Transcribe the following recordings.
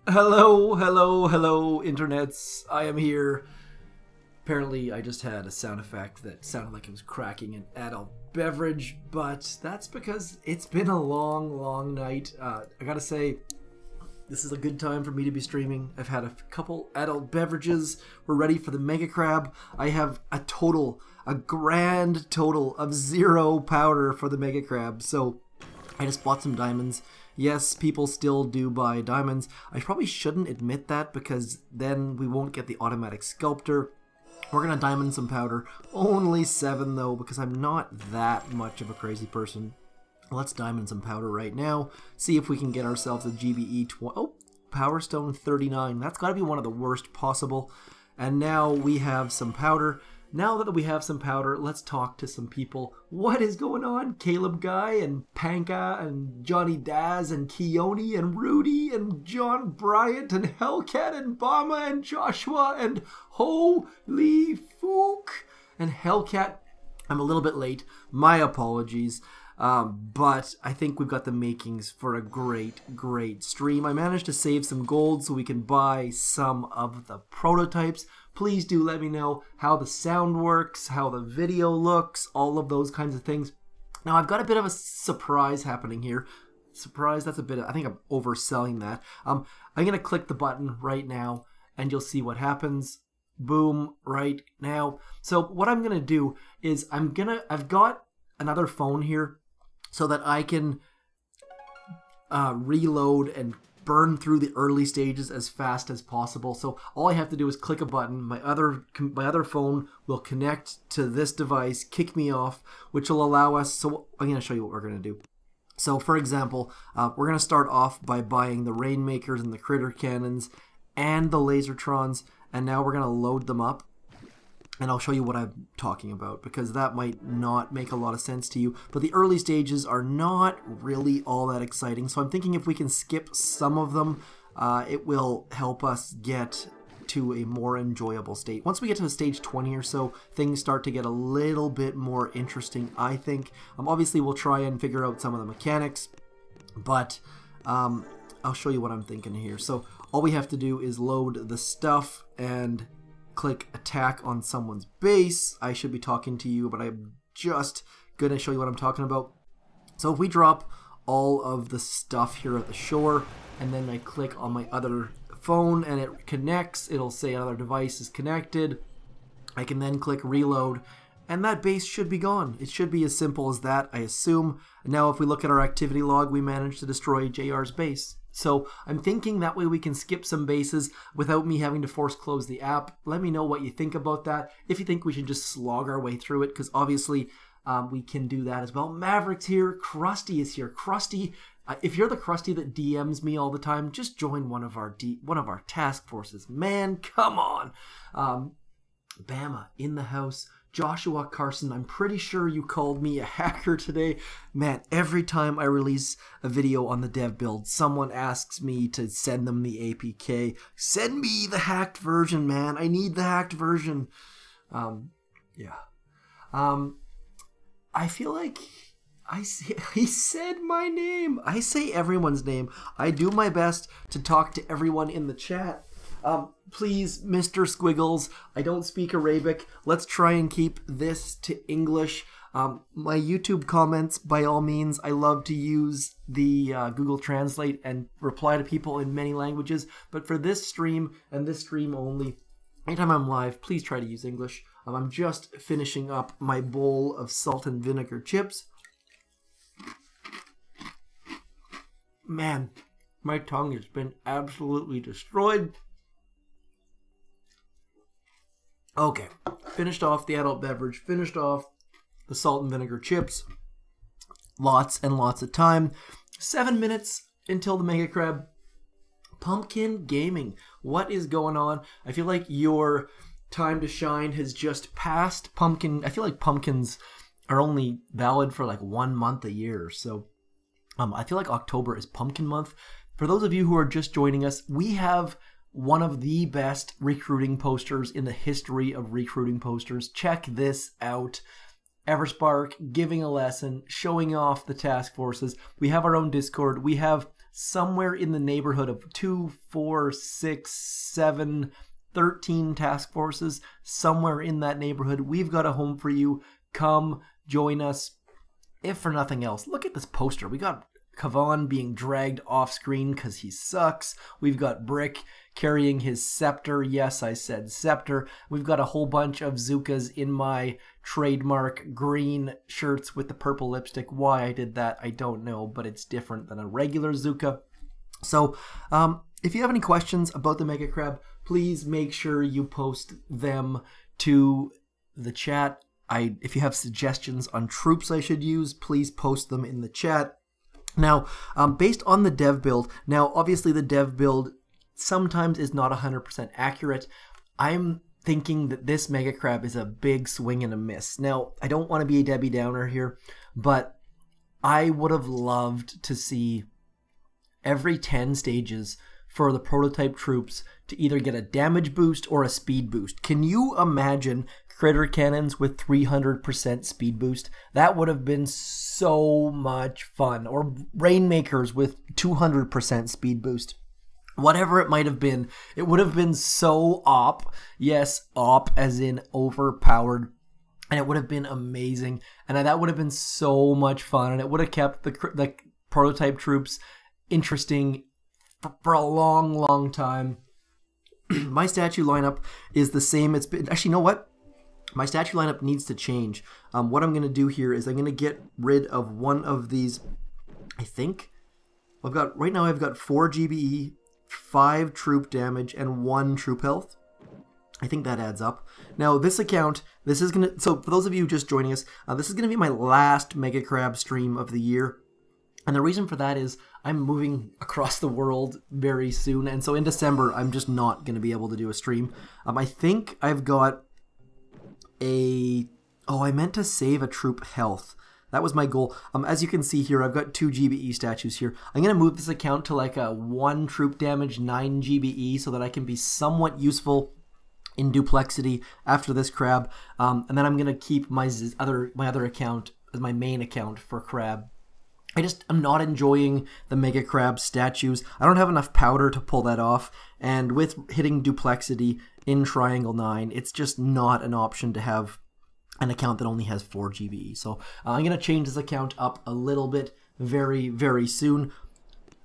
Hello, hello, hello, internets. I am here. Apparently, I just had a sound effect that sounded like it was cracking an adult beverage, but that's because it's been a long, long night. I gotta say, this is a good time for me to be streaming. I've had a couple adult beverages. We're ready for the Mega Crab. I have a grand total of 0 powder for the Mega Crab, so I just bought some diamonds. Yes, people still do buy diamonds. I probably shouldn't admit that because then we won't get the automatic sculptor. We're going to diamond some powder. Only 7 though, because I'm not that much of a crazy person. Let's diamond some powder right now. See if we can get ourselves a GBE 20. Oh, Power Stone 39. That's got to be one of the worst possible. And now we have some powder. Now that we have some powder, let's talk to some people. What is going on? Caleb Guy and Panka and Johnny Daz and Keone and Rudy and John Bryant and Hellcat and Bama and Joshua and Holy Fook and Hellcat. I'm a little bit late. My apologies. But I think we've got the makings for a great stream. I managed to save some gold so we can buy some of the prototypes. Please do let me know how the sound works, how the video looks, all of those kinds of things. Now, I've got a bit of a surprise happening here. Surprise, that's a bit, I think I'm overselling that. I'm going to click the button right now, and you'll see what happens. Boom, right now. So what I'm going to do is I've got another phone here so that I can reload and burn through the early stages as fast as possible. So all I have to do is click a button. My other phone will connect to this device, kick me off, which will allow us. So I'm going to show you what we're going to do. So for example, we're going to start off by buying the Rainmakers and the Critter Cannons and the Lazortrons, and now we're going to load them up. And I'll show you what I'm talking about, because that might not make a lot of sense to you. But the early stages are not really all that exciting. So I'm thinking if we can skip some of them, it will help us get to a more enjoyable state. Once we get to stage 20 or so, things start to get a little bit more interesting, I think. Obviously, we'll try and figure out some of the mechanics, but I'll show you what I'm thinking here. So all we have to do is load the stuff and click attack on someone's base. I should be talking to you, but I'm just going to show you what I'm talking about. So if we drop all of the stuff here at the shore, and then I click on my other phone and it connects, it'll say another device is connected. I can then click reload, and that base should be gone. It should be as simple as that, I assume. Now if we look at our activity log, we managed to destroy JR's base. So I'm thinking that way we can skip some bases without me having to force close the app. Let me know what you think about that. If you think we should just slog our way through it, because obviously we can do that as well. Maverick's here. Krusty is here. Krusty, if you're the Krusty that DMs me all the time, just join one of our task forces. Man, come on. Bama in the house. Joshua Carson, I'm pretty sure you called me a hacker today. Man, every time I release a video on the dev build, someone asks me to send them the APK. Send me the hacked version, man. I need the hacked version. Yeah. I feel like he said my name. I say everyone's name. I do my best to talk to everyone in the chat. Please, Mr. Squiggles, I don't speak Arabic. Let's try and keep this to English. My YouTube comments, by all means, I love to use the Google Translate and reply to people in many languages. But for this stream and this stream only, anytime I'm live, please try to use English. I'm just finishing up my bowl of salt and vinegar chips. Man, my tongue has been absolutely destroyed. Okay, finished off the adult beverage, finished off the salt and vinegar chips. Lots and lots of time. 7 minutes until the Mega Crab. Pumpkin Gaming, what is going on? I feel like your time to shine has just passed. I feel like pumpkins are only valid for like 1 month a year, so I feel like October is pumpkin month. For those of you who are just joining us, we have one of the best recruiting posters in the history of recruiting posters. Check this out. Everspark giving a lesson, showing off the task forces. We have our own Discord. We have somewhere in the neighborhood of 2, 4, 6, 7, 13 task forces, somewhere in that neighborhood. We've got a home for you. Come join us. If for nothing else, look at this poster. We got Kavan being dragged off screen because he sucks. We've got Brick carrying his scepter. Yes, I said scepter. We've got a whole bunch of Zukas in my trademark green shirts with the purple lipstick. Why I did that, I don't know, but it's different than a regular Zuka. So, if you have any questions about the Mega Crab, please make sure you post them to the chat. If you have suggestions on troops I should use, please post them in the chat. Now, based on the dev build, now obviously the dev build sometimes is not 100% accurate. I'm thinking that this Mega Crab is a big swing and a miss. Now, I don't want to be a Debbie Downer here, but I would have loved to see every 10 stages for the prototype troops to either get a damage boost or a speed boost. Can you imagine critter cannons with 300% speed boost? That would have been so much fun. Or Rainmakers with 200% speed boost. Whatever it might have been, it would have been so op. Yes, op as in overpowered. And it would have been amazing. And that would have been so much fun. And it would have kept the prototype troops interesting for a long, long time. My statue lineup is the same. It's been, actually, you know what? My statue lineup needs to change. What I'm going to do here is I'm going to get rid of one of these. I think right now I've got 4 GBE, 5 troop damage, and 1 troop health. I think that adds up. Now this account, so for those of you just joining us, this is going to be my last Mega Crab stream of the year. And the reason for that is I'm moving across the world very soon. And so in December, I'm just not going to be able to do a stream. I think I've got I meant to save a troop health. That was my goal. As you can see here, I've got 2 GBE statues here. I'm going to move this account to like a 1 troop damage, 9 GBE so that I can be somewhat useful in Duplexity after this crab. And then I'm going to keep my other account as my main account for crab. I'm not enjoying the Mega Crab statues. I don't have enough powder to pull that off, and with hitting Duplexity in Triangle 9, it's just not an option to have an account that only has 4 GBE. So I'm going to change this account up a little bit very, very soon.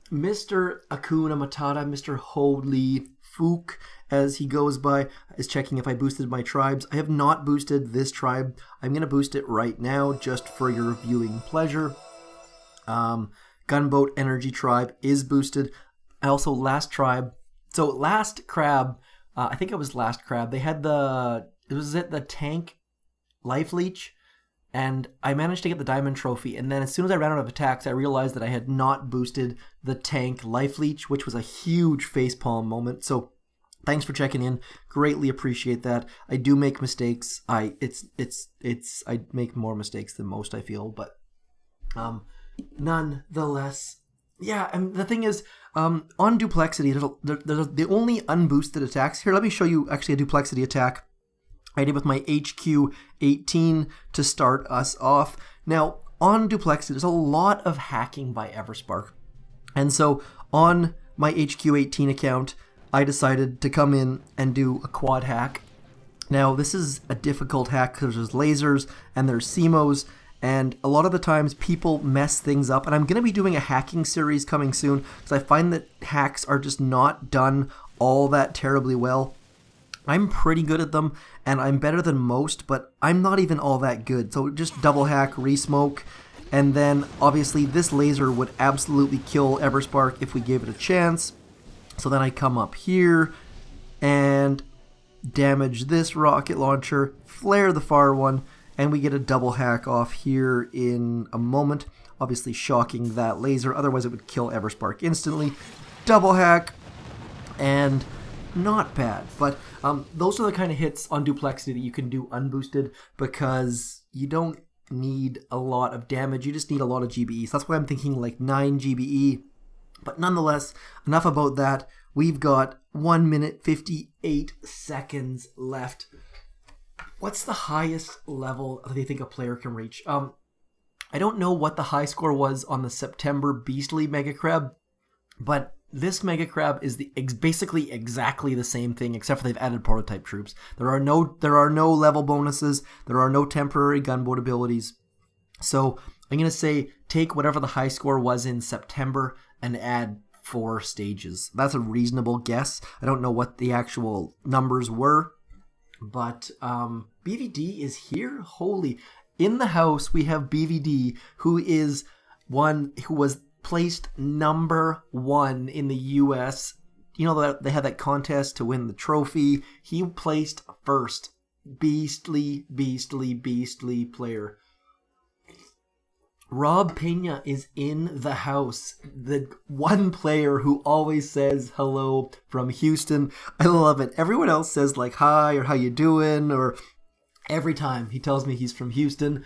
Mr. Akuna Matata, Mr. Holy Fook, as he goes by, is checking if I boosted my tribes. I have not boosted this tribe. I'm going to boost it right now just for your viewing pleasure. Gunboat Energy Tribe is boosted. Also, last tribe. So last crab, I think it was last crab. They had the tank life leech, and I managed to get the diamond trophy. And then as soon as I ran out of attacks, I realized that I had not boosted the tank life leech, which was a huge facepalm moment. So thanks for checking in. Greatly appreciate that. I do make mistakes. I make more mistakes than most, I feel, but nonetheless, yeah. And the thing is, on Duplexity, there's the only unboosted attacks here. Let me show you actually a Duplexity attack I did with my HQ-18 to start us off. Now, on Duplexity, there's a lot of hacking by Everspark, and so on my HQ-18 account, I decided to come in and do a quad hack. Now, this is a difficult hack because there's lasers and there's CMOs. And a lot of the times people mess things up, and I'm going to be doing a hacking series coming soon because I find that hacks are just not done all that terribly well. I'm pretty good at them, and I'm better than most, but I'm not even all that good. So just double hack, resmoke, and then obviously this laser would absolutely kill Everspark if we gave it a chance. So then I come up here and damage this rocket launcher, flare the far one, and we get a double hack off here in a moment. Obviously shocking that laser, otherwise it would kill Everspark instantly. Double hack, and not bad. But those are the kind of hits on Duplexity that you can do unboosted because you don't need a lot of damage, you just need a lot of GBE. So that's why I'm thinking like 9 GBE. But nonetheless, enough about that. We've got 1 minute 58 seconds left. What's the highest level that you think a player can reach? I don't know what the high score was on the September Beastly Mega Crab, But this Mega Crab is basically exactly the same thing, except for they've added prototype troops. There are no level bonuses. There are no temporary gunboat abilities. So I'm going to say take whatever the high score was in September and add 4 stages. That's a reasonable guess. I don't know what the actual numbers were, but BVD is here. Holy. In the house, we have BVD, who was placed number 1 in the US. You know that they had that contest to win the trophy. He placed first. Beastly, beastly, beastly player. Rob Pena is in the house. The one player who always says hello from Houston. I love it. Everyone else says like hi or how you doing, or every time he tells me he's from Houston.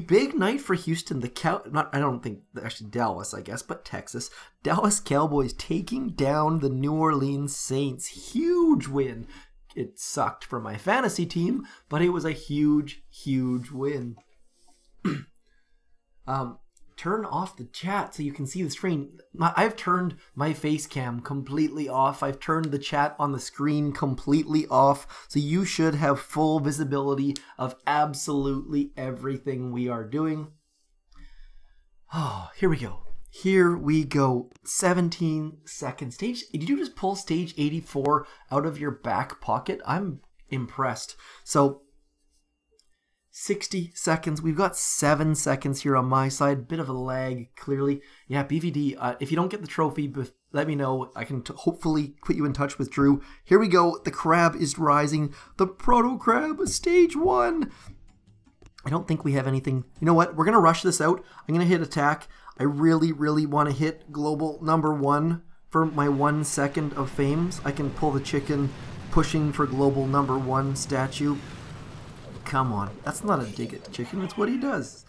Big night for Houston. I don't think actually Dallas, I guess, but Texas. Dallas Cowboys taking down the New Orleans Saints. Huge win. It sucked for my fantasy team, but it was a huge, huge win. Turn off the chat so you can see the screen. I've turned my face cam completely off. I've turned the chat on the screen completely off, so you should have full visibility of absolutely everything we are doing. Oh, here we go. Here we go. 17 seconds. Did you just pull stage 84 out of your back pocket? I'm impressed. So 60 seconds. We've got 7 seconds here on my side. Bit of a lag, clearly. Yeah, BVD, if you don't get the trophy, let me know. I can hopefully put you in touch with Drew. Here we go. The crab is rising. The Proto Crab, stage 1. I don't think we have anything. You know what? We're going to rush this out. I'm going to hit attack. I really, really want to hit global number 1 for my 1 second of fames. I can pull the chicken pushing for global number 1 statue. Come on, that's not a dig at chicken. That's what he does.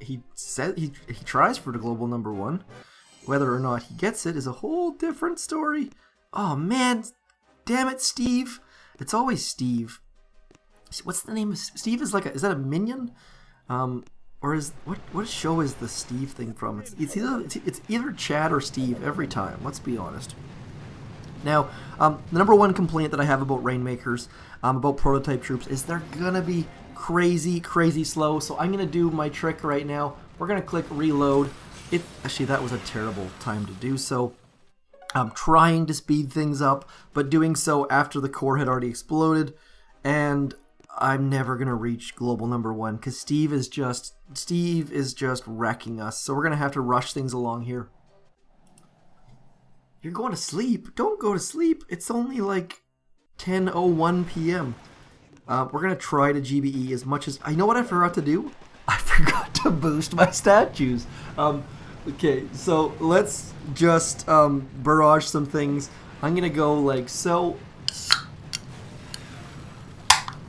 He tries for the global number 1. Whether or not he gets it is a whole different story. Oh man, damn it, Steve! It's always Steve. What's the name of Steve? Is that a minion? Or is what show is the Steve thing from? It's either Chad or Steve every time. Let's be honest. Now, the number 1 complaint that I have about Rainmakers, about prototype troops, is they're gonna be crazy, crazy slow. So I'm gonna do my trick right now. We're gonna click reload. Actually, that was a terrible time to do so. I'm trying to speed things up, but doing so after the core had already exploded, and I'm never gonna reach global number 1 because Steve is just wrecking us. So we're gonna have to rush things along here. You're going to sleep. Don't go to sleep. It's only like 10:01 p.m. We're going to try to GBE as much as... I know what I forgot to do? I forgot to boost my statues. Okay, so let's just barrage some things. I'm going to go like so.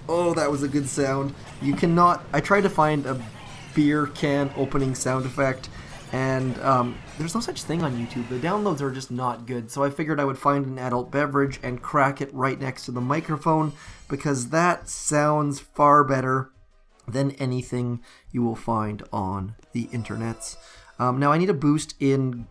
Oh, that was a good sound. You cannot... I tried to find a beer can opening sound effect, and there's no such thing on YouTube. The downloads are just not good, so I figured I would find an adult beverage and crack it right next to the microphone, because that sounds far better than anything you will find on the internets. Now I need a boost in...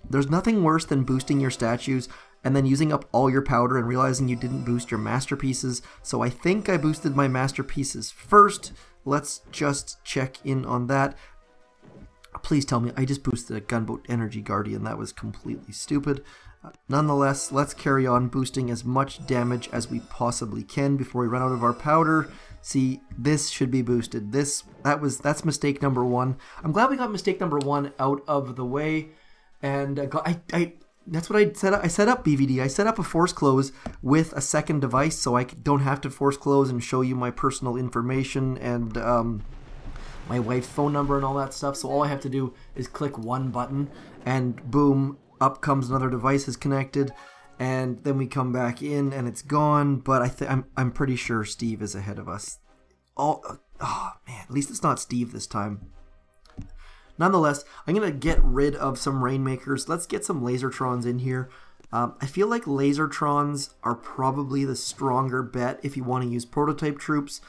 There's nothing worse than boosting your statues and then using up all your powder and realizing you didn't boost your masterpieces, so I think I boosted my masterpieces first. Let's just check in on that. Please tell me I just boosted a Gunboat Energy Guardian. That was completely stupid. Nonetheless, let's carry on boosting as much damage as we possibly can before we run out of our powder. See, this should be boosted. That's mistake number 1. I'm glad we got mistake number 1 out of the way. And that's what I set up. I set up BVD. I set up a force close with a second device, so I don't have to force close and show you my personal information and my wife's phone number and all that stuff. So all I have to do is click one button and boom, up comes another device is connected, and then we come back in and it's gone. But I'm pretty sure Steve is ahead of us. Oh man, at least it's not Steve this time. Nonetheless, I'm gonna get rid of some Rainmakers. Let's get some Lazortrons in here. I feel like Lazortrons are probably the stronger bet if you want to use prototype troops.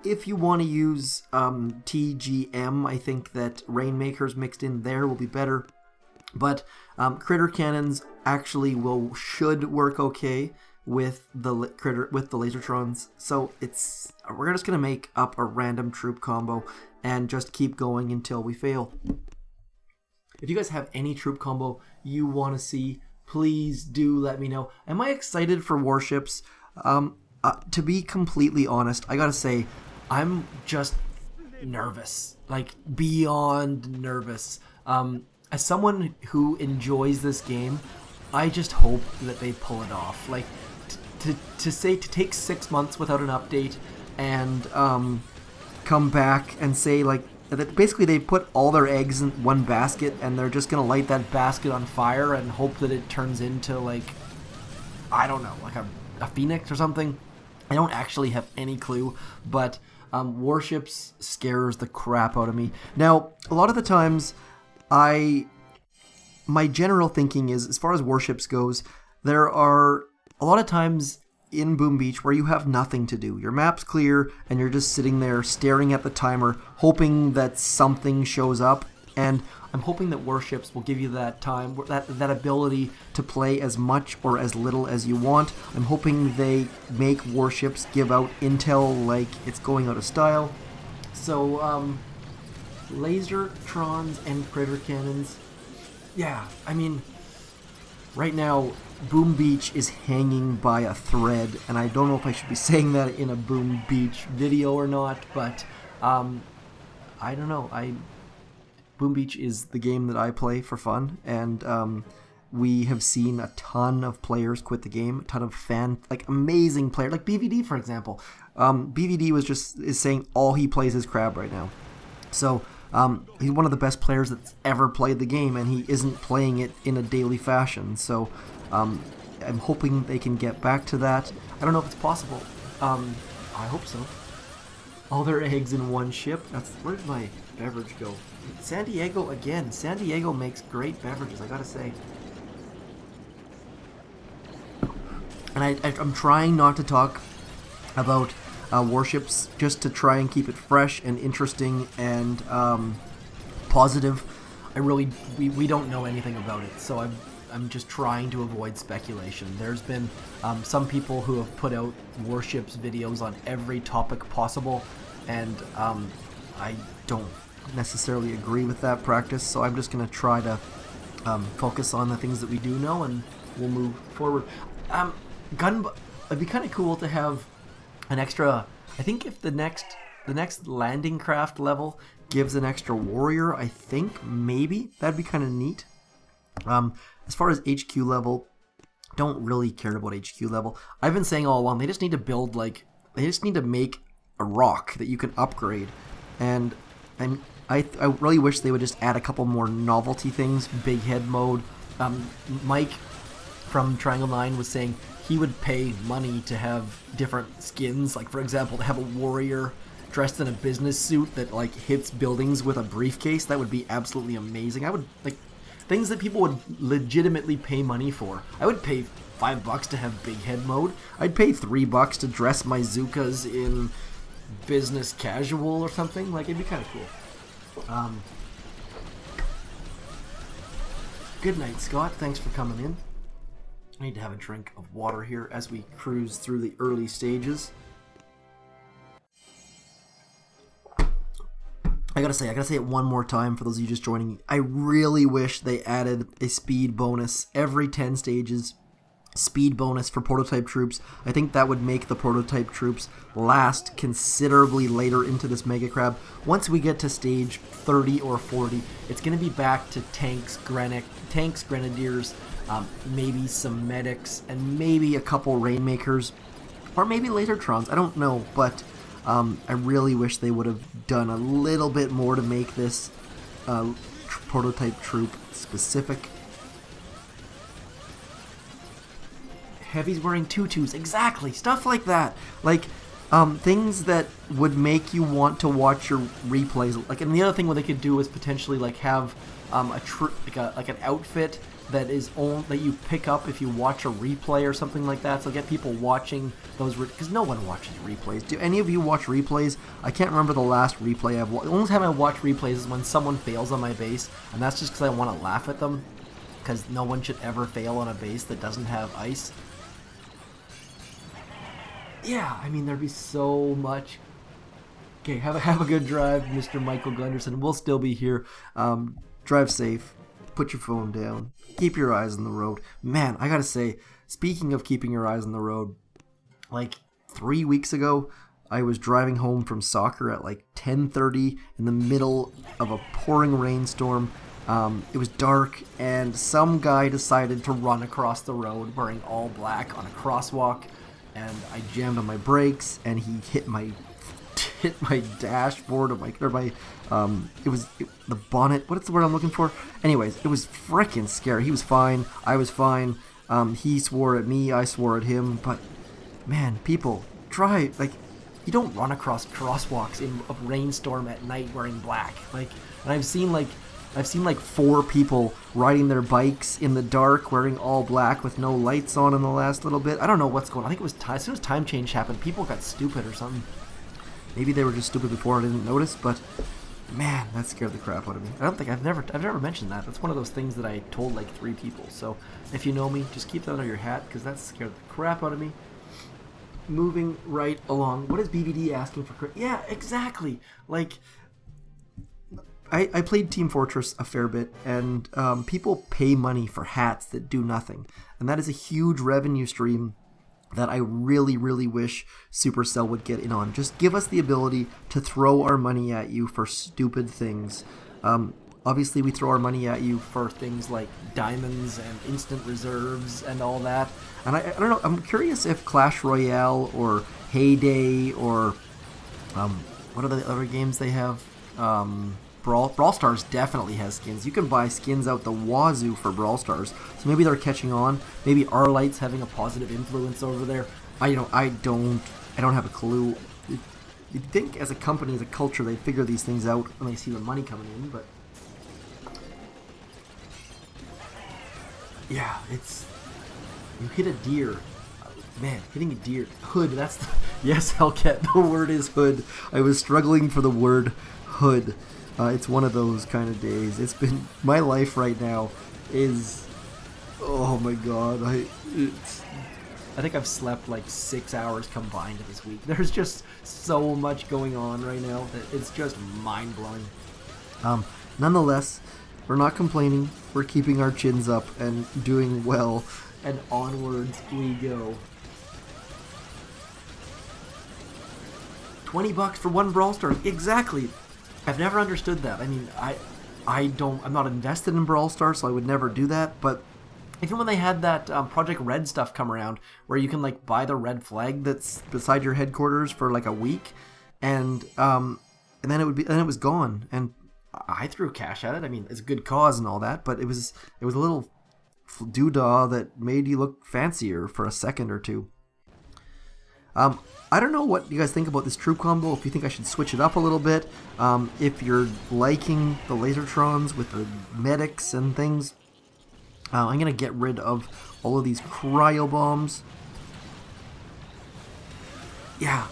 If you want to use TGM, I think that Rainmakers mixed in there will be better. But critter cannons actually should work okay with the Lazortrons. So we're just gonna make up a random troop combo and just keep going until we fail. If you guys have any troop combo you want to see, please do let me know. Am I excited for warships? To be completely honest, I gotta say, I'm just nervous, like beyond nervous. As someone who enjoys this game, I just hope that they pull it off. Like to take 6 months without an update and come back and say like that basically they put all their eggs in one basket and they're just gonna light that basket on fire and hope that it turns into like, I don't know, like a phoenix or something. I don't actually have any clue, but warships scares the crap out of me. Now, a lot of the times, my general thinking is, as far as warships goes, there are a lot of times in Boom Beach where you have nothing to do. Your map's clear and you're just sitting there staring at the timer, hoping that something shows up. And I'm hoping that warships will give you that time, that ability to play as much or as little as you want. I'm hoping they make warships give out intel like it's going out of style. So, Lazortrons and critter cannons. Yeah, I mean, right now, Boom Beach is hanging by a thread, and I don't know if I should be saying that in a Boom Beach video or not, but I don't know. Boom Beach is the game that I play for fun, and we have seen a ton of players quit the game, a ton of amazing players, like BVD for example. BVD is saying all he plays is crab right now. So he's one of the best players that's ever played the game, and he isn't playing it in a daily fashion. So I'm hoping they can get back to that. I don't know if it's possible. I hope so. All their eggs in one ship. Where did my beverage go? San Diego again. San Diego makes great beverages, I gotta say. And I'm trying not to talk about warships, just to try and keep it fresh and interesting and positive. We don't know anything about it, so I'm just trying to avoid speculation. There's been some people who have put out warships videos on every topic possible, and I don't necessarily agree with that practice, so I'm just going to try to focus on the things that we do know, and we'll move forward. It'd be kind of cool to have an extra, I think if the next landing craft level gives an extra warrior, I think maybe that'd be kind of neat. As far as HQ level, don't really care about HQ level. I've been saying all along, they just need to build they just need to make a rock that you can upgrade, and I really wish they would just add a couple more novelty things. Big head mode. Mike from Triangle 9 was saying he would pay money to have different skins, like for example to have a warrior dressed in a business suit that like hits buildings with a briefcase. That would be absolutely amazing. I would like things that people would legitimately pay money for. I would pay $5 to have big head mode. I'd pay $3 to dress my Zukas in business casual or something. Like, it'd be kind of cool. Good night, Scott. Thanks for coming in. I need to have a drink of water here as we cruise through the early stages. I gotta say it one more time for those of you just joining me. I really wish they added a speed bonus every 10 stages. Speed bonus for prototype troops. I think that would make the prototype troops last considerably later into this Mega Crab. Once we get to stage 30 or 40, it's going to be back to tanks, grenadiers, maybe some medics, and maybe a couple Rainmakers, or maybe Lazortrons. I don't know, but I really wish they would have done a little bit more to make this prototype troop specific. Heavy's wearing tutus, exactly, stuff like that. Like, things that would make you want to watch your replays. Like, and the other thing what they could do is potentially like have like an outfit that that you pick up if you watch a replay or something like that. So get people watching those, because no one watches replays. Do any of you watch replays? I can't remember the last replay I've watched. The only time I watch replays is when someone fails on my base, and that's just because I want to laugh at them. because no one should ever fail on a base that doesn't have ice. Yeah, I mean, there'd be so much. Okay, have a good drive, Mr. Michael Gunderson. We'll still be here. Drive safe. Put your phone down. Keep your eyes on the road. Man, I gotta say, speaking of keeping your eyes on the road, like 3 weeks ago, I was driving home from soccer at like 10:30 in the middle of a pouring rainstorm. It was dark, and some guy decided to run across the road wearing all black on a crosswalk, and I jammed on my brakes, and he hit my dashboard of the bonnet. What's the word I'm looking for? Anyways, it was freaking scary. He was fine. I was fine. He swore at me. I swore at him. But man, people, try, like, you don't run across crosswalks in a rainstorm at night wearing black. Like, and I've seen like 4 people riding their bikes in the dark wearing all black with no lights on in the last little bit. I don't know what's going on. I think it was as soon as time change happened, people got stupid or something. Maybe they were just stupid before and didn't notice, but man, that scared the crap out of me. I've never mentioned that. That's one of those things that I told like 3 people. So if you know me, just keep that under your hat, because that scared the crap out of me. Moving right along. What is BBD asking for? Yeah, exactly. Like, I played Team Fortress a fair bit, and people pay money for hats that do nothing, and that is a huge revenue stream that I really, really wish Supercell would get in on. Just give us the ability to throw our money at you for stupid things. Obviously, we throw our money at you for things like diamonds and instant reserves and all that. And I don't know, I'm curious if Clash Royale or Heyday or what are the other games they have? Brawl Stars definitely has skins. You can buy skins out the wazoo for Brawl Stars. So maybe they're catching on. Maybe Arlight's having a positive influence over there. I don't have a clue. You'd think as a company, as a culture, they'd figure these things out when they see the money coming in, but yeah, it's, you hit a deer. Man, hitting a deer. Hood, that's the, yes, Hellcat, the word is hood. I was struggling for the word hood. It's one of those kind of days. It's been, my life right now is, oh my god, I think I've slept like 6 hours combined this week. There's just so much going on right now that it's just mind-blowing. Nonetheless, we're not complaining. We're keeping our chins up and doing well, and onwards we go. $20 for one Brawl Stars. Exactly. I've never understood that. I mean, I'm not invested in Brawl Stars, so I would never do that. But even when they had that Project Red stuff come around, where you can like buy the red flag that's beside your headquarters for like a week, and then it was gone. And I threw cash at it. I mean, it's a good cause and all that, but it was a little doodah that made you look fancier for a second or two. I don't know what you guys think about this troop combo, if you think I should switch it up a little bit, if you're liking the Lazortrons with the medics and things. I'm going to get rid of all of these cryo bombs. Yeah,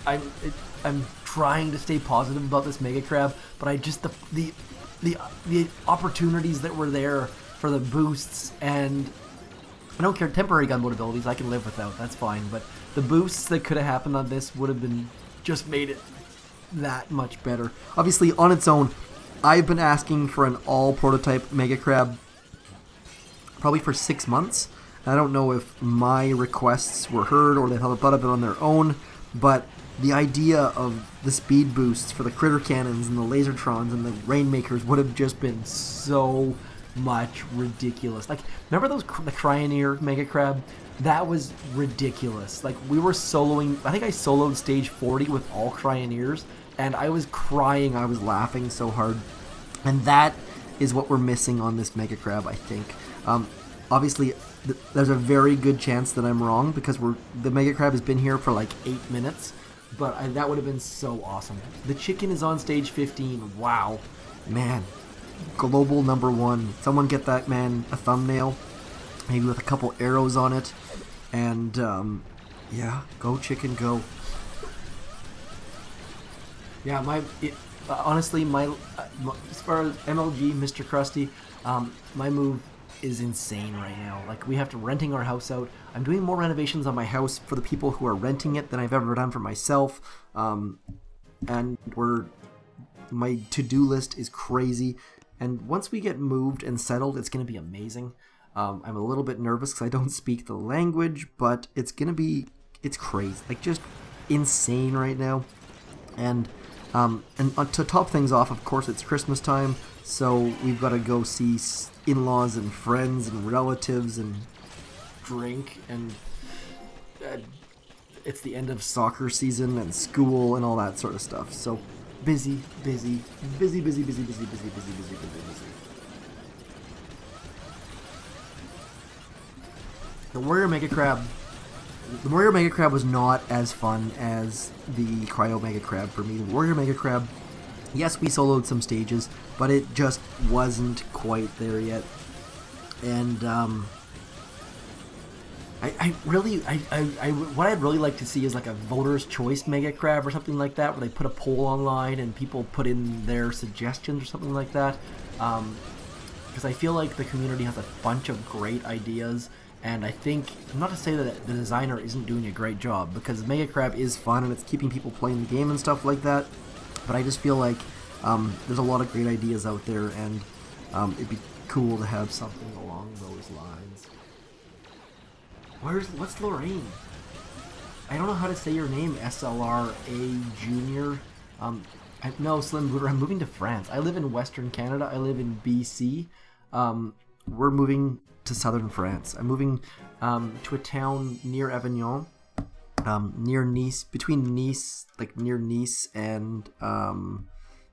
I'm trying to stay positive about this Mega Crab, but I just, the opportunities that were there for the boosts, and I don't care, temporary gunboat abilities I can live without, that's fine, but the boosts that could have happened on this would have been, just made it that much better. Obviously, on its own, I've been asking for an all prototype Mega Crab probably for 6 months. I don't know if my requests were heard or they thought about it on their own, but the idea of the speed boosts for the critter cannons and the Lazortrons and the Rainmakers would have just been so much ridiculous. Like, remember the Cryoneer Mega Crab? That was ridiculous. Like, we were soloing, I think I soloed stage 40 with all Cryoneers, and I was crying, I was laughing so hard. And that is what we're missing on this Mega Crab, I think. Obviously, there's a very good chance that I'm wrong, because the Mega Crab has been here for like 8 minutes, but that would have been so awesome. The chicken is on stage 15. Wow. Man. Global #1. Someone get that man a thumbnail, maybe with a couple arrows on it, and yeah, go chicken, go. Yeah, honestly, as far as MLG, Mr. Krusty, my move is insane right now. Like, we have to renting our house out. I'm doing more renovations on my house for the people who are renting it than I've ever done for myself. And my to-do list is crazy. And once we get moved and settled, it's going to be amazing. I'm a little bit nervous because I don't speak the language, but it's crazy. Like, just insane right now. And to top things off, of course, it's Christmas time, so we've got to go see in-laws and friends and relatives and drink, and it's the end of soccer season and school and all that sort of stuff. So busy. The Warrior Mega Crab was not as fun as the Cryo Mega Crab for me. The Warrior Mega Crab, yes, we soloed some stages, but it just wasn't quite there yet. And what I'd really like to see is like a voter's choice Mega Crab or something like that, where they put a poll online and people put in their suggestions or something like that. Because I feel like the community has a bunch of great ideas. And I think, not to say that the designer isn't doing a great job, because Mega Crab is fun and it's keeping people playing the game and stuff like that, but I just feel like there's a lot of great ideas out there, and it'd be cool to have something along those lines. What's Lorraine? I don't know how to say your name, SLRA Junior. No, Slim Booter, I'm moving to France. I live in Western Canada. I live in BC. We're moving to southern France. I'm moving to a town near Avignon, near Nice, between Nice, like near Nice and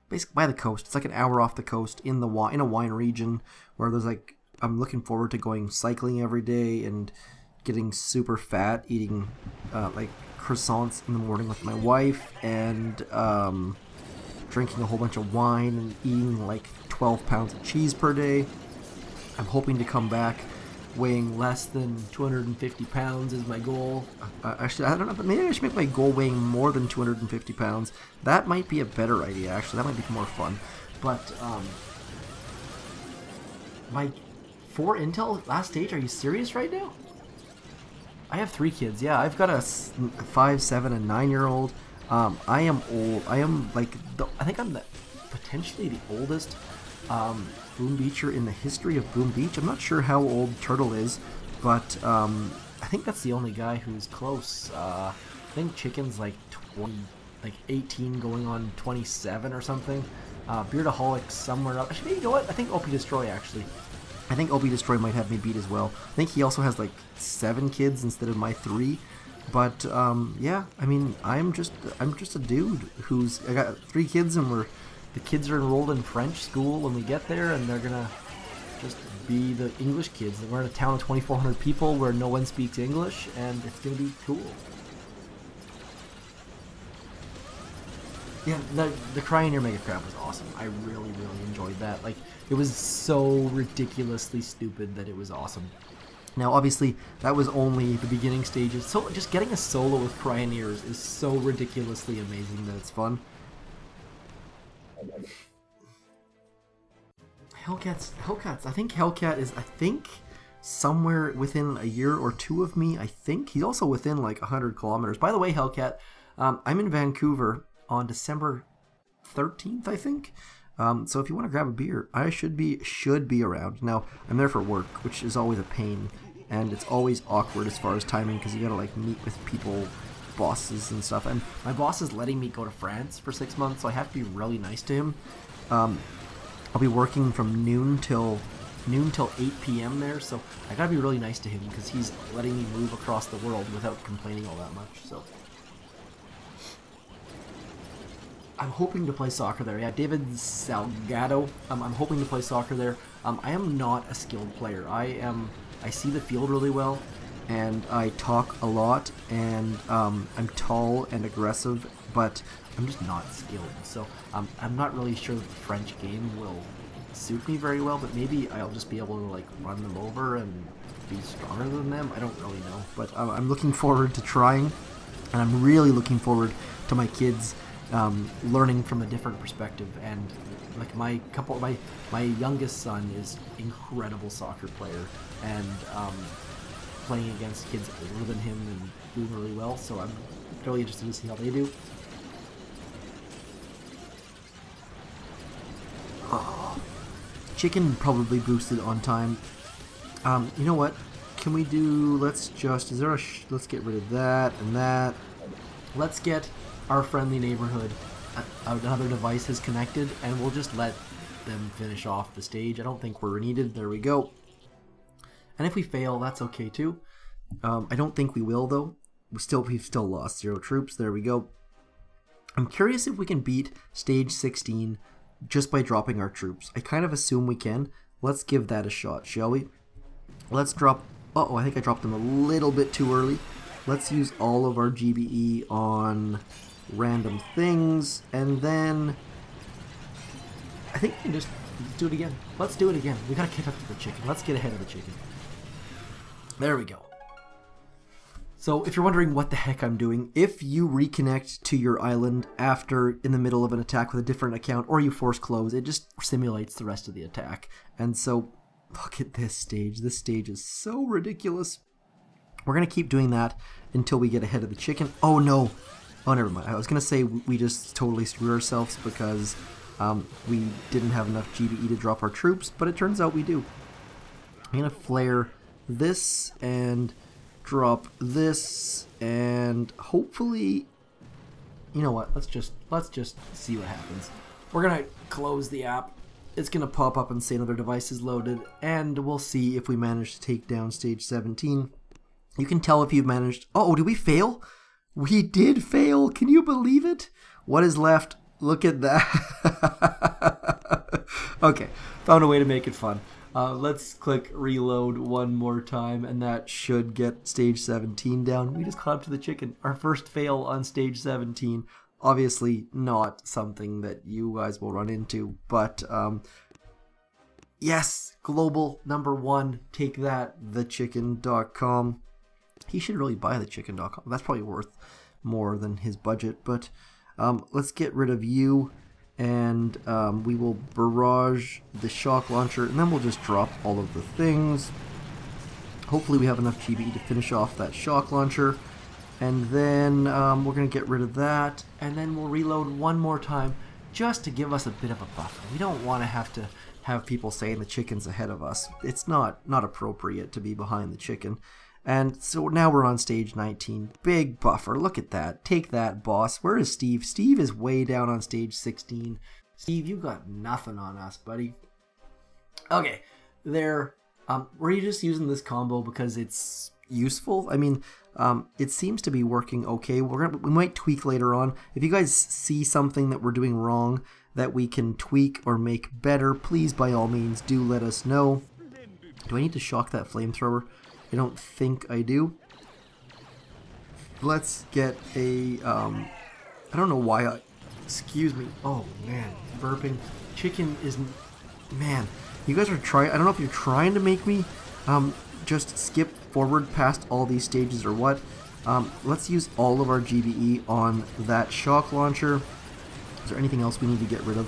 basically by the coast. It's like an hour off the coast in a wine region where there's like, I'm looking forward to going cycling every day and getting super fat, eating like croissants in the morning with my wife, and drinking a whole bunch of wine and eating like 12 pounds of cheese per day. I'm hoping to come back weighing less than 250 pounds is my goal. Actually, I don't know, but maybe I should make my goal weighing more than 250 pounds. That might be a better idea, actually. That might be more fun. But, my 4 Intel last stage, are you serious right now? I have 3 kids, yeah. I've got a 5, 7, and 9-year-old. I am old. I am, like, I think I'm potentially the oldest Boom Beacher in the history of Boom Beach. I'm not sure how old Turtle is, but I think that's the only guy who's close. I think Chicken's like 18 going on 27 or something. Beardaholic somewhere up. Actually, you know what? I think OP Destroy, actually. I think OP Destroy might have me beat as well. I think he also has like 7 kids instead of my 3. But yeah, I mean, I'm just a dude who's, I got 3 kids, and the kids are enrolled in French school when we get there, and they're gonna just be the English kids. And we're in a town of 2,400 people where no one speaks English, and it's gonna be cool. Yeah, the Cryoneer Mega Crab was awesome. I really enjoyed that. Like, it was so ridiculously stupid that it was awesome. Now, obviously, that was only the beginning stages, so just getting a solo with Cryoneers is so ridiculously amazing that it's fun. Hellcats. I think Hellcat is, somewhere within a year or 2 of me. I think he's also within like 100 kilometers. By the way, Hellcat, I'm in Vancouver on December 13th, I think. So if you want to grab a beer, I should be around. Now, I'm there for work, which is always a pain, and it's always awkward as far as timing because you gotta like meet with people, bosses and stuff. And my boss is letting me go to France for 6 months, so I have to be really nice to him. I'll be working from noon till 8 p.m. there, so I gotta be really nice to him because he's letting me move across the world without complaining all that much. So I'm hoping to play soccer there. Yeah, David Salgado. I'm hoping to play soccer there. I am not a skilled player. I see the field really well, and I talk a lot, and I'm tall and aggressive, but I'm just not skilled. So I'm not really sure that the French game will suit me very well, but maybe I'll just be able to like run them over and be stronger than them. I don't really know, but I'm looking forward to trying, and I'm really looking forward to my kids learning from a different perspective. And like my youngest son is incredible soccer player, and playing against kids older than him and doing really well. So I'm really interested to see how they do. Oh, chicken probably boosted on time. You know what? Can we do? Let's just. Is there a? Let's get rid of that and that. Let's get our friendly neighborhood. Another device is connected, and we'll just let them finish off the stage. I don't think we're needed. There we go. And if we fail, that's okay too. I don't think we will though. We've still lost 0 troops. There we go. I'm curious if we can beat stage 16 just by dropping our troops. I kind of assume we can. Let's give that a shot, shall we? Let's drop... Uh-oh, I think I dropped them a little bit too early. Let's use all of our GBE on random things, and then... I think we can just do it again. Let's do it again. We gotta kick up to the chicken. Let's get ahead of the chicken. There we go. So if you're wondering what the heck I'm doing, if you reconnect to your island after in the middle of an attack with a different account, or you force close, it just simulates the rest of the attack. And so, look at this stage. This stage is so ridiculous. We're going to keep doing that until we get ahead of the chicken. Oh no! Oh, never mind. I was going to say we just totally screwed ourselves because we didn't have enough GBE to drop our troops, but it turns out we do. I'm going to flare this and drop this, and hopefully, you know what, let's just see what happens. We're gonna close the app. It's gonna pop up and say another device is loaded, and we'll see if we manage to take down stage 17. You can tell if you've managed. Oh, did we fail? We did fail. Can you believe it? What is left? Look at that. Okay, found a way to make it fun. Let's click reload one more time, and that should get stage 17 down. We just caught up to the chicken. Our first fail on stage 17. Obviously not something that you guys will run into, but yes, global #1. Take that, thechicken.com. He should really buy thechicken.com. That's probably worth more than his budget, but let's get rid of you. And we will barrage the shock launcher, and then we'll just drop all of the things. Hopefully we have enough GBE to finish off that shock launcher, and then we're going to get rid of that, and then we'll reload one more time just to give us a bit of a buffer. We don't want to have people saying the chicken's ahead of us. It's not appropriate to be behind the chicken. And so now we're on stage 19. Big buffer. Look at that. Take that, boss. Where is Steve? Steve is way down on stage 16. Steve, you got nothing on us, buddy. Okay. There. We're just using this combo because it's useful. I mean, it seems to be working okay. We might tweak later on. If you guys see something that we're doing wrong that we can tweak or make better, please, by all means, do let us know. Do I need to shock that flamethrower? I don't think I do. Let's get a, I don't know why excuse me. Oh man, burping. Chicken is, man, you guys are trying, I don't know if you're trying to make me just skip forward past all these stages or what. Let's use all of our GBE on that shock launcher. Is there anything else we need to get rid of?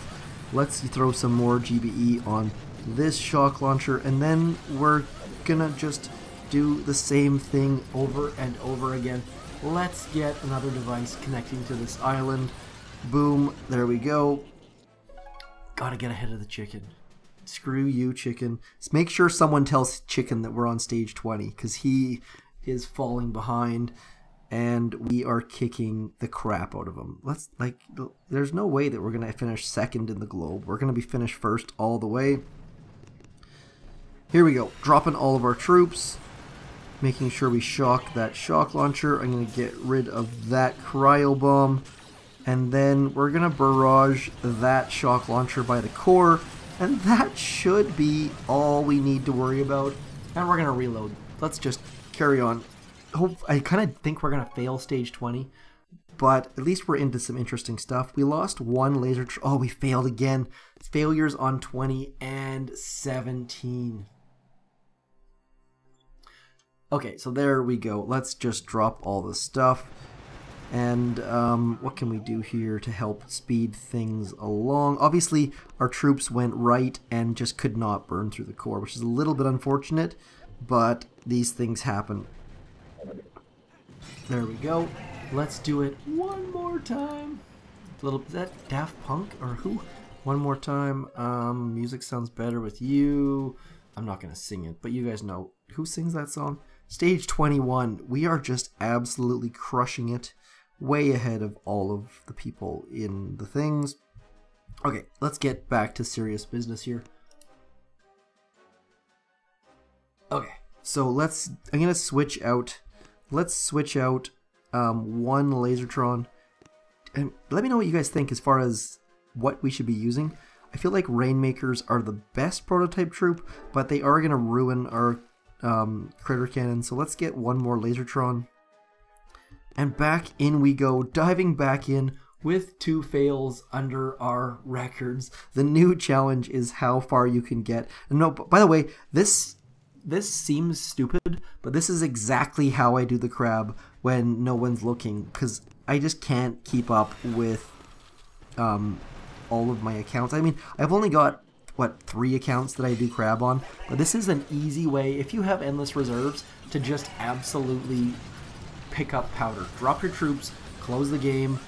Let's throw some more GBE on this shock launcher, and then we're gonna just do the same thing over and over again. Let's get another device connecting to this island. Boom, there we go. Gotta get ahead of the chicken. Screw you, chicken. Just make sure someone tells chicken that we're on stage 20, because he is falling behind and we are kicking the crap out of him. There's no way that we're gonna finish second in the globe. We're gonna be finished first all the way. Here we go, dropping all of our troops. Making sure we shock that shock launcher. I'm going to get rid of that cryo bomb. And then we're going to barrage that shock launcher by the core. And that should be all we need to worry about. And we're going to reload. Let's just carry on. I kind of think we're going to fail stage 20. But at least we're into some interesting stuff. We lost one laser. Oh, we failed again. Failures on 20 and 17. Okay, so there we go. Let's just drop all the stuff. And what can we do here to help speed things along? Obviously, our troops went right and just could not burn through the core, which is a little bit unfortunate, but these things happen. There we go. Let's do it one more time. Is that Daft Punk or who? One more time. Music sounds better with you. I'm not going to sing it, but you guys know who sings that song. Stage 21. We are just absolutely crushing it. Way ahead of all of the people in the things. Okay, let's get back to serious business here. Okay, so I'm gonna switch out. Let's switch out one Lazortron, and let me know what you guys think as far as what we should be using. I feel like Rainmakers are the best prototype troop, but they are gonna ruin our critter cannon. So let's get one more Lazortron. And back in we go, diving back in with 2 fails under our records. The new challenge is how far you can get. And no, by the way, this seems stupid, but this is exactly how I do the crab when no one's looking, because I just can't keep up with all of my accounts. I mean, I've only got, what, 3 accounts that I do crab on, but this is an easy way, if you have endless reserves, to just absolutely pick up powder. Drop your troops, close the game,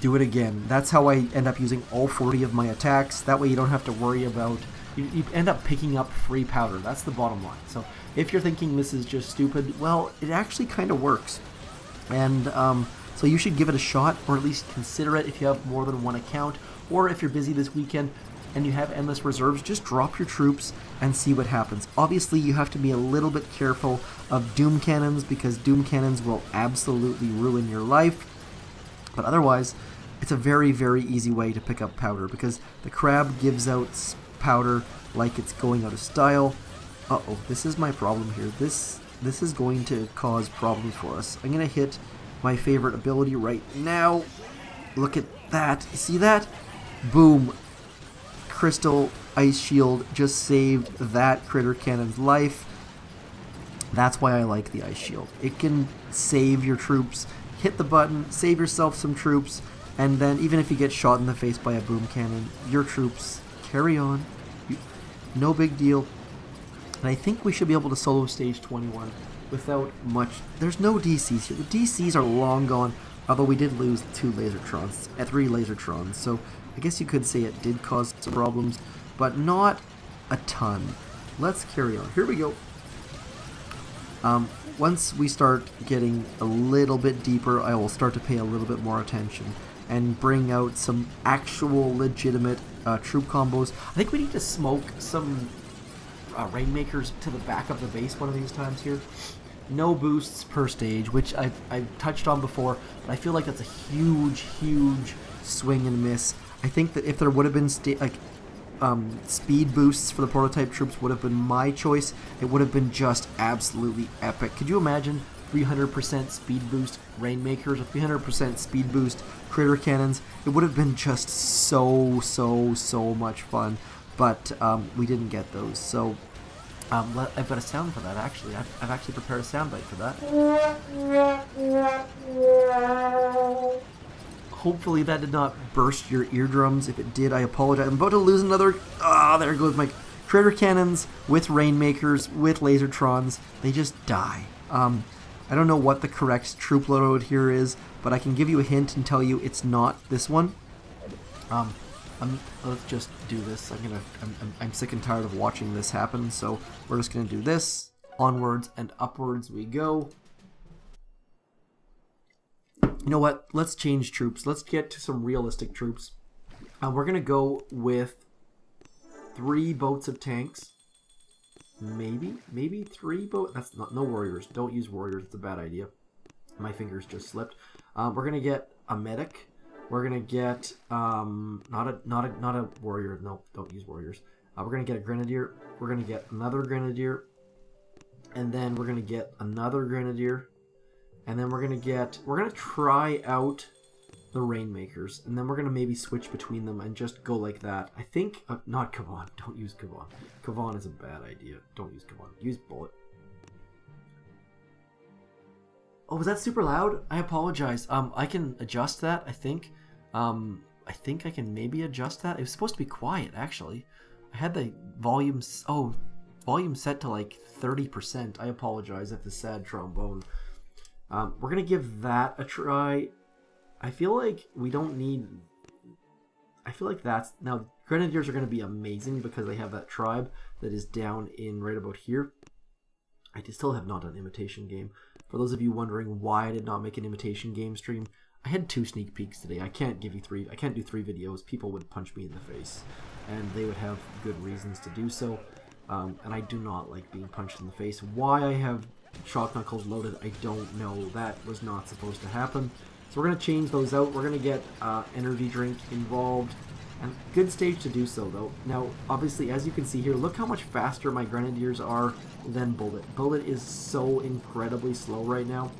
do it again. That's how I end up using all 40 of my attacks. That way you don't have to worry about... You end up picking up free powder. That's the bottom line. So if you're thinking this is just stupid, well, it actually kind of works. And so you should give it a shot, or at least consider it if you have more than one account. Or if you're busy this weekend and you have endless reserves, just drop your troops and see what happens. Obviously, you have to be a little bit careful of doom cannons, because doom cannons will absolutely ruin your life. But otherwise, it's a very, very easy way to pick up powder, because the crab gives out powder like it's going out of style. Uh-oh, this is my problem here. This is going to cause problems for us. I'm going to hit my favorite ability right now. Look at that. See that? Boom. Crystal Ice Shield just saved that critter cannon's life. That's why I like the Ice Shield. It can save your troops. Hit the button, save yourself some troops, and then even if you get shot in the face by a boom cannon, your troops carry on. No big deal. And I think we should be able to solo stage 21 without much... There's no DCs here. The DCs are long gone, although we did lose 2 Lazortrons, 3 Lazortrons, so I guess you could say it did cause some problems, but not a ton. Let's carry on. Here we go. Once we start getting a little bit deeper, I will start to pay a little bit more attention and bring out some actual legitimate troop combos. I think we need to smoke some Rainmakers to the back of the base one of these times here. No boosts per stage, which I've touched on before, but I feel like that's a huge, huge swing and miss. I think that if there would have been speed boosts for the prototype troops would have been my choice. It would have been just absolutely epic. Could you imagine 300% speed boost Rainmakers, a 300% speed boost critter cannons? It would have been just so much fun, but we didn't get those. So I've got a sound for that, actually. I've actually prepared a soundbite for that. Hopefully that did not burst your eardrums. If it did, I apologize. I'm about to lose another... there goes my critter cannons with Rainmakers, with Lazortrons. They just die. I don't know what the correct troop load here is, but I can give you a hint and tell you it's not this one. Let's just do this. I'm sick and tired of watching this happen, so we're just gonna do this. Onwards and upwards we go. You know what? Let's change troops. Let's get to some realistic troops. We're going to go with 3 boats of tanks. Maybe 3 boats. That's not, no warriors. Don't use warriors. It's a bad idea. My fingers just slipped. We're going to get a medic. We're going to get not a warrior. No, don't use warriors. We're going to get a grenadier. We're going to get another grenadier. And then we're going to get another grenadier. And then we're going to try out the Rainmakers. And then we're going to maybe switch between them and just go like that. I think, not Kavan. Don't use Kavan. Kavan is a bad idea. Don't use Kavan. Use Bullit. Oh, was that super loud? I apologize. I can adjust that, I think. I think I can maybe adjust that. It was supposed to be quiet, actually. I had the volume set to like 30%. I apologize if the sad trombone. We're gonna give that a try. I feel like we don't need... I feel like that's... Now, Grenadiers are going to be amazing because they have that tribe that is down in right about here. I still have not done Imitation Game. For those of you wondering why I did not make an Imitation Game stream, I had 2 sneak peeks today. I can't give you 3. I can't do 3 videos. People would punch me in the face, and they would have good reasons to do so. And I do not like being punched in the face. Why I have Shock Knuckles loaded, I don't know. That was not supposed to happen. So we're going to change those out. We're going to get energy drink involved. And good stage to do so, though. Now, obviously, as you can see here, look how much faster my Grenadiers are than Bullit. Bullit is so incredibly slow right now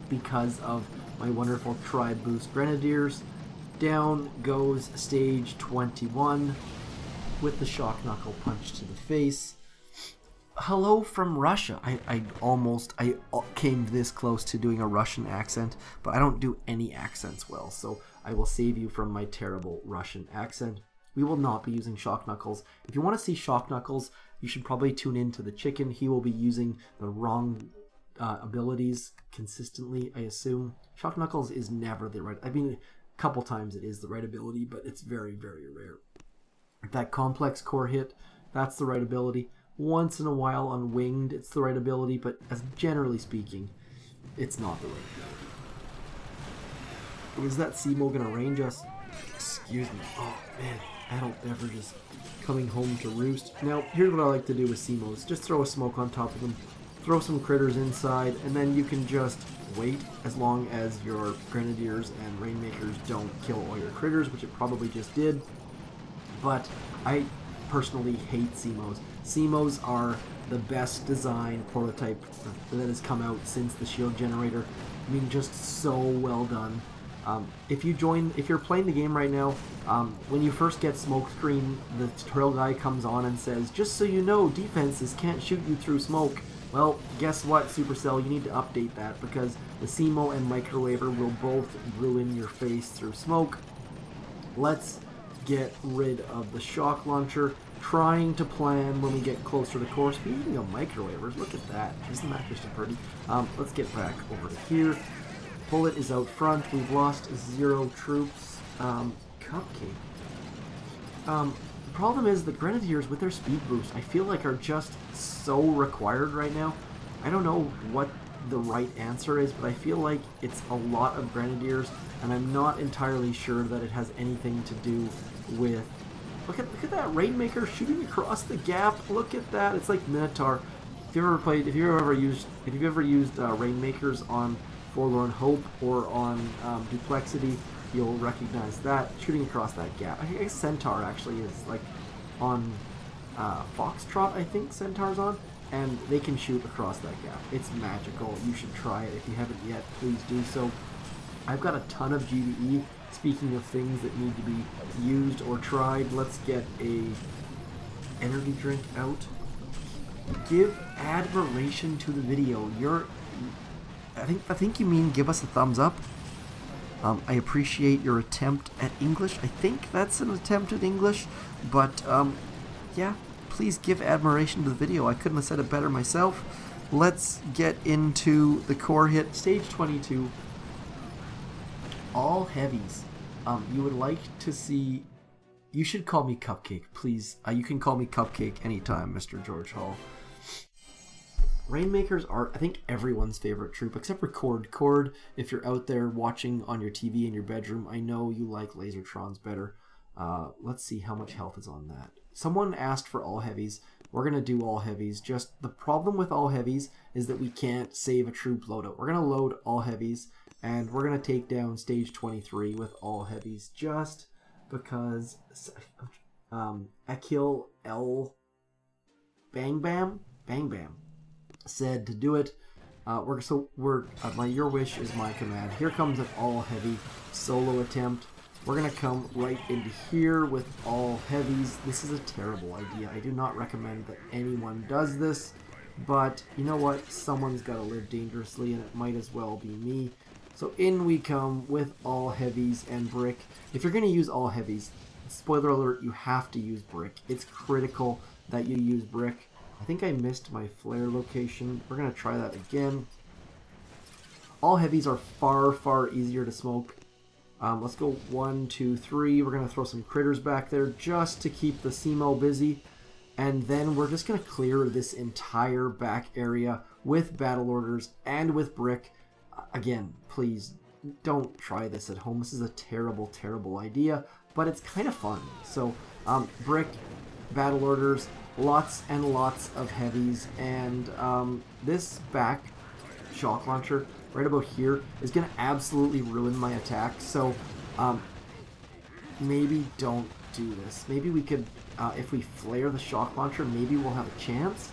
because of my wonderful Tribe Boost Grenadiers. Down goes stage 21 with the Shock Knuckle punch to the face. Hello from Russia. I came this close to doing a Russian accent, but I don't do any accents well, so I will save you from my terrible Russian accent. We will not be using Shock Knuckles. If you want to see Shock Knuckles, you should probably tune in to the chicken. He will be using the wrong abilities consistently, I assume. Shock Knuckles is never the right... I mean, a couple times it is the right ability, but it's very, very rare. That complex core hit, that's the right ability. Once in a while on Winged, it's the right ability, but as generally speaking, it's not the right ability. Is that Simo gonna range us? Excuse me. Oh man, adult beverages coming home to roost. Now, here's what I like to do with Simos. Just throw a smoke on top of them, throw some critters inside, and then you can just wait as long as your Grenadiers and Rainmakers don't kill all your critters, which it probably just did. But I personally hate Simos. Simos are the best design prototype that has come out since the shield generator. I mean, just so well done. If you're playing the game right now, when you first get smoke screen, the tutorial guy comes on and says, just so you know, defenses can't shoot you through smoke. Well, guess what, Supercell, you need to update that because the Simo and Microwaver will both ruin your face through smoke. Let's get rid of the shock launcher, trying to plan when we get closer to the core. Speaking of microwavers, look at that. Isn't that just a pretty? Let's get back over to here. Bullit is out front. We've lost 0 troops. Cupcake. The problem is the Grenadiers with their speed boost, I feel like are just so required right now. I don't know what the right answer is, but I feel like it's a lot of Grenadiers, and I'm not entirely sure that it has anything to do with... Look at that Rainmaker shooting across the gap. Look at that. It's like Minotaur. If you've ever used Rainmakers on Forlorn Hope or on Duplexity, you'll recognize that shooting across that gap. I think Centaur actually is like on Foxtrot. I think Centaur's on, and they can shoot across that gap. It's magical. You should try it if you haven't yet. Please do so. I've got a ton of GDE. Speaking of things that need to be used or tried, let's get a energy drink out. Give admiration to the video. I think you mean give us a thumbs up. I appreciate your attempt at English. I think that's an attempt at English, but yeah, please give admiration to the video. I couldn't have said it better myself. Let's get into the core hit. Stage 22. All heavies. You would like to see... You should call me Cupcake, please. You can call me Cupcake anytime, Mr. George Hall. Rainmakers are, I think, everyone's favorite troop, except for Cord. Cord, if you're out there watching on your TV in your bedroom, I know you like Lazortrons better. Let's see how much health is on that. Someone asked for all heavies. We're going to do all heavies. Just the problem with all heavies is that we can't save a troop loadout. We're going to load all heavies, and we're going to take down stage 23 with all heavies just because Akil L. Bang Bam said to do it. Your wish is my command. Here comes an all heavy solo attempt. We're gonna come right into here with all heavies. This is a terrible idea. I do not recommend that anyone does this. But you know what? Someone's got to live dangerously, and it might as well be me. So in we come with all heavies and brick. If you're going to use all heavies, spoiler alert, you have to use brick. It's critical that you use brick. I think I missed my flare location. We're going to try that again. All heavies are far, far easier to smoke. Let's go 1, 2, 3. We're going to throw some critters back there just to keep the CMO busy. And then we're just going to clear this entire back area with battle orders and with brick. Again, please don't try this at home. This is a terrible, terrible idea, but it's kind of fun. So brick, battle orders, lots and lots of heavies, and this back shock launcher right about here is going to absolutely ruin my attack. So maybe don't do this. Maybe we could, if we flare the shock launcher, maybe we'll have a chance.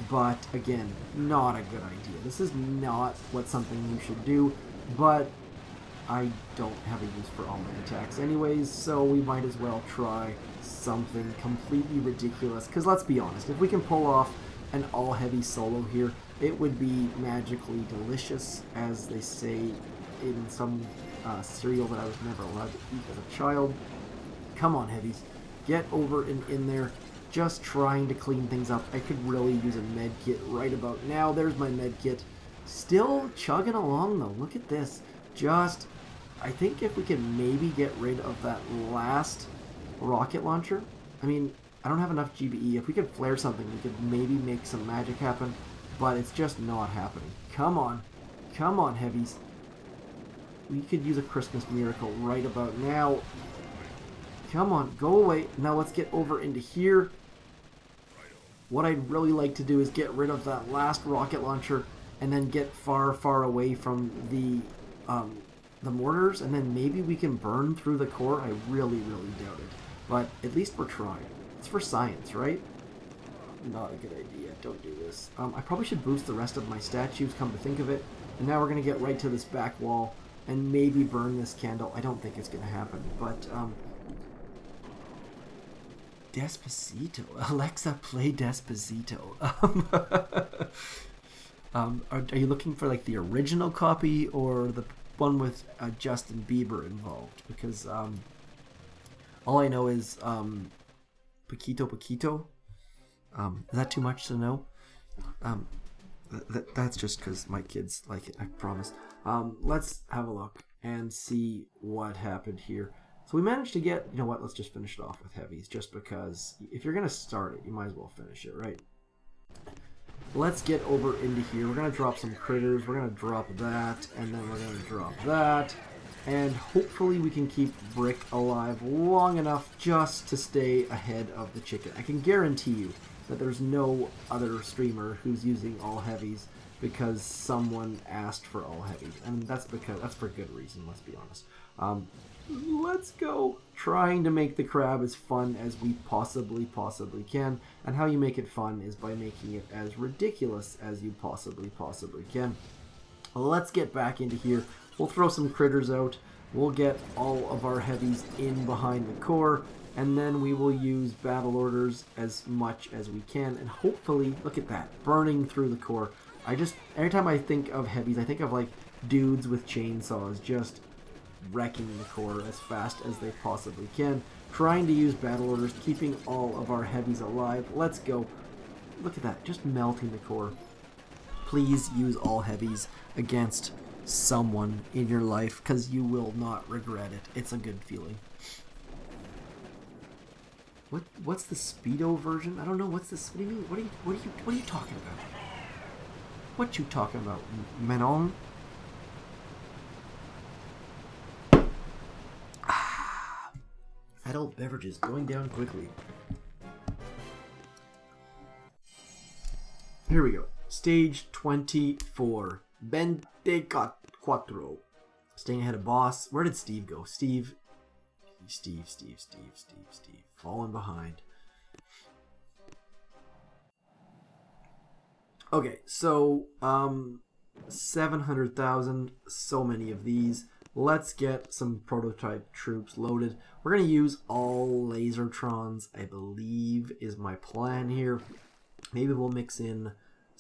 But again, not a good idea. This is not something you should do, but I don't have a use for all my attacks anyways, so we might as well try something completely ridiculous. Because let's be honest, if we can pull off an all-heavy solo here, it would be magically delicious, as they say in some cereal that I was never allowed to eat as a child. Come on, heavies. Get over and in there. Just trying to clean things up. I could really use a med kit right about now. There's my med kit. Still chugging along though. Look at this. Just, I think if we can maybe get rid of that last rocket launcher. I mean, I don't have enough GBE. If we could flare something, we could maybe make some magic happen. But it's just not happening. Come on. Come on, heavies. We could use a Christmas miracle right about now. Come on, go away. Now let's get over into here. What I'd really like to do is get rid of that last rocket launcher and then get far, far away from the mortars, and then maybe we can burn through the core. I really, really doubt it. But at least we're trying. It's for science, right? Not a good idea. Don't do this. I probably should boost the rest of my statues, come to think of it. And now we're going to get right to this back wall and maybe burn this candle. I don't think it's going to happen, but Despacito. Alexa, play Despacito. Are you looking for like the original copy or the one with Justin Bieber involved? Because all I know is Paquito Paquito. Is that too much to know? That's just because my kids like it, I promise. Let's have a look and see what happened here. So we managed to get, you know what, let's just finish it off with heavies, just because if you're going to start it, you might as well finish it, right? Let's get over into here. We're going to drop some critters. We're going to drop that, and then we're going to drop that. And hopefully we can keep Brick alive long enough just to stay ahead of the chicken. I can guarantee you that there's no other streamer who's using all heavies because someone asked for all heavies. And that's for good reason, let's be honest. Let's go. Trying to make the crab as fun as we possibly can. And how you make it fun is by making it as ridiculous as you possibly can. Let's get back into here. We'll throw some critters out. We'll get all of our heavies in behind the core. And then we will use battle orders as much as we can. And hopefully, look at that, burning through the core. Every time I think of heavies, I think of like dudes with chainsaws just wrecking the core as fast as they possibly can, trying to use battle orders, keeping all of our heavies alive. Let's go. Look at that, just melting the core. Please use all heavies against someone in your life, because you will not regret it. It's a good feeling. What's the speedo version? I don't know. What's this? What do you mean? What are you talking about? What you talking about, Menon? Adult beverages going down quickly. Here we go. Stage 24. 24. Staying ahead of boss. Where did Steve go? Steve. Falling behind. Okay, so 700,000. So many of these. Let's get some prototype troops loaded. We're going to use all Lazortrons, I believe, is my plan here. Maybe we'll mix in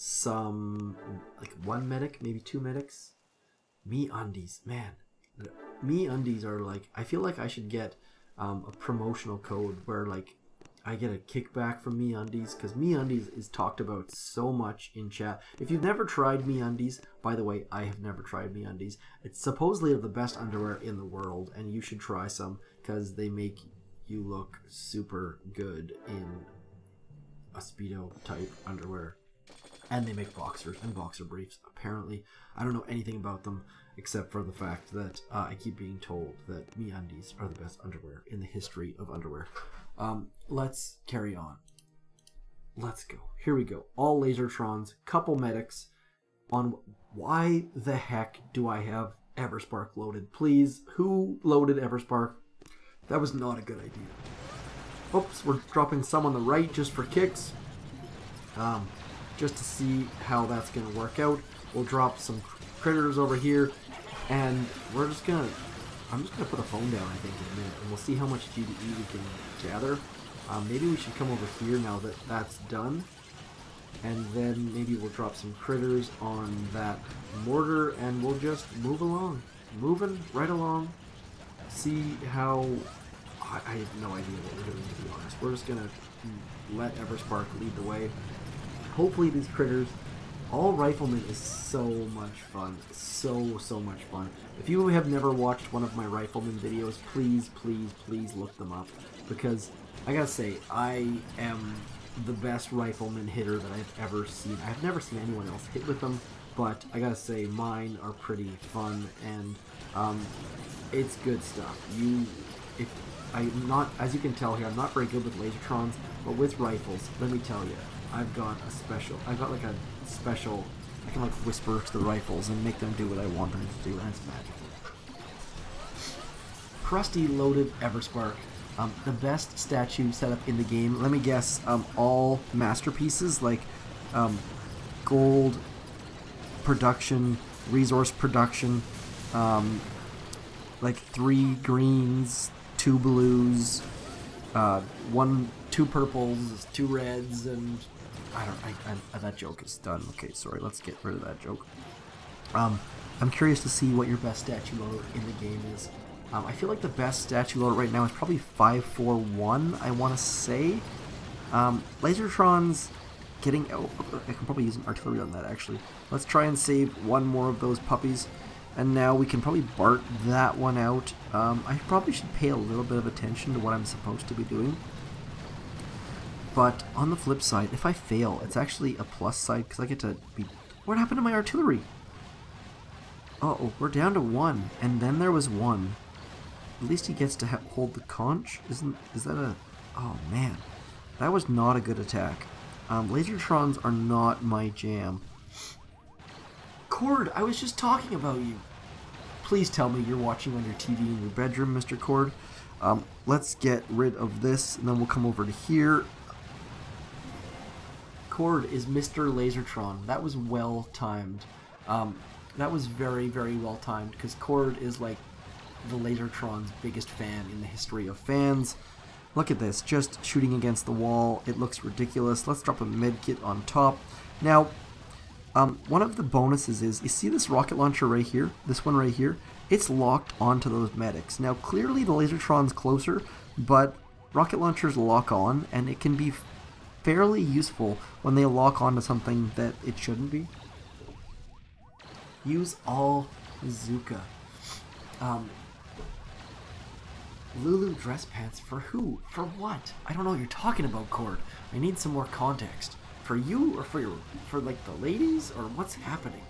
some, like 1 medic, maybe 2 medics. MeUndies, man. MeUndies are like, I feel like I should get a promotional code where like I get a kickback from MeUndies, because MeUndies is talked about so much in chat. If you've never tried MeUndies, by the way, I have never tried MeUndies. It's supposedly the best underwear in the world, and you should try some because they make you look super good in a Speedo type underwear. And they make boxers and boxer briefs. Apparently, I don't know anything about them except for the fact that I keep being told that MeUndies are the best underwear in the history of underwear. Let's carry on. Let's go. Here we go. All Lazortrons, couple medics. On why the heck do I have Everspark loaded? Please, who loaded Everspark? That was not a good idea. Oops, we're dropping some on the right just for kicks. Just to see how that's going to work out. We'll drop some critters over here, and we're just going to... I'm just going to put a phone down, I think, in a minute, and we'll see how much GDE we can gather. Maybe we should come over here now that that's done, and then maybe we'll drop some critters on that mortar, and we'll just move along. Moving right along. See how... I have no idea what we're doing, to be honest. We're just going to let Everspark lead the way. Hopefully these critters, all riflemen is so much fun, so much fun. If you have never watched one of my rifleman videos, please look them up, because I gotta say, I am the best rifleman hitter that I've ever seen. I've never seen anyone else hit with them, but I gotta say mine are pretty fun, and it's good stuff. I'm not, as you can tell here, I'm not very good with Lazortrons, but with rifles, let me tell you, I've got like a special, I can like whisper to the rifles and make them do what I want them to do, and it's magical. Krusty loaded Everspark, the best statue setup in the game. Let me guess, all masterpieces, like gold production, resource production, like 3 greens, 2 blues, 2 purples, 2 reds, and that joke is done. Okay, sorry, let's get rid of that joke. I'm curious to see what your best statue loader in the game is. I feel like the best statue loader right now is probably 541, I want to say. Lazortron's getting out. I can probably use an artillery on that, actually. Let's try and save one more of those puppies. And now we can probably BART that one out. I probably should pay a little bit of attention to what I'm supposed to be doing. But on the flip side, if I fail, it's actually a plus side because I get to be... What happened to my artillery? Uh-oh, we're down to 1. And then there was 1. At least he gets to hold the conch. Is that a... Oh, man. That was not a good attack. Lazortrons are not my jam. Cord, I was just talking about you. Please tell me you're watching on your TV in your bedroom, Mr. Cord. Let's get rid of this, and then we'll come over to here. Cord is Mr. Lazortron. That was well timed. That was very well timed, because Cord is like the Lazortron's biggest fan in the history of fans. Look at this, just shooting against the wall. It looks ridiculous. Let's drop a medkit on top. Now, one of the bonuses is, you see this rocket launcher right here? This one right here? It's locked onto those medics. Now, clearly the Lazortron's closer, but rocket launchers lock on, and it can be fairly useful when they lock onto something that it shouldn't be. Use all Zuka. Lulu dress pants for who? For what? I don't know what you're talking about, Cord. I need some more context. For you, or for like the ladies, or what's happening?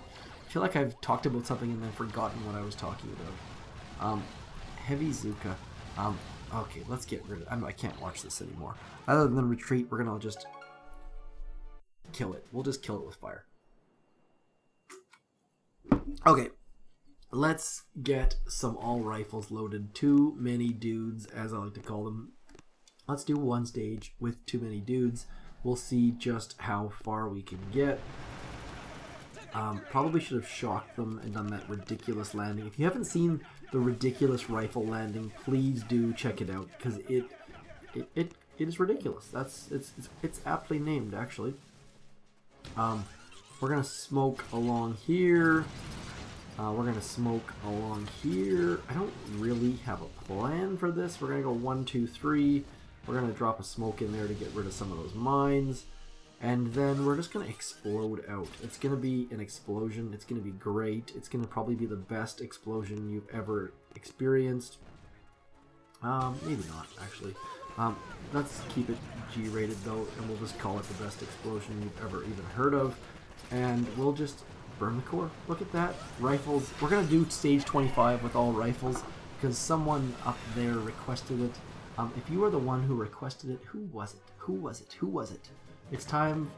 I feel like I've talked about something and then forgotten what I was talking about. Heavy Zuka. Okay, let's get rid of it. I can't watch this anymore. Other than retreat, we're gonna just kill it. We'll just kill it with fire. Okay, let's get some all rifles loaded. Too many dudes, as I like to call them. Let's do one stage with too many dudes. We'll see just how far we can get. Probably should have shocked them and done that ridiculous landing. If you haven't seen the ridiculous rifle landing, please do check it out, because it is ridiculous. It's aptly named, actually. We're going to smoke along here. We're going to smoke along here. I don't really have a plan for this. We're going to go 1, 2, 3. We're going to drop a smoke in there to get rid of some of those mines. And then we're just going to explode out. It's going to be an explosion. It's going to be great. It's going to probably be the best explosion you've ever experienced. Maybe not, actually. Let's keep it G-rated, though, and we'll just call it the best explosion you've ever even heard of. And we'll just burn the core. Look at that. Rifles. We're going to do stage 25 with all rifles, because someone up there requested it. If you are the one who requested it, who was it? Who was it? Who was it? It's time.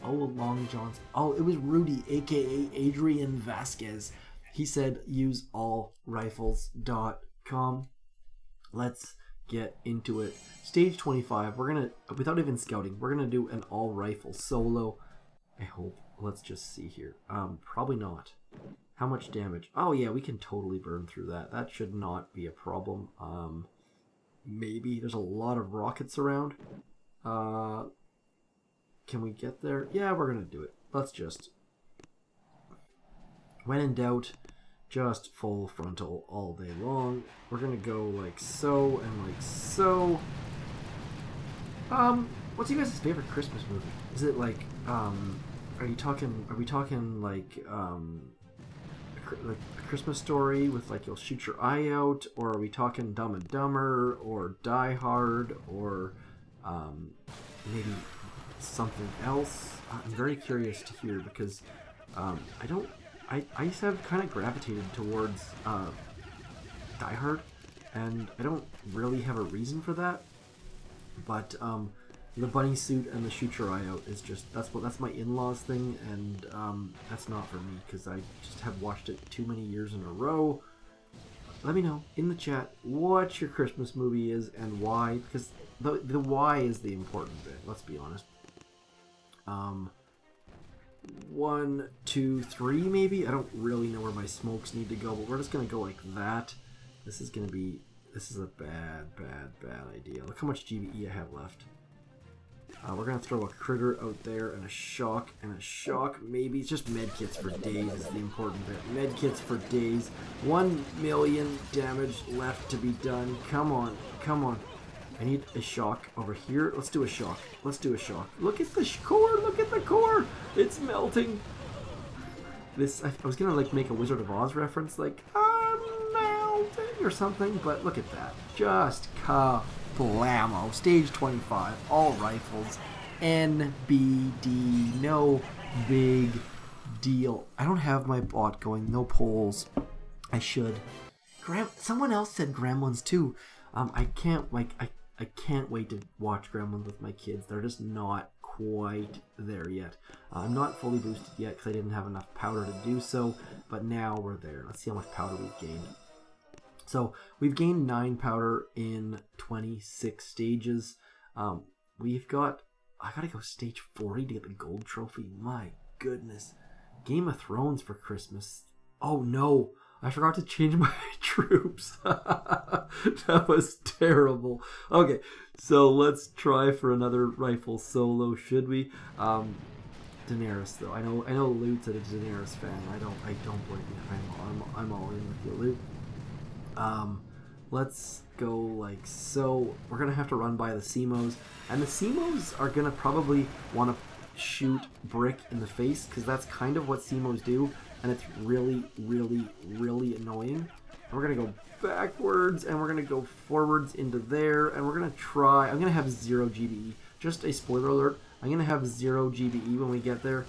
Oh, Long John's. Oh, it was Rudy, aka Adrian Vasquez. He said use allrifles.com. Let's get into it. Stage 25. We're gonna, without even scouting, we're gonna do an all rifle solo. I hope. Let's just see here. Probably not. How much damage? Oh yeah, we can totally burn through that. That should not be a problem. Maybe. There's a lot of rockets around. Can we get there? Yeah, we're gonna do it. Let's just, when in doubt, just full frontal all day long. We're gonna go like so and like so. What's you guys' favorite Christmas movie? Is it like, are we talking like a Christmas Story with like you'll shoot your eye out, or are we talking Dumb and Dumber, or Die Hard, or maybe something else? I'm very curious to hear, because I used to have kind of gravitated towards Die Hard, and I don't really have a reason for that, but the bunny suit and the shoot your eye out is just, that's my in-laws thing, and that's not for me, because I just have watched it too many years in a row. Let me know in the chat what your Christmas movie is and why, because the why is the important bit, let's be honest. 1, 2, 3 maybe? I don't really know where my smokes need to go, but we're just gonna go like that. This is a bad idea. Look how much GBE I have left. We're gonna throw a critter out there and a shock maybe. It's just medkits for days is the important bit. Medkits for days. 1 million damage left to be done. Come on, come on. I need a shock over here. Let's do a shock. Let's do a shock. Look at the core. Look at the core. It's melting. This, I was gonna like make a Wizard of Oz reference, like I'm melting or something, but look at that. Just kablamo. Stage 25. All rifles. NBD. No big deal. I don't have my bot going. No polls. I should. Someone else said Gremlins too. I can't wait to watch Gremlins with my kids. They're just not quite there yet. I'm not fully boosted yet because I didn't have enough powder to do so, but now we're there. Let's see how much powder we've gained. So we've gained 9 powder in 26 stages. I gotta go stage 40 to get the gold trophy. My goodness. Game of Thrones for Christmas. Oh no. I forgot to change my troops. That was terrible. Okay, so let's try for another rifle solo, should we? Daenerys, though. I know Loot's a Daenerys fan. I don't blame you. I'm all in with you, Loot. Let's go like so. We're gonna have to run by the CMOs, and the CMOs are gonna probably want to shoot Brick in the face, because that's kind of what CMOs do. And it's really, really, really annoying. And we're going to go backwards, and we're going to go forwards into there, and we're going to try. I'm going to have 0 GBE. Just a spoiler alert. I'm going to have 0 GBE when we get there.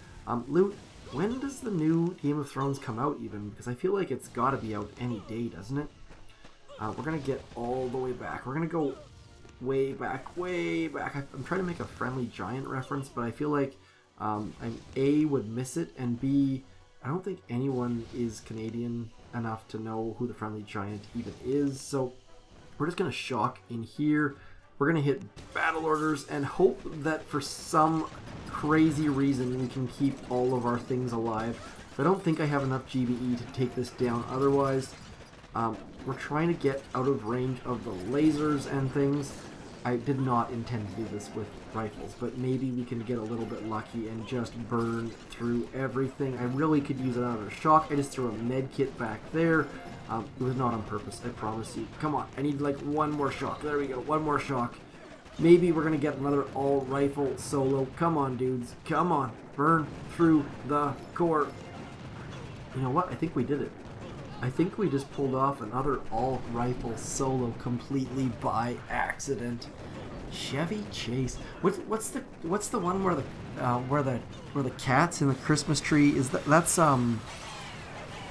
Loot, when does the new Game of Thrones come out even? Because I feel like it's got to be out any day, doesn't it? We're going to get all the way back. We're going to go way back, way back. I'm trying to make a Friendly Giant reference, but I feel like A, would miss it, and B, I don't think anyone is Canadian enough to know who the Friendly Giant even is, so we're just going to shock in here. We're going to hit battle orders and hope that for some crazy reason we can keep all of our things alive. I don't think I have enough GBE to take this down otherwise. We're trying to get out of range of the lasers and things. I did not intend to do this with rifles, but maybe we can get a little bit lucky and just burn through everything. I really could use another shock. I just threw a med kit back there. It was not on purpose, I promise you. Come on, I need like one more shock. There we go, one more shock. Maybe we're going to get another all-rifle solo. Come on, dudes. Come on. Burn through the core. You know what? I think we did it. I think we just pulled off another all-rifle solo completely by accident. Chevy Chase. What's the one where the cat's in the Christmas tree is that's and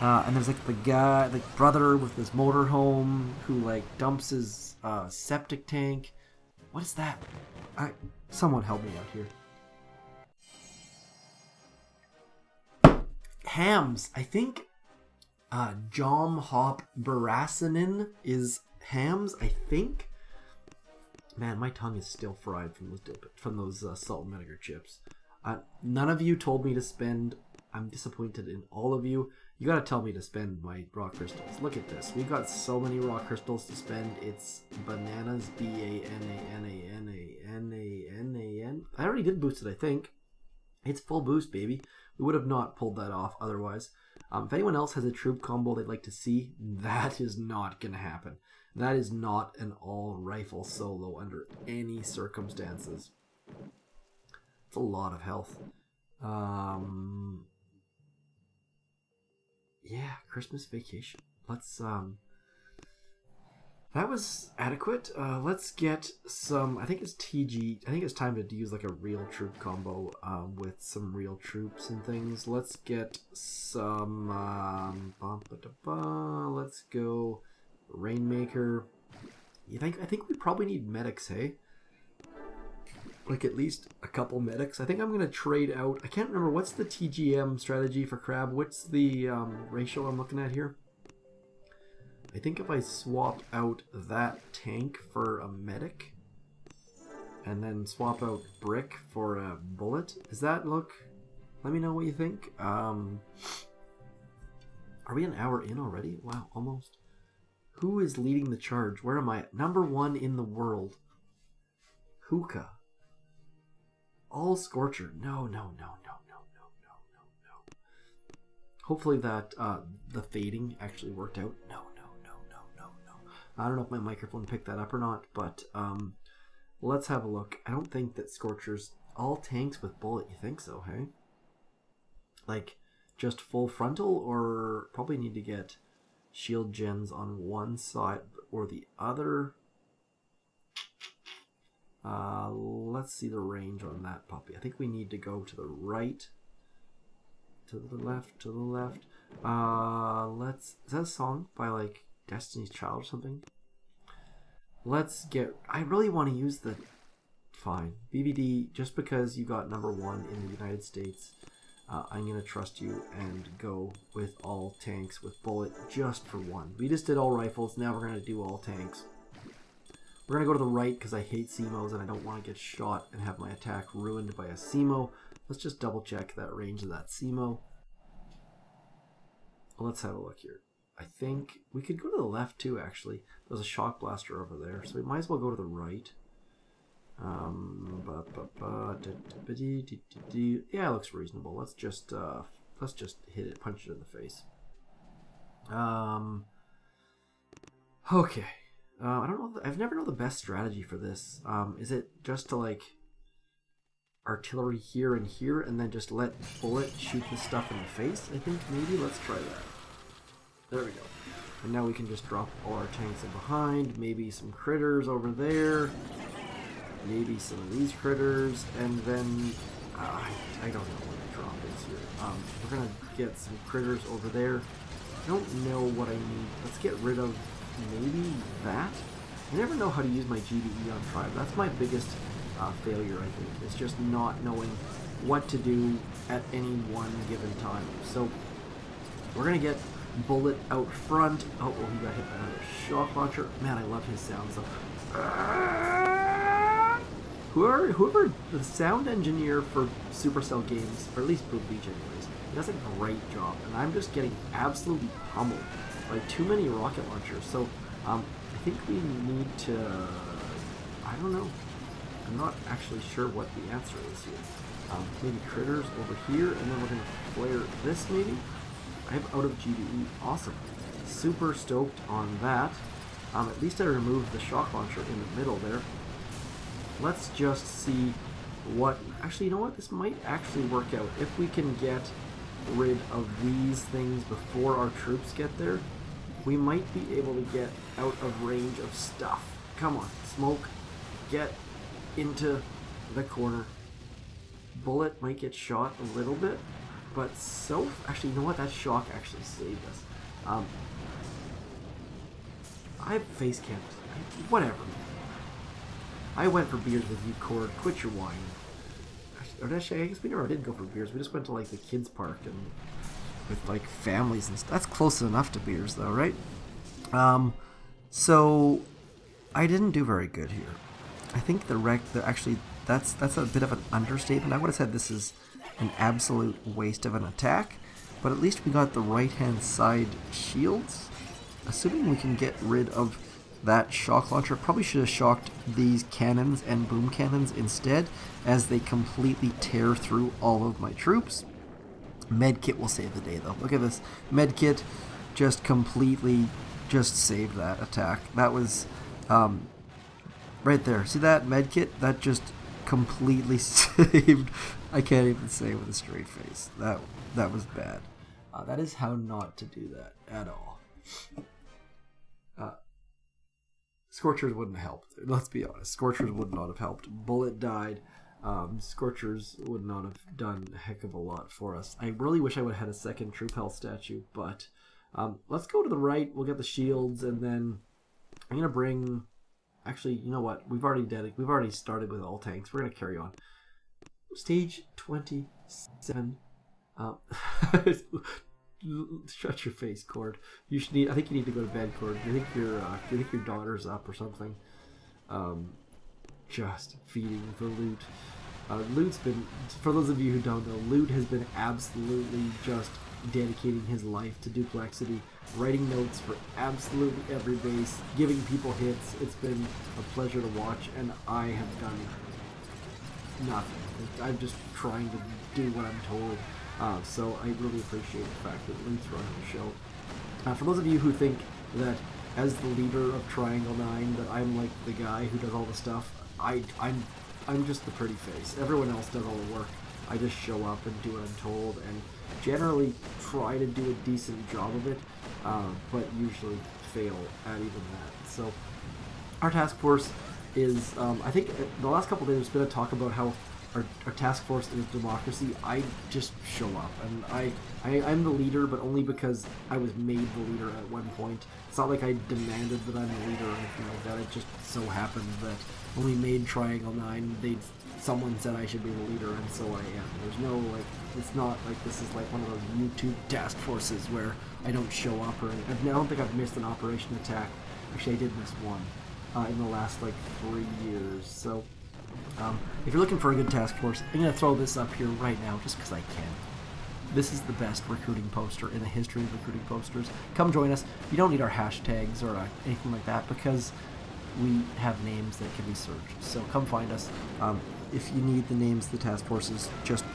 there's like the guy, the brother with his motorhome who like dumps his septic tank. What is that? Someone help me out here. Hams. I think Jom Hop Barasanin is hams, I think. Man, my tongue is still fried from those salt and vinegar chips. None of you told me to spend. I'm disappointed in all of you. You gotta tell me to spend my rock crystals. Look at this. We got so many rock crystals to spend. It's bananas. B-A-N-A-N-A-N-A-N-A-N-A-N. I already did boost it, I think. It's full boost, baby. We would have not pulled that off otherwise. If anyone else has a troop combo they'd like to see, that is not gonna happen. That is not an all-rifle solo under any circumstances. It's a lot of health. Yeah, Christmas vacation. Let's, that was adequate. Let's get some, I think it's TG, I think it's time to use like a real troop combo, with some real troops and things. Let's get some, let's go Rainmaker. I think we probably need medics, hey? Like at least a couple medics. I think I'm going to trade out. I can't remember. What's the TGM strategy for Crab? What's the ratio I'm looking at here? I think if I swap out that tank for a medic and then swap out Brick for a Bullet, does that look... Let me know what you think. Are we an hour in already? Wow, almost. Who is leading the charge? Where am I? Number 1 in the world. Hookah. All Scorcher. No. Hopefully that the fading actually worked out. No. I don't know if my microphone picked that up or not, but let's have a look. I don't think that Scorcher's all tanks with Bullet. You think so, hey? Like just full frontal, or probably need to get shield gens on one side or the other. Let's see the range on that puppy. I think we need to go to the right, to the left, to the left. Is that a song by like Destiny's Child or something? Let's get, I really want to use the, fine, BBD, just because you got number 1 in the United States. I'm going to trust you and go with all tanks with Bullet just for 1. We just did all rifles, now we're going to do all tanks. We're going to go to the right because I hate CMOs and I don't want to get shot and have my attack ruined by a CMO. Let's just double check that range of that CMO. Let's have a look here. I think we could go to the left too, actually. There's a shock blaster over there, so we might as well go to the right. Yeah, it looks reasonable. Let's just hit it, punch it in the face. Okay. I don't know. I've never known the best strategy for this. Is it just to like artillery here and here, and then just let Bullet shoot this stuff in the face? I think maybe. Let's try that. There we go. And now we can just drop all our tanks in behind. Maybe some critters over there. Maybe some of these critters, and then I don't know what the drop is here. We're gonna get some critters over there. I don't know what I need. Let's get rid of maybe that. I never know how to use my GBE on Tribe. That's my biggest failure, I think. It's just not knowing what to do at any one given time. So we're gonna get Bullet out front. Oh, he got hit by another shock launcher. Man, I love his sounds though. Whoever the sound engineer for Supercell games, or at least Boot Beach anyways, he does a great job, and I'm just getting absolutely pummeled by too many rocket launchers. So I think we need to, I don't know. I'm not actually sure what the answer is here. Maybe critters over here, and then we're going to flare this maybe? I have out of GBE. Awesome. Super stoked on that. At least I removed the shock launcher in the middle there. Let's just see what... Actually, you know what? This might actually work out. If we can get rid of these things before our troops get there, we might be able to get out of range of stuff. Come on, smoke. Get into the corner. Bullet might get shot a little bit, but so... Actually, you know what? That shock actually saved us. I face camped. Whatever. I went for beers with you, Cord. Quit your whining. Actually, I guess we never did go for beers. We just went to like the kids' park and with like families and stuff. That's close enough to beers, though, right? So I didn't do very good here. I think actually that's a bit of an understatement. I would have said this is an absolute waste of an attack, but at least we got the right-hand side shields. Assuming we can get rid of that shock launcher, probably should have shocked these cannons and boom cannons instead, as they completely tear through all of my troops. Medkit will save the day, though. Look at this. Medkit just completely just saved that attack. That was right there. See that medkit? That just completely saved. I can't even say it with a straight face. That was bad. That is how not to do that at all. Scorchers wouldn't have helped. Let's be honest. Scorchers would not have helped. Bullet died. Scorchers would not have done a heck of a lot for us. I really wish I would have had a second troop health statue, but let's go to the right. We'll get the shields, and then I'm gonna bring. Actually, you know what? We've already started with all tanks. We're gonna carry on. Stage 27. Shut your face, Cord. You should need. I think you need to go to bed, Cord. Do you think your daughter's up or something? Just feeding the loot. Loot's been, for those of you who don't know, Loot has been absolutely just dedicating his life to Duplexity, writing notes for absolutely every base, giving people hits. It's been a pleasure to watch, and I have done nothing. I'm just trying to do what I'm told. So I really appreciate the fact that Loot's running the show. For those of you who think that as the leader of Triangle 9 that I'm like the guy who does all the stuff, I'm just the pretty face. Everyone else does all the work. I just show up and do what I'm told, and generally try to do a decent job of it, but usually fail at even that. So our task force is, I think the last couple of days there's been a talk about how our task force is democracy. I just show up, and I'm the leader, but only because I was made the leader at one point. It's not like I demanded that I'm the leader or anything like that. It just so happened that when we made Triangle 9, someone said I should be the leader, and so I am. There's no, like, it's not like this is like one of those YouTube task forces where I don't show up, or I don't think I've missed an operation attack. Actually, I did miss one in the last, like, 3 years, so... if you're looking for a good task force, I'm going to throw this up here right now just because I can. This is the best recruiting poster in the history of recruiting posters. Come join us. You don't need our hashtags or anything like that because we have names that can be searched. So come find us. If you need the names of the task forces, just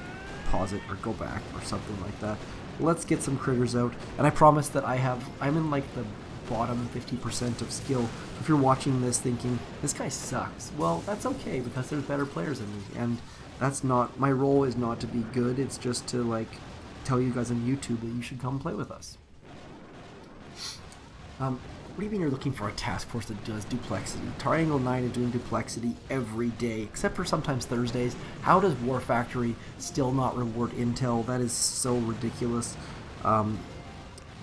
pause it or go back or something like that. Let's get some critters out. And I promise that I'm in like the bottom 50% of skill. If you're watching this thinking, this guy sucks, well, that's okay because there's better players than me, and that's not, my role is not to be good, it's just to like tell you guys on YouTube that you should come play with us. What do you mean you're looking for a task force that does Duplexity? Triangle 9 is doing Duplexity every day, except for sometimes Thursdays. How does War Factory still not reward intel? That is so ridiculous.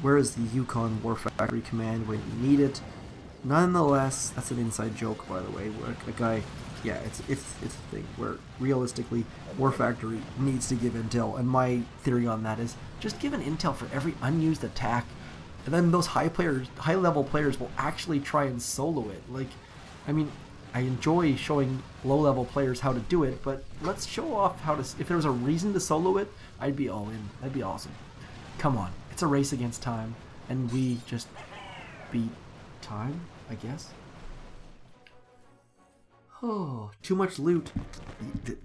Where is the Yukon War Factory command when you need it? Nonetheless, that's an inside joke, by the way, where a guy, yeah, it's a thing where realistically War Factory needs to give intel, and my theory on that is just give an intel for every unused attack, and then those high level players will actually try and solo it. Like, I mean, I enjoy showing low level players how to do it, but let's show off how to. If there was a reason to solo it, I'd be all in. That'd be awesome. Come on. It's a race against time, and we just beat time, I guess. Oh, too much loot.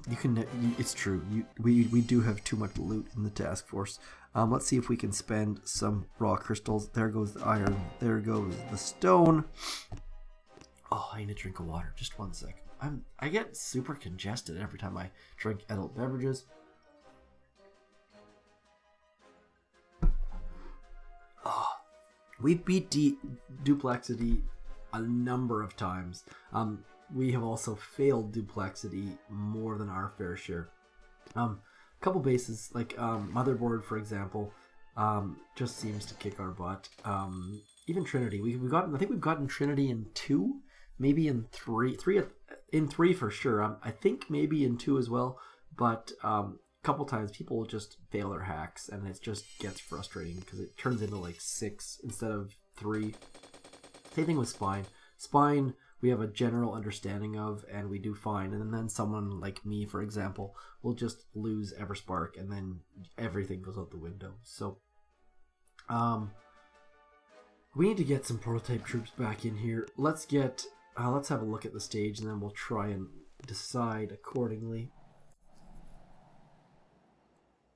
You can. It's true. We do have too much loot in the task force. Let's see if we can spend some raw crystals. There goes the iron. There goes the stone. Oh, I need a drink of water. Just one sec. I get super congested every time I drink adult beverages. Oh, we beat duplexity a number of times. We have also failed duplexity more than our fair share. A couple bases like Motherboard, for example, just seems to kick our butt. Even Trinity, we've gotten. I think we've gotten Trinity in 2, maybe in 3. In 3 for sure. I think maybe in 2 as well. But a couple times people just fail their hacks, and it just gets frustrating because it turns into like 6 instead of 3. Same thing with Spine. Spine, we have a general understanding of, and we do fine. And then someone like me, for example, will just lose Everspark, and then everything goes out the window. So, we need to get some prototype troops back in here. Let's have a look at the stage, and then we'll try and decide accordingly.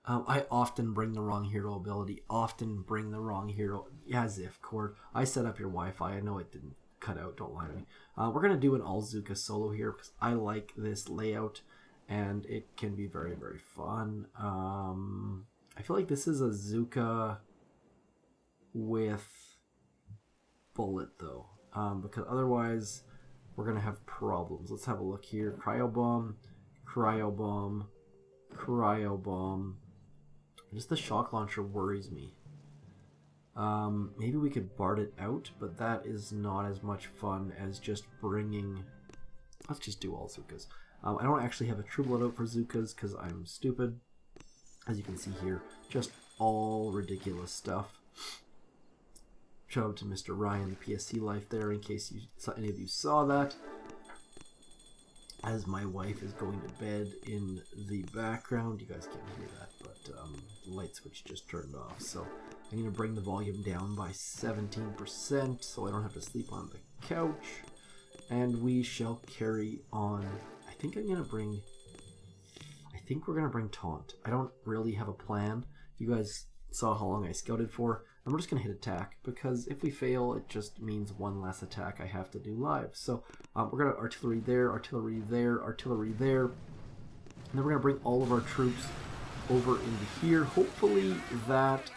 I often bring the wrong hero ability. Often bring the wrong hero. As if, Cord. I set up your Wi-Fi. I know it didn't cut out. Don't lie to me. We're going to do an all-Zuka solo here because I like this layout and it can be very, very fun. I feel like this is a Zuka with Bullit though, because otherwise we're going to have problems. Let's have a look here. Cryo Bomb, Cryo Bomb, Cryo Bomb. Just the shock launcher worries me. Maybe we could Bard it out, but that is not as much fun as just bringing... Let's just do all Zukas. I don't actually have a troop loadout for Zukas because I'm stupid. As you can see here, just all ridiculous stuff. Shout out to Mr. Ryan, the PSC life there, in case any of you saw that. As my wife is going to bed in the background. You guys can't hear that, but the light switch just turned off. So I'm going to bring the volume down by 17% so I don't have to sleep on the couch. And we shall carry on. I think we're going to bring Taunt. I don't really have a plan. You guys saw how long I scouted for. And we're just going to hit attack, because if we fail, it just means one less attack I have to do live. So we're going to artillery there, artillery there, artillery there. And then we're going to bring all of our troops over into here. Hopefully that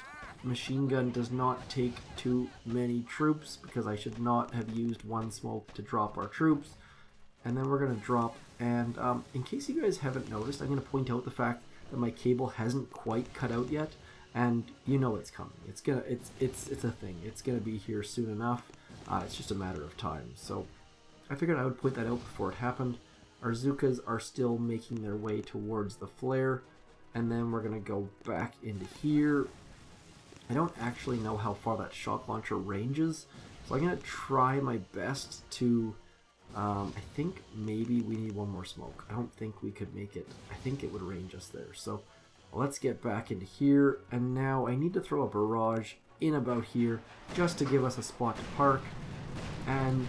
machine gun does not take too many troops, because I should not have used one smoke to drop our troops. And then we're going to drop, and in case you guys haven't noticed, I'm going to point out the fact that my cable hasn't quite cut out yet. And you know it's coming. It's a thing. It's gonna be here soon enough. It's just a matter of time. So I figured I would point that out before it happened. Our Zukas are still making their way towards the flare, and then we're gonna go back into here. I don't actually know how far that shock launcher ranges, so I'm gonna try my best to. I think maybe we need one more smoke. I don't think we could make it. I think it would range us there. So. Let's get back into here, and now I need to throw a barrage in about here just to give us a spot to park. And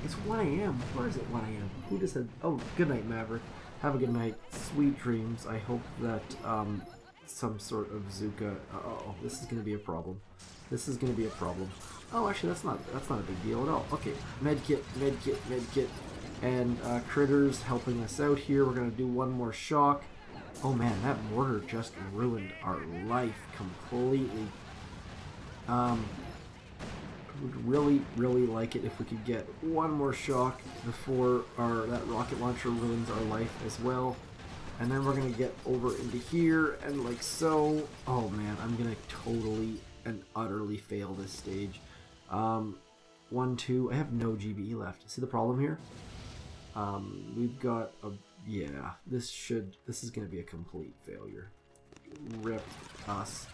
it's 1 a.m. Where is it 1 a.m.? Who just said, oh, good night, Maverick. Have a good night. Sweet dreams. I hope that some sort of Zuka... Uh-oh, this is going to be a problem. This is going to be a problem. Oh, actually, that's not a big deal at all. Okay, medkit, medkit, medkit. And Critters helping us out here. We're going to do one more shock. Oh man, that mortar just ruined our life completely. Would really, really like it if we could get one more shock before that rocket launcher ruins our life as well. And then we're gonna get over into here and like so. Oh man, I'm gonna totally and utterly fail this stage. 1, 2. I have no GBE left. See the problem here? We've got a. Yeah, this is going to be a complete failure. Rip us.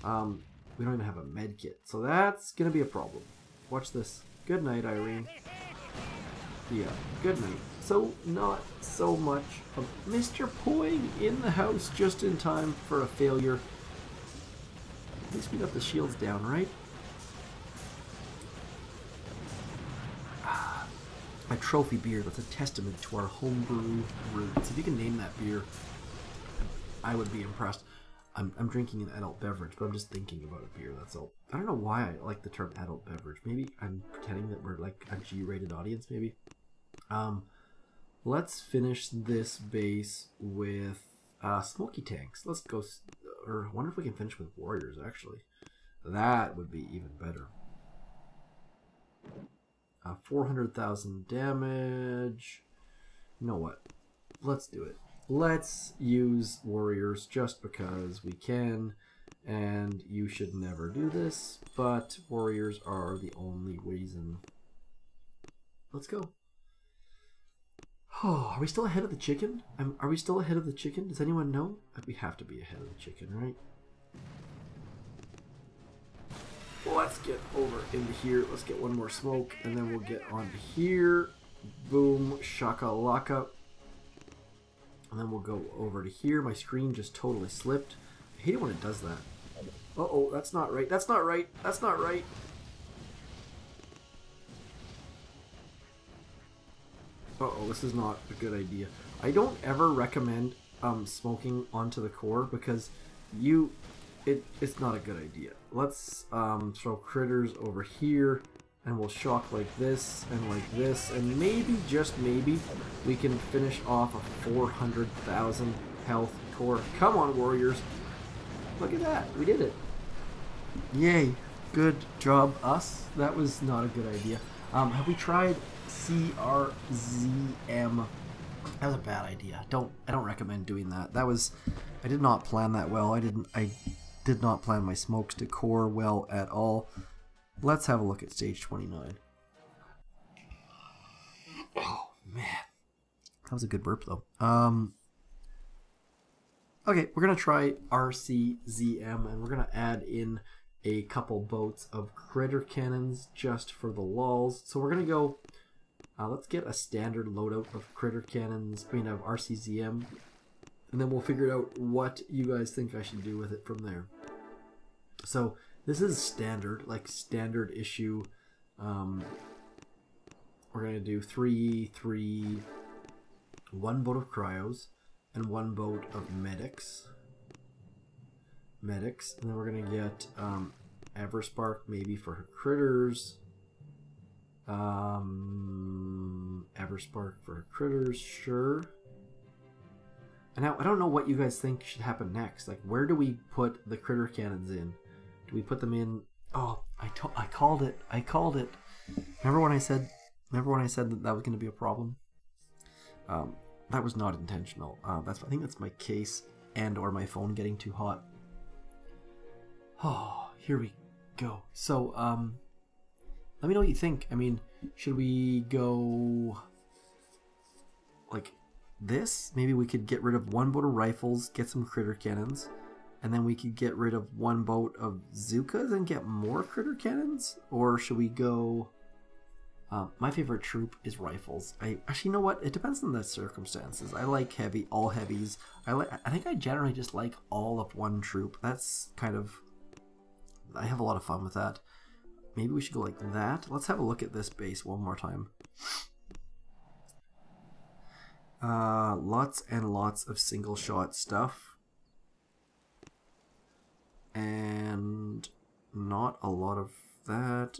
We don't even have a med kit, so that's going to be a problem. Watch this. Good night, Irene. Yeah, good night. So, not so much of Mr. Poing in the house just in time for a failure. At least we got the shields down, right? a trophy beer that's a testament to our homebrew roots. If you can name that beer, I would be impressed. I'm drinking an adult beverage, but I'm just thinking about a beer, that's all. I don't know why I like the term adult beverage. Maybe I'm pretending that we're like a G-rated audience, maybe. Let's finish this base with smoky tanks. Let's go, or I wonder if we can finish with warriors, actually. That would be even better. 400,000 damage. You know what? Let's do it. Let's use warriors just because we can, and you should never do this, but warriors are the only reason. Let's go. Oh, are we still ahead of the chicken? Are we still ahead of the chicken? Does anyone know? We have to be ahead of the chicken, right? Let's get over into here. Let's get one more smoke, and then we'll get onto here. Boom, shakalaka. And then we'll go over to here. My screen just totally slipped. I hate it when it does that. Uh-oh, that's not right. That's not right. That's not right. Uh-oh, this is not a good idea. I don't ever recommend smoking onto the core because it's not a good idea. Let's throw critters over here, and we'll shock like this, and maybe, just maybe, we can finish off a 400,000 health core. Come on, warriors. Look at that. We did it. Yay. Good job, us. That was not a good idea. Have we tried CRZM? That was a bad idea. I don't recommend doing that. I did not plan that well. I did not plan my smokes to core well at all. Let's have a look at stage 29. Oh man, that was a good burp though. Okay, we're gonna try RCZM, and we're gonna add in a couple boats of critter cannons just for the lulz. So we're gonna go. Let's get a standard loadout of critter cannons. I mean, of RCZM, and then we'll figure out what you guys think I should do with it from there. So this is standard, like standard issue. We're gonna do 3, 1 boat of cryos, and 1 boat of medics. And then we're gonna get Everspark maybe for her critters. Everspark for her critters, sure. And now I don't know what you guys think should happen next. Like, where do we put the critter cannons in? Do we put them in? Oh, I called it. I called it. Remember when I said that was going to be a problem? That was not intentional. I think that's my case and or my phone getting too hot. Oh, here we go. So, let me know what you think. I mean, should we go like this? Maybe we could get rid of 1 boat of rifles, get some critter cannons, and then we could get rid of 1 boat of Zookas and get more critter cannons? Or should we go... my favorite troop is rifles. Actually, you know what? It depends on the circumstances. I like all heavies. I think I generally just like all of 1 troop. That's kind of... I have a lot of fun with that. Maybe we should go like that. Let's have a look at this base one more time. Lots and lots of single shot stuff. And not a lot of that.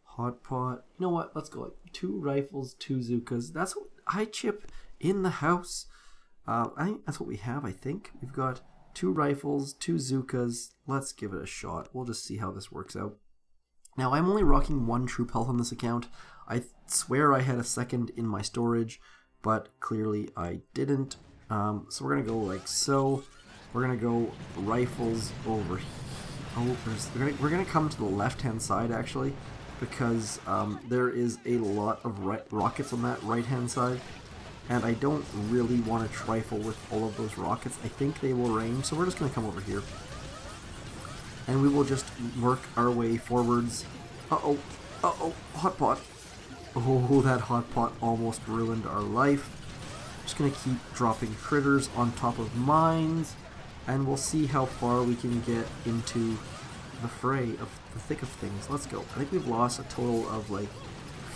Hot pot. You know what? Let's go like 2 rifles, 2 Zookas. That's what I chip in the house. I think that's what we have, I think. We've got 2 rifles, 2 Zookas. Let's give it a shot. We'll just see how this works out. Now, I'm only rocking 1 troop health on this account. I swear I had a second in my storage, but clearly I didn't. So we're going to go like so. We're going to go rifles over here. Oh, we're going to come to the left-hand side, actually, because there is a lot of rockets on that right-hand side. And I don't really want to trifle with all of those rockets. I think they will rain, so we're just going to come over here. And we will just work our way forwards. Uh-oh. Uh-oh. Hot pot. Oh, that hot pot almost ruined our life. Just going to keep dropping critters on top of mines. And we'll see how far we can get into the fray of the thick of things. Let's go. I think we've lost a total of like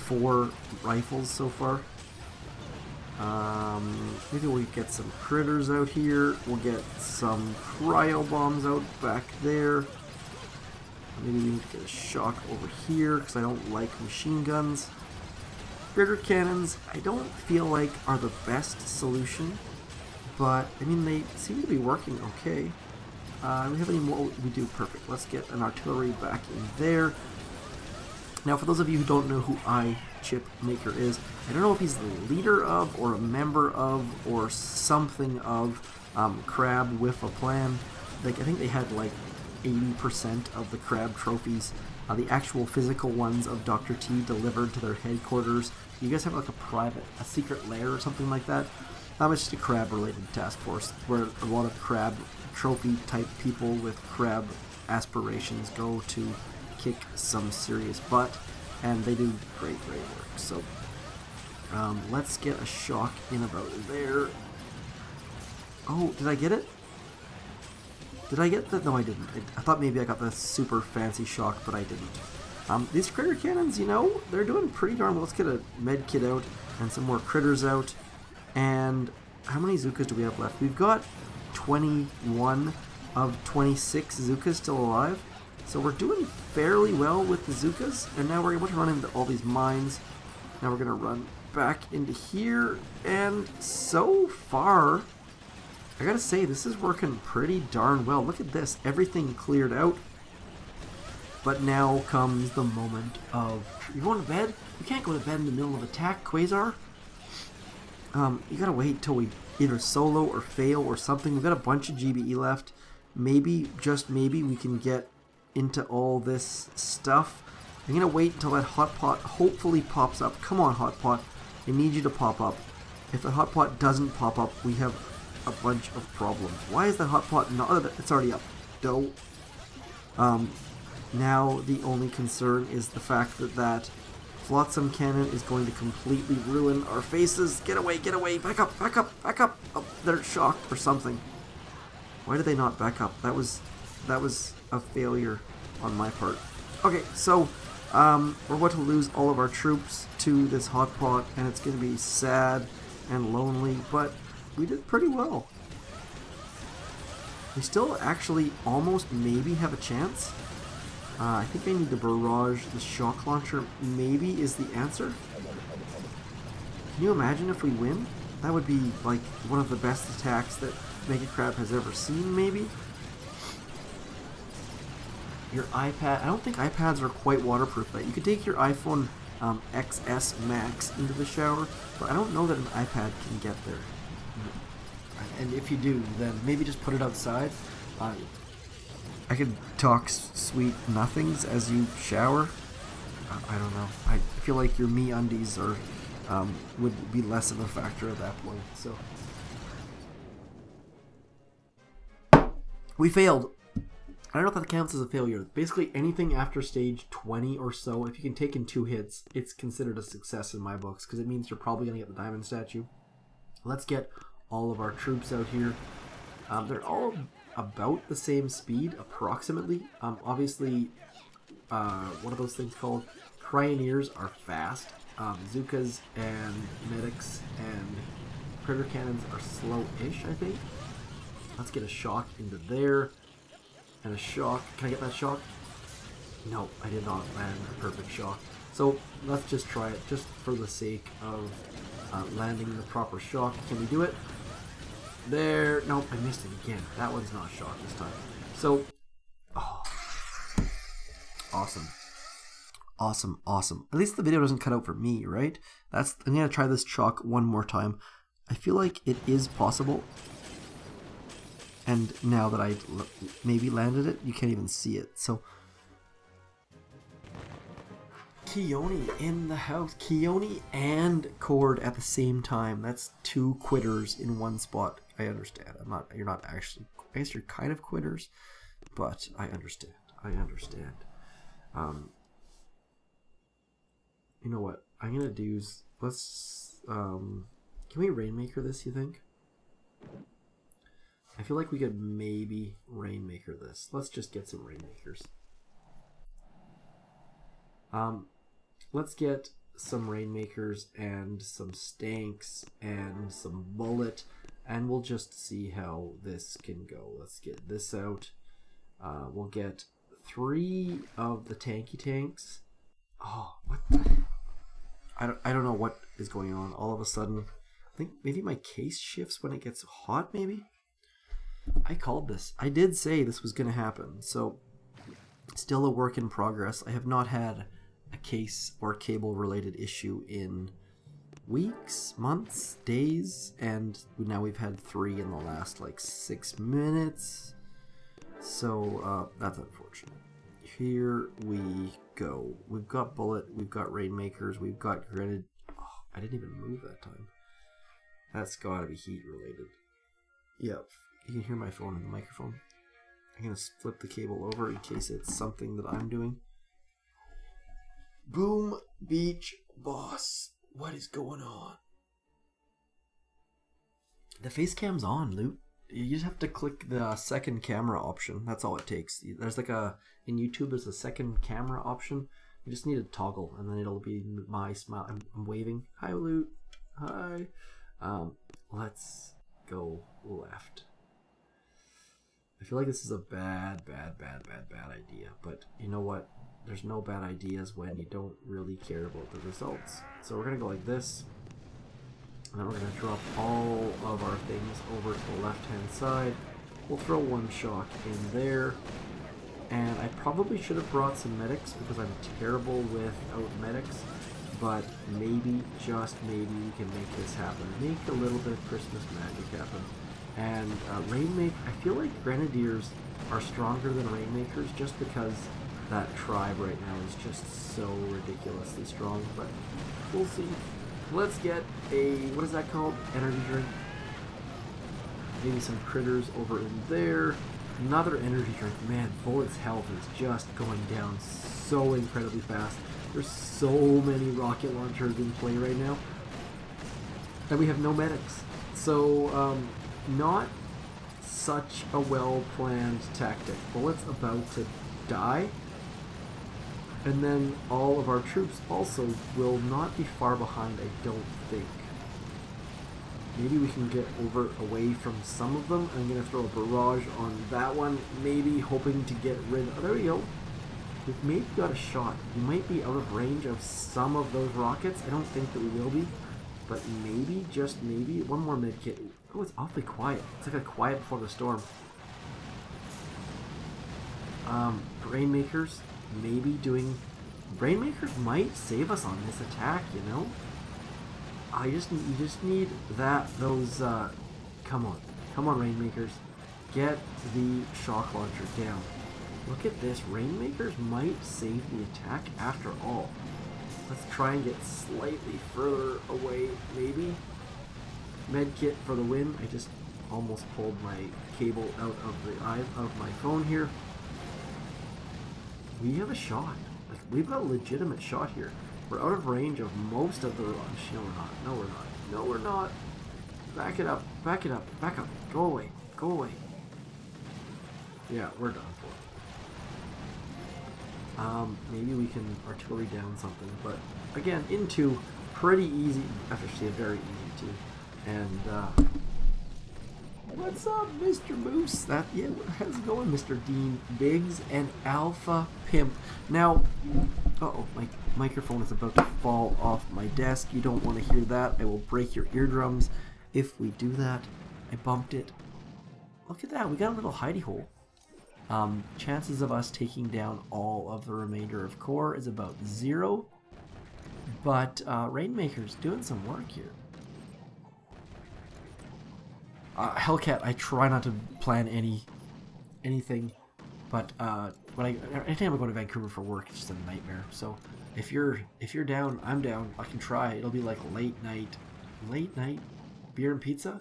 4 rifles so far. Maybe we'll get some critters out here. We'll get some cryo bombs out back there. Maybe we need to get a shock over here because I don't like machine guns. Critter cannons, I don't feel like are the best solution, but I mean they seem to be working okay. We have any more? We do. Perfect. Let's get an artillery back in there. Now, for those of you who don't know who Rainmaker is, I don't know if he's the leader of, or a member of, or something of Crab with a Plan. Like I think they had like 80% of the Crab trophies, the actual physical ones of Dr. T delivered to their headquarters. You guys have like a secret lair or something like that. It's just a Crab-related task force where a lot of Crab trophy-type people with Crab aspirations go to kick some serious butt, and they do great work. So let's get a shock in about there. Oh, did I get it? Did I get that? No, I didn't. I thought maybe I got the super fancy shock, but I didn't. These critter cannons, you know, they're doing pretty darn well. Let's get a med kit out and some more critters out. And how many Zookas do we have left? We've got 21 of 26 Zookas still alive. So we're doing fairly well with the Zookas. And now we're able to run into all these mines. Now we're going to run back into here. And so far, I gotta say, this is working pretty darn well. Look at this. Everything cleared out. But now comes the moment of... You're going to bed? You can't go to bed in the middle of attack, Quasar. You gotta wait till we either solo or fail or something. We've got a bunch of GBE left. Maybe, just maybe, we can get into all this stuff. I'm gonna wait until that hot pot hopefully pops up. Come on, hot pot. I need you to pop up. If the hot pot doesn't pop up, we have a bunch of problems. Why is that hot pot not? Oh, it's already up. Dope. Now the only concern is the fact that that flotsam cannon is going to completely ruin our faces. Get away, back up, back up, back up. Oh, they're shocked or something. Why did they not back up? That was a failure on my part. Okay, so we're about to lose all of our troops to this hot pot, and it's going to be sad and lonely, but we did pretty well. We still actually almost maybe have a chance. I think I need to barrage the shock launcher maybe is the answer. Can you imagine if we win? That would be like one of the best attacks that Mega Crab has ever seen, maybe. Your iPad, I don't think iPads are quite waterproof. But you could take your iPhone XS Max into the shower, but I don't know that an iPad can get there. And if you do, then maybe just put it outside. I could talk sweet nothings as you shower. I don't know. I feel like your MeUndies are would be less of a factor at that point. So we failed. I don't know if that counts as a failure. Basically, anything after stage 20 or so, if you can take in 2 hits, it's considered a success in my books because it means you're probably going to get the diamond statue. Let's get all of our troops out here. They're all about the same speed, approximately. Obviously, what are those things called? Cryoneers are fast. Zookas and medics and critter cannons are slow-ish, I think. Let's get a shock into there. And a shock. Can I get that shock? No, I did not land a perfect shock. So let's just try it, just for the sake of landing the proper shock. Can we do it? There. Nope, I missed it again. That one's not a shock this time. So, oh, awesome. Awesome, awesome. At least the video doesn't cut out for me, right? I'm going to try this shock one more time. I feel like it is possible. And now that I maybe landed it, you can't even see it. So, Keone in the house. Keone and Cord at the same time. That's 2 quitters in one spot. I understand. You're not actually. I guess you're kind of quitters, but I understand. I understand. You know what? I'm gonna do is let's. Can we Rainmaker this? You think? I feel like we could maybe Rainmaker this. Let's just get some Rainmakers. Let's get some Rainmakers and some Stanks and some Bullit, and we'll just see how this can go. Let's get this out. We'll get 3 of the tanky tanks. Oh, what the... I don't know what is going on. All of a sudden, I think maybe my case shifts when it gets hot, maybe? I called this. I did say this was going to happen. So, still a work in progress. I have not had a case or cable related issue in weeks, months, days, and now we've had 3 in the last like 6 minutes. So, that's unfortunate. Here we go. We've got Bullit, we've got Rainmakers, we've got Grenade. Oh, I didn't even move that time. That's gotta be heat related. Yep, you can hear my phone in the microphone. I'm gonna flip the cable over in case it's something that I'm doing. Boom, beach, boss. What is going on? The face cam's on, Loot. You just have to click the second camera option. That's all it takes. There's like in YouTube, there's a second camera option. You just need to toggle, and then it'll be my smile. I'm waving. Hi, Loot. Hi. Let's go left. I feel like this is a bad idea, but you know what? There's no bad ideas when you don't really care about the results. So we're gonna go like this. And then we're going to drop all of our things over to the left-hand side. We'll throw 1 shock in there. And I probably should have brought some medics because I'm terrible without medics. But maybe, just maybe, we can make this happen. Make a little bit of Christmas magic happen. And Rainmaker, I feel like Grenadiers are stronger than Rainmakers just because that tribe right now is just so ridiculously strong. But we'll see. Let's get a, what is that called? Energy drink. Maybe some critters over in there. Another energy drink. Man, Bullit's health is just going down so incredibly fast. There's so many rocket launchers in play right now. And we have no medics. So, not such a well-planned tactic. Bullit's about to die. And then all of our troops also will not be far behind, I don't think. Maybe we can get away from some of them. I'm going to throw a barrage on that one, maybe hoping to get rid of... Oh, there we go. We've maybe got a shot. We might be out of range of some of those rockets. I don't think that we will be, but maybe, just maybe. One more medkit. Oh, it's awfully quiet. It's like a quiet before the storm. Rainmakers. Maybe doing... Rainmakers might save us on this attack, you know? You just need those, come on Rainmakers. Get the shock launcher down. Look at this, Rainmakers might save the attack after all. Let's try and get slightly further away, maybe. Medkit for the win. I just almost pulled my cable out of the eye of my phone here. We have a shot. Like, we've got a legitimate shot here. We're out of range of most of the... No, we're not. No, we're not. No, we're not. Back it up. Back it up. Back up. Go away. Go away. Yeah, we're done for. Maybe we can artillery down something. But, again, into pretty easy... Actually, very easy, too. And, what's up, Mr. Moose? Yeah, how's it going, Mr. Dean Biggs and Alpha Pimp? Now, uh-oh, my microphone is about to fall off my desk. You don't want to hear that. I will break your eardrums if we do that. I bumped it. Look at that. We got a little hidey hole. Chances of us taking down all of the remainder of core is about 0. But Rainmaker's doing some work here. Hellcat, I try not to plan anything, but anytime I go to Vancouver for work, it's just a nightmare. So if you're down, I'm down. I can try. It'll be like late night beer and pizza.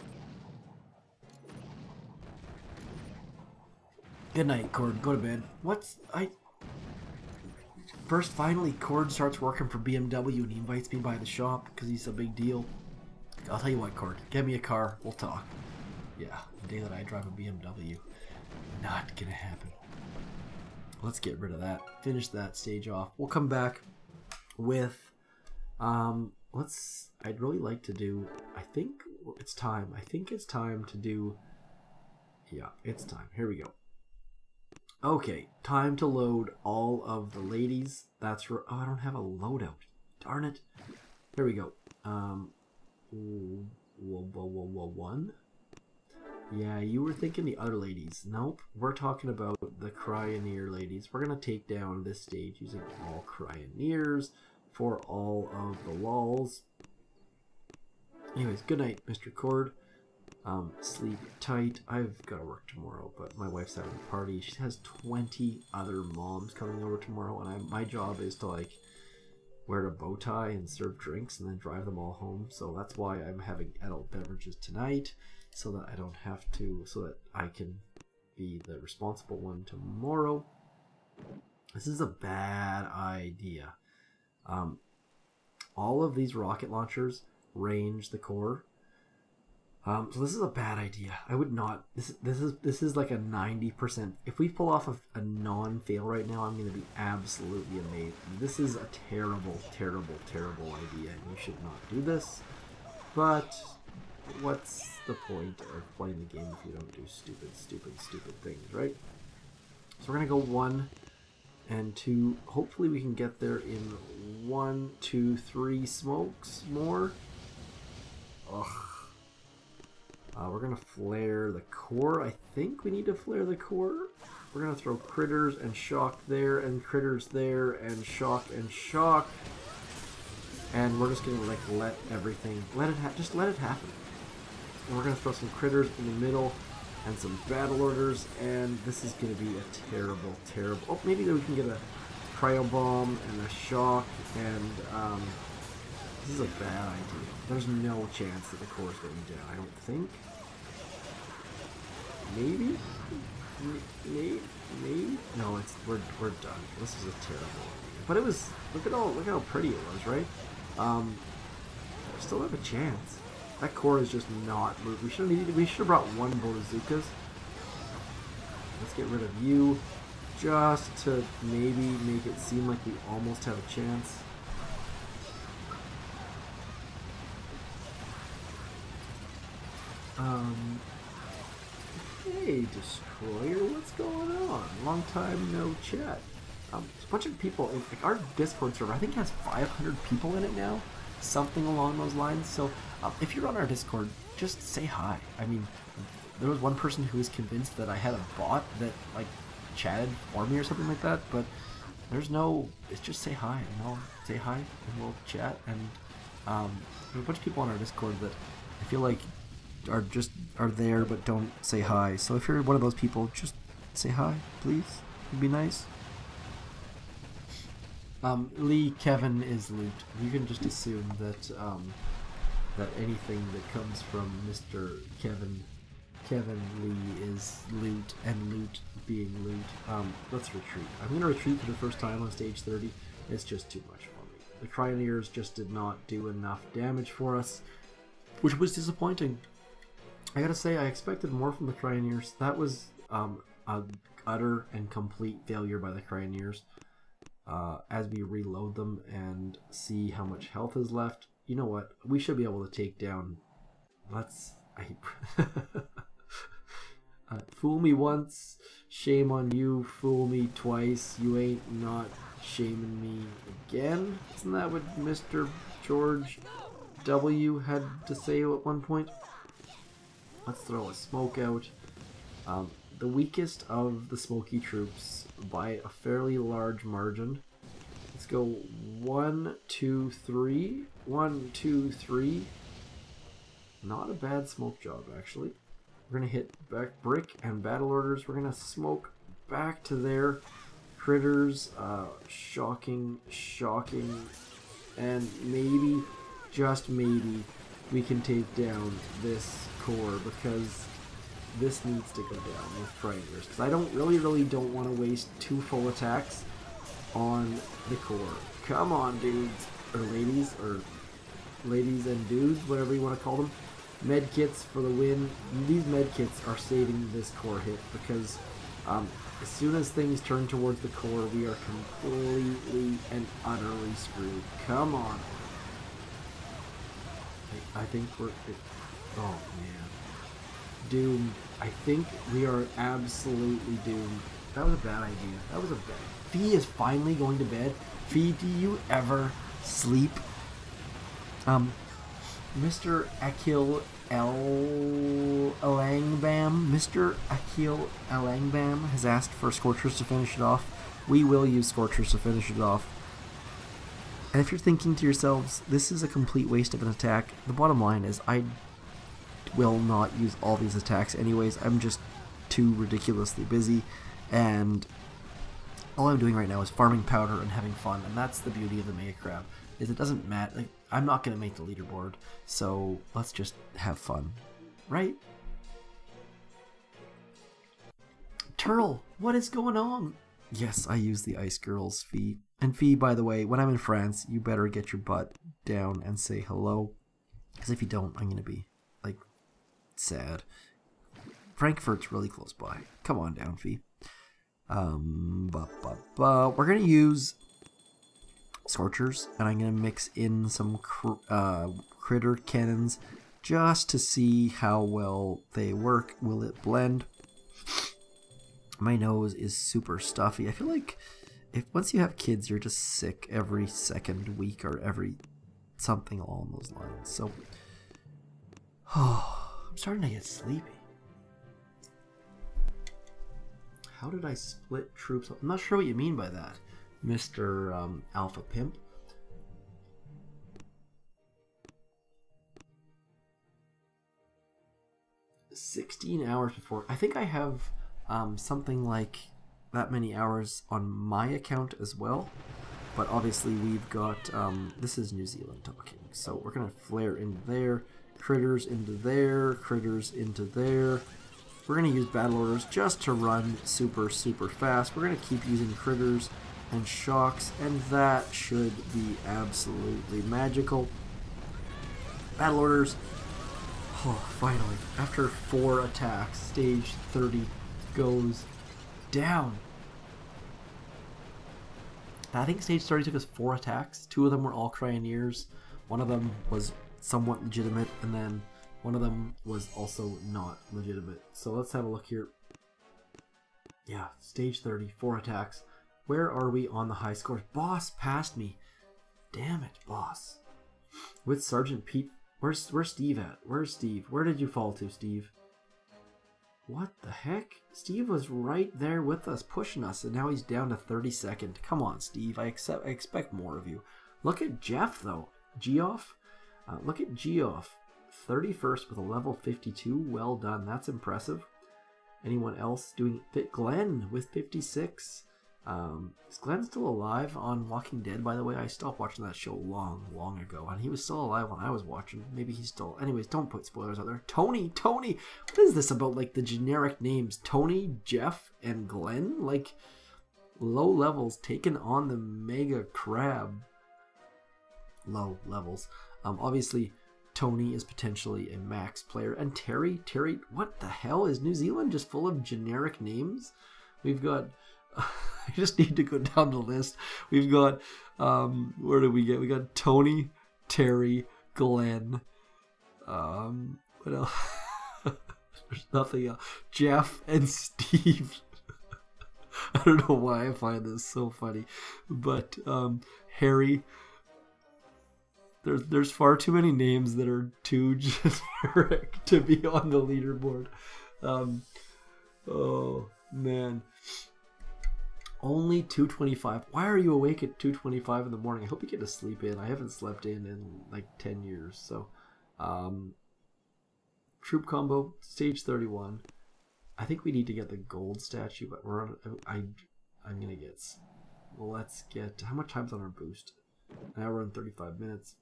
Good night, Cord. Go to bed. Finally, Cord starts working for BMW and he invites me by the shop because he's a big deal. I'll tell you what, Cord. Get me a car. We'll talk. Yeah, the day that I drive a BMW, not gonna happen. Let's get rid of that. Finish that stage off. We'll come back with I'd really like to do, I think it's time to do, yeah, it's time. Here we go. Okay, time to load all of the ladies. That's right. Oh, I don't have a loadout. Darn it. Here we go. One. Yeah, you were thinking the other ladies. Nope, we're talking about the Cryoneer ladies. We're going to take down this stage using all Cryoneers for all of the lols. Anyways, good night, Mr. Cord. Sleep tight. I've got to work tomorrow, but my wife's having a party. She has 20 other moms coming over tomorrow, and my job is to, like, wear a bow tie and serve drinks and then drive them all home. So that's why I'm having adult beverages tonight, so that I don't have to, so that I can be the responsible one tomorrow. This is a bad idea. All of these rocket launchers range the core. So this is a bad idea. I would not. This is like a 90%. If we pull off a non-fail right now, I'm going to be absolutely amazed. This is a terrible, terrible, terrible idea. You should not do this. But what's the point of playing the game if you don't do stupid, stupid, stupid things, right? So we're going to go 1 and 2. Hopefully we can get there in 1, 2, 3 smokes more. Ugh. We're going to flare the core. I think we need to flare the core. We're going to throw critters and shock there, and critters there, and shock and shock. And we're just going to, like, let everything, just let it happen. And we're going to throw some critters in the middle and some battle orders, and this is going to be a terrible, terrible... Oh, maybe we can get a cryo bomb and a shock, and this is a bad idea. There's no chance that the core is going down, I don't think. Maybe? Maybe? No, we're done. This is a terrible idea. But it was, look how pretty it was, right? We still have a chance. That core is just not moved. We should have brought one Bodazukas. Let's get rid of you, just to maybe make it seem like we almost have a chance. Hey, Destroyer, what's going on? Long time no chat. A bunch of people, like our Discord server, I think has 500 people in it now, something along those lines. So if you're on our Discord, just say hi. I mean, there was one person who was convinced that I had a bot that like chatted for me or something like that, but there's no, it's just say hi, and I'll say hi and we'll chat. And there's a bunch of people on our Discord that I feel like are there but don't say hi. So if you're one of those people, just say hi, please. It'd be nice. Lee Kevin is loot. You can just assume that that anything that comes from Mr. Kevin Lee is loot, and loot being loot. Let's retreat. I'm gonna retreat for the first time on stage 30. It's just too much for me. The Cryoneers just did not do enough damage for us, which was disappointing. I gotta say, I expected more from the Cryoneers. That was a utter and complete failure by the Cryoneers. As we reload them and see how much health is left, you know what? We should be able to take down. Fool me once, shame on you. Fool me twice, you ain't not shaming me again. Isn't that what Mr. George W had to say at one point? Let's throw a smoke out. The weakest of the smoky troops by a fairly large margin. Let's go 1, 2, 3. 1, 2, 3. Not a bad smoke job, actually. We're going to hit back brick and battle orders. We're going to smoke back to their critters. Shocking. And maybe, just maybe, we can take down this core, because this needs to go down with Cryoneers. Because I really don't want to waste 2 full attacks on the core. Come on, dudes, or ladies and dudes, whatever you want to call them. Medkits for the win. These medkits are saving this core hit, because As soon as things turn towards the core, we are completely and utterly screwed. Come on. I think we're... Oh, man. Doomed. I think we are absolutely doomed. That was a bad idea. That was a bad... Fee is finally going to bed. Fee, do you ever sleep? Mr. Akil Elangbam. Mr. Akil Elangbam has asked for Scorchers to finish it off. We will use Scorchers to finish it off. And if you're thinking to yourselves, this is a complete waste of an attack, the bottom line is I will not use all these attacks anyways. I'm just too ridiculously busy, and all I'm doing right now is farming powder and having fun, and that's the beauty of the Mega Crab, is it doesn't matter. Like, I'm not going to make the leaderboard, so let's just have fun, right? Turtle, what is going on? Yes, I use the Ice Girl's Fee. And Fee, by the way, when I'm in France, you better get your butt down and say hello, because if you don't, I'm going to be, like, sad. Frankfurt's really close by. Come on down, Fee. We're going to use Scorchers, and I'm going to mix in some critter cannons just to see how well they work. Will it blend? My nose is super stuffy. I feel like if once you have kids, you're just sick every second week or every something along those lines. So, I'm starting to get sleepy. How did I split troops? I'm not sure what you mean by that, Mr. Alpha Pimp. "16 hours before." I think I have something like that many hours on my account as well. But obviously we've got, this is New Zealand talking. So we're going to flare into there, critters into there, critters into there. We're going to use battle orders just to run super fast. We're going to keep using critters and shocks, and that should be absolutely magical. Battle orders. Oh, finally. After 4 attacks, stage 30 goes down. I think stage 30 took us 4 attacks. 2 of them were all Cryoneers. One of them was somewhat legitimate, and then one of them was also not legitimate. So let's have a look here. Yeah, stage 30, 4 attacks. Where are we on the high scores? Boss passed me. Damn it, boss. With Sergeant Pete. Where's Steve at? Where's Steve? Where did you fall to, Steve? What the heck? Steve was right there with us, pushing us, and now he's down to 32nd. Come on, Steve. I expect more of you. Look at Jeff, though. Geoff? Look at Geoff. 31st with a level 52. Well done. That's impressive. Anyone else doing it? Glenn with 56. Is Glenn still alive on Walking Dead, by the way? I stopped watching that show long ago, and he was still alive when I was watching. Maybe he's still... Anyways, don't put spoilers out there. Tony! What is this about, like, the generic names? Tony, Jeff, and Glenn? Like, low levels taking on the Mega Crab. Low levels. Obviously, Tony is potentially a max player. And Terry, what the hell? Is New Zealand just full of generic names? We've got... I just need to go down the list. We've got, where do we get? We got Tony, Terry, Glenn. What else? There's nothing else. Jeff and Steve. I don't know why I find this so funny, but Harry. There's far too many names that are too generic to be on the leaderboard. Oh man. Only 2:25. Why are you awake at 2:25 in the morning? I hope you get to sleep in. I haven't slept in like 10 years. So, troop combo, stage 31. I think we need to get the gold statue, but we're on. I'm gonna get. Well, let's get. How much time's on our boost? Now we're in 35 minutes.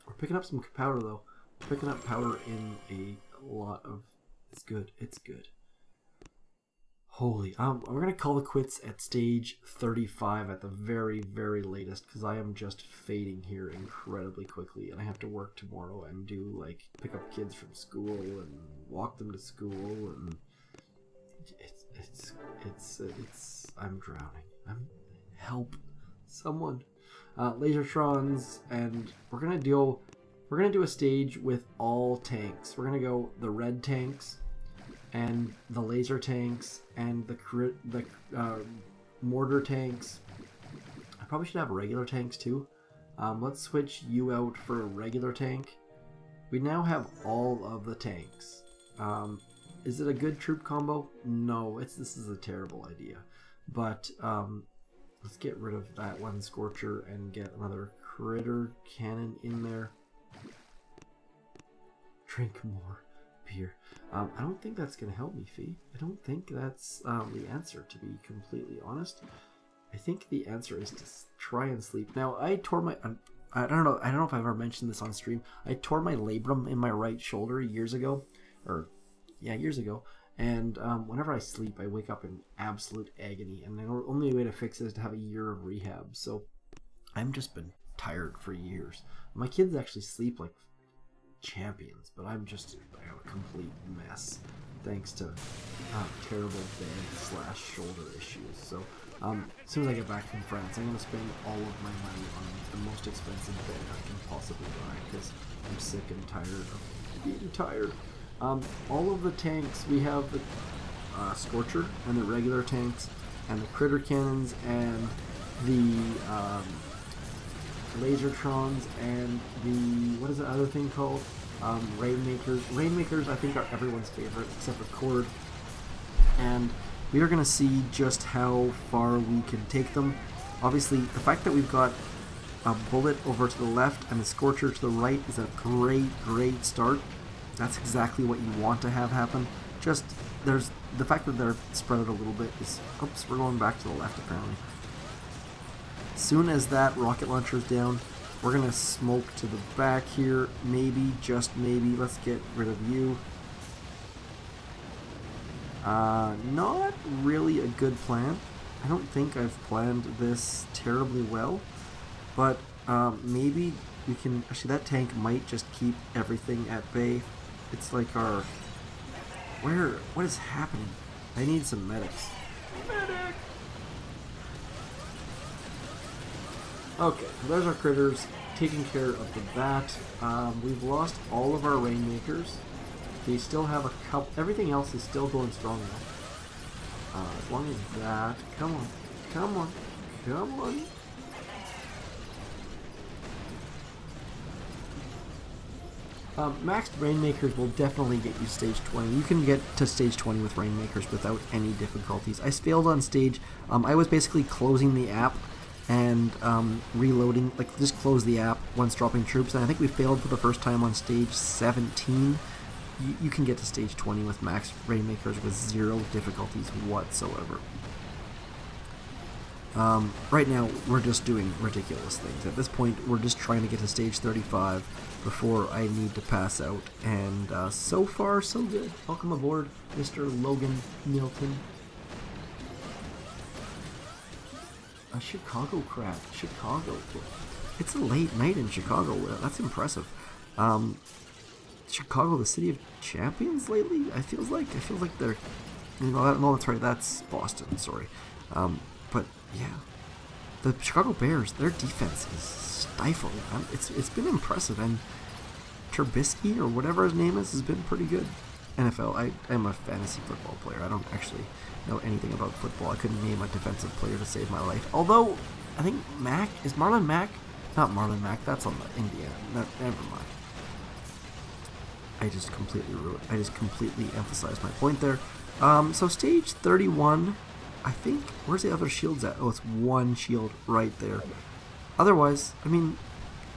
We're picking up some powder though. We're picking up powder in a lot of. It's good. It's good. Holy, we're going to call the quits at stage 35 at the very latest, because I am just fading here incredibly quickly, and I have to work tomorrow and do, like, pick up kids from school and walk them to school, and I'm drowning. Help. Someone. Lasertrons, and we're gonna do a stage with all tanks. We're gonna go the red tanks, and the laser tanks, and the mortar tanks. I probably should have regular tanks too. Let's switch you out for a regular tank. We now have all of the tanks. Is it a good troop combo? No, this is a terrible idea. But let's get rid of that one Scorcher and get another critter cannon in there. Drink more beer. I don't think that's going to help me, Fee. I don't think that's the answer, to be completely honest. I think the answer is to try and sleep. Now, I tore my... I don't know if I've ever mentioned this on stream. I tore my labrum in my right shoulder years ago. Years ago. And whenever I sleep, I wake up in absolute agony. And the only way to fix it is to have a year of rehab. So I've just been tired for years. My kids actually sleep like champions, but I'm just a complete mess thanks to terrible bed / shoulder issues. So as soon as I get back from France, I'm going to spend all of my money on the most expensive bed I can possibly buy because I'm sick and tired of being tired. All of the tanks, we have the Scorcher and the regular tanks and the critter cannons and the Lasertrons and the, what is the other thing called? Rainmakers. Rainmakers, I think, are everyone's favorite except for Cord. And we are going to see just how far we can take them. Obviously, the fact that we've got a Bullit over to the left and a Scorcher to the right is a great start. That's exactly what you want to have happen. Just, there's the fact that they're spread out a little bit is, oops, we're going back to the left apparently. As soon as that rocket launcher is down, we're going to smoke to the back here. Maybe, just maybe, let's get rid of you. Not really a good plan. I don't think I've planned this terribly well, but maybe we can, actually that tank might just keep everything at bay. It's like our, what is happening? I need some medics. Medic! Okay, there's our critters taking care of the bat. We've lost all of our Rainmakers. They still have a couple, everything else is still going strong though. As long as that, come on, come on, come on. Maxed Rainmakers will definitely get you stage 20. You can get to stage 20 with Rainmakers without any difficulties. I failed on stage. I was basically closing the app and reloading, like just close the app once dropping troops, and I think we failed for the first time on stage 17. You can get to stage 20 with maxed Rainmakers with 0 difficulties whatsoever. Right now, we're just doing ridiculous things. At this point, we're just trying to get to stage 35 before I need to pass out. And so far, so good. Welcome aboard, Mr. Logan Milton. A Chicago crab. Chicago. It's a late night in Chicago. That's impressive. Chicago, the city of champions lately? I feel like they're... No, that's right. That's Boston. Sorry. But yeah, the Chicago Bears, their defense is stifling. It's been impressive, and Trubisky or whatever his name is has been pretty good. NFL. I am a fantasy football player. I don't actually know anything about football. I couldn't name a defensive player to save my life. Although I think Mack is Marlon Mack. Not Marlon Mack. That's on the Indiana. Never mind. I just completely emphasized my point there. So stage 31. I think, where's the other shields at? Oh, it's one shield right there. Otherwise, I mean,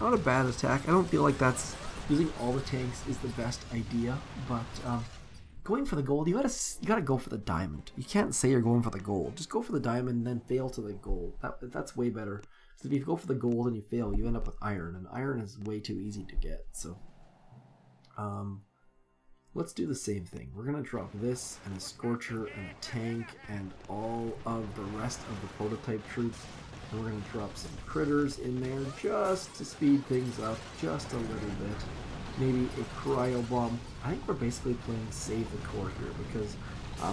not a bad attack. I don't feel like that's, using all the tanks is the best idea, but going for the gold, you gotta go for the diamond. You can't say you're going for the gold. Just go for the diamond and then fail to the gold. That's way better. Because if you go for the gold and you fail, you end up with iron, and iron is way too easy to get, so... let's do the same thing. We're going to drop this and a Scorcher and a tank and all of the rest of the prototype troops. And we're going to drop some critters in there just to speed things up just a little bit. Maybe a cryo bomb. I think we're basically playing save the core here because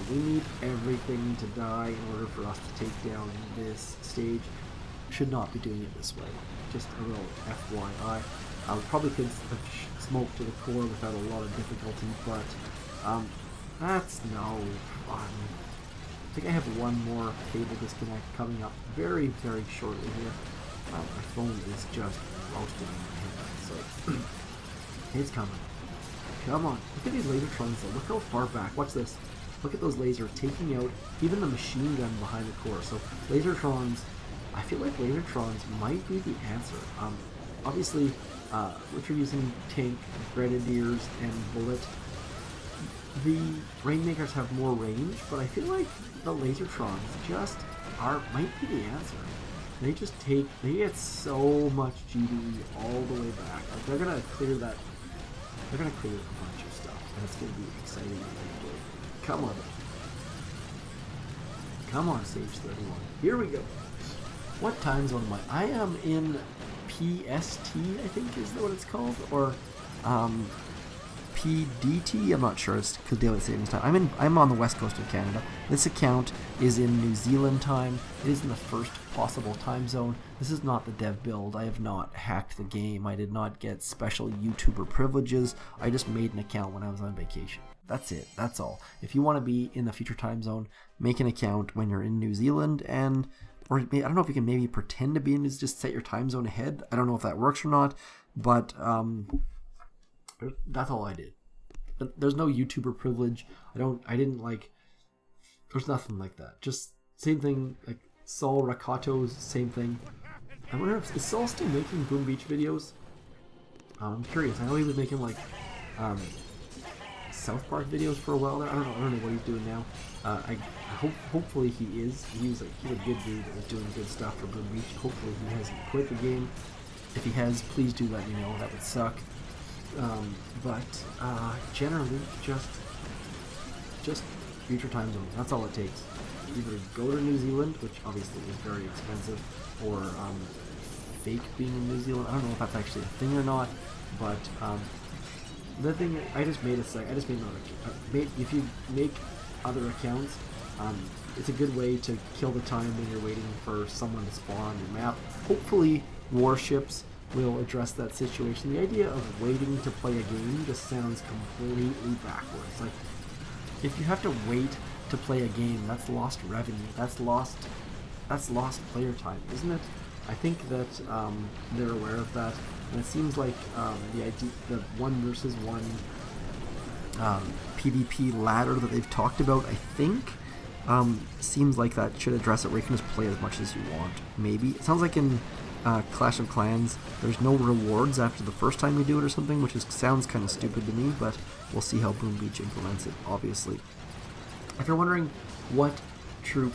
We need everything to die in order for us to take down this stage. Should not be doing it this way. Just a little FYI. Probably could smoke to the core without a lot of difficulty, but that's no fun. I think I have one more cable disconnect coming up very, very shortly here. My phone is just roasting in my hand, so it's coming. Come on, look at these Lazortrons though. Look how far back. Watch this. Look at those lasers taking out even the machine gun behind the core. So Lazortrons, I feel like Lazortrons might be the answer. Obviously, if you're using tank, grenadiers, and Bullit, the Rainmakers have more range, but I feel like the Lazortrons just might be the answer. They get so much GDE all the way back. Like they're gonna clear that. They're gonna clear a bunch of stuff, and it's gonna be exciting. Come on, come on, stage 31. Here we go. What time zone am I? I am in PST, I think is what it's called, or PDT. I'm not sure. It's daylight savings time. I'm on the west coast of Canada. This account is in New Zealand time. It is in the first possible time zone. This is not the dev build. I have not hacked the game. I did not get special YouTuber privileges. I just made an account when I was on vacation. That's it. That's all. If you want to be in the future time zone, make an account when you're in New Zealand, and or I don't know if you can maybe pretend to be in, just set your time zone ahead. I don't know if that works or not, but that's all I did. There's no YouTuber privilege. There's nothing like that. Just same thing, like Saul Rakato's same thing. I wonder if, is Saul still making Boom Beach videos? I'm curious. I know he was making like South Park videos for a while there. I don't know what he's doing now. Hopefully he is. He's a good dude that was doing good stuff for Boom Beach. Hopefully he hasn't quit the game. If he has, please do let me know. That would suck. But generally, just future time zones. That's all it takes. Either go to New Zealand, which obviously is very expensive, or fake being in New Zealand. I don't know if that's actually a thing or not, but the thing I just made another. If you make other accounts, it's a good way to kill the time when you're waiting for someone to spawn on your map. Hopefully, warships will address that situation. The idea of waiting to play a game just sounds completely backwards. Like, if you have to wait to play a game, that's lost revenue. That's lost player time, isn't it? I think that they're aware of that, and it seems like the 1 versus 1 PvP ladder that they've talked about, I think, seems like that should address it, where you can just play as much as you want. Maybe it sounds like in Clash of Clans, there's no rewards after the first time you do it or something, which sounds kind of stupid to me, but we'll see how Boom Beach implements it, obviously. If you're wondering what troop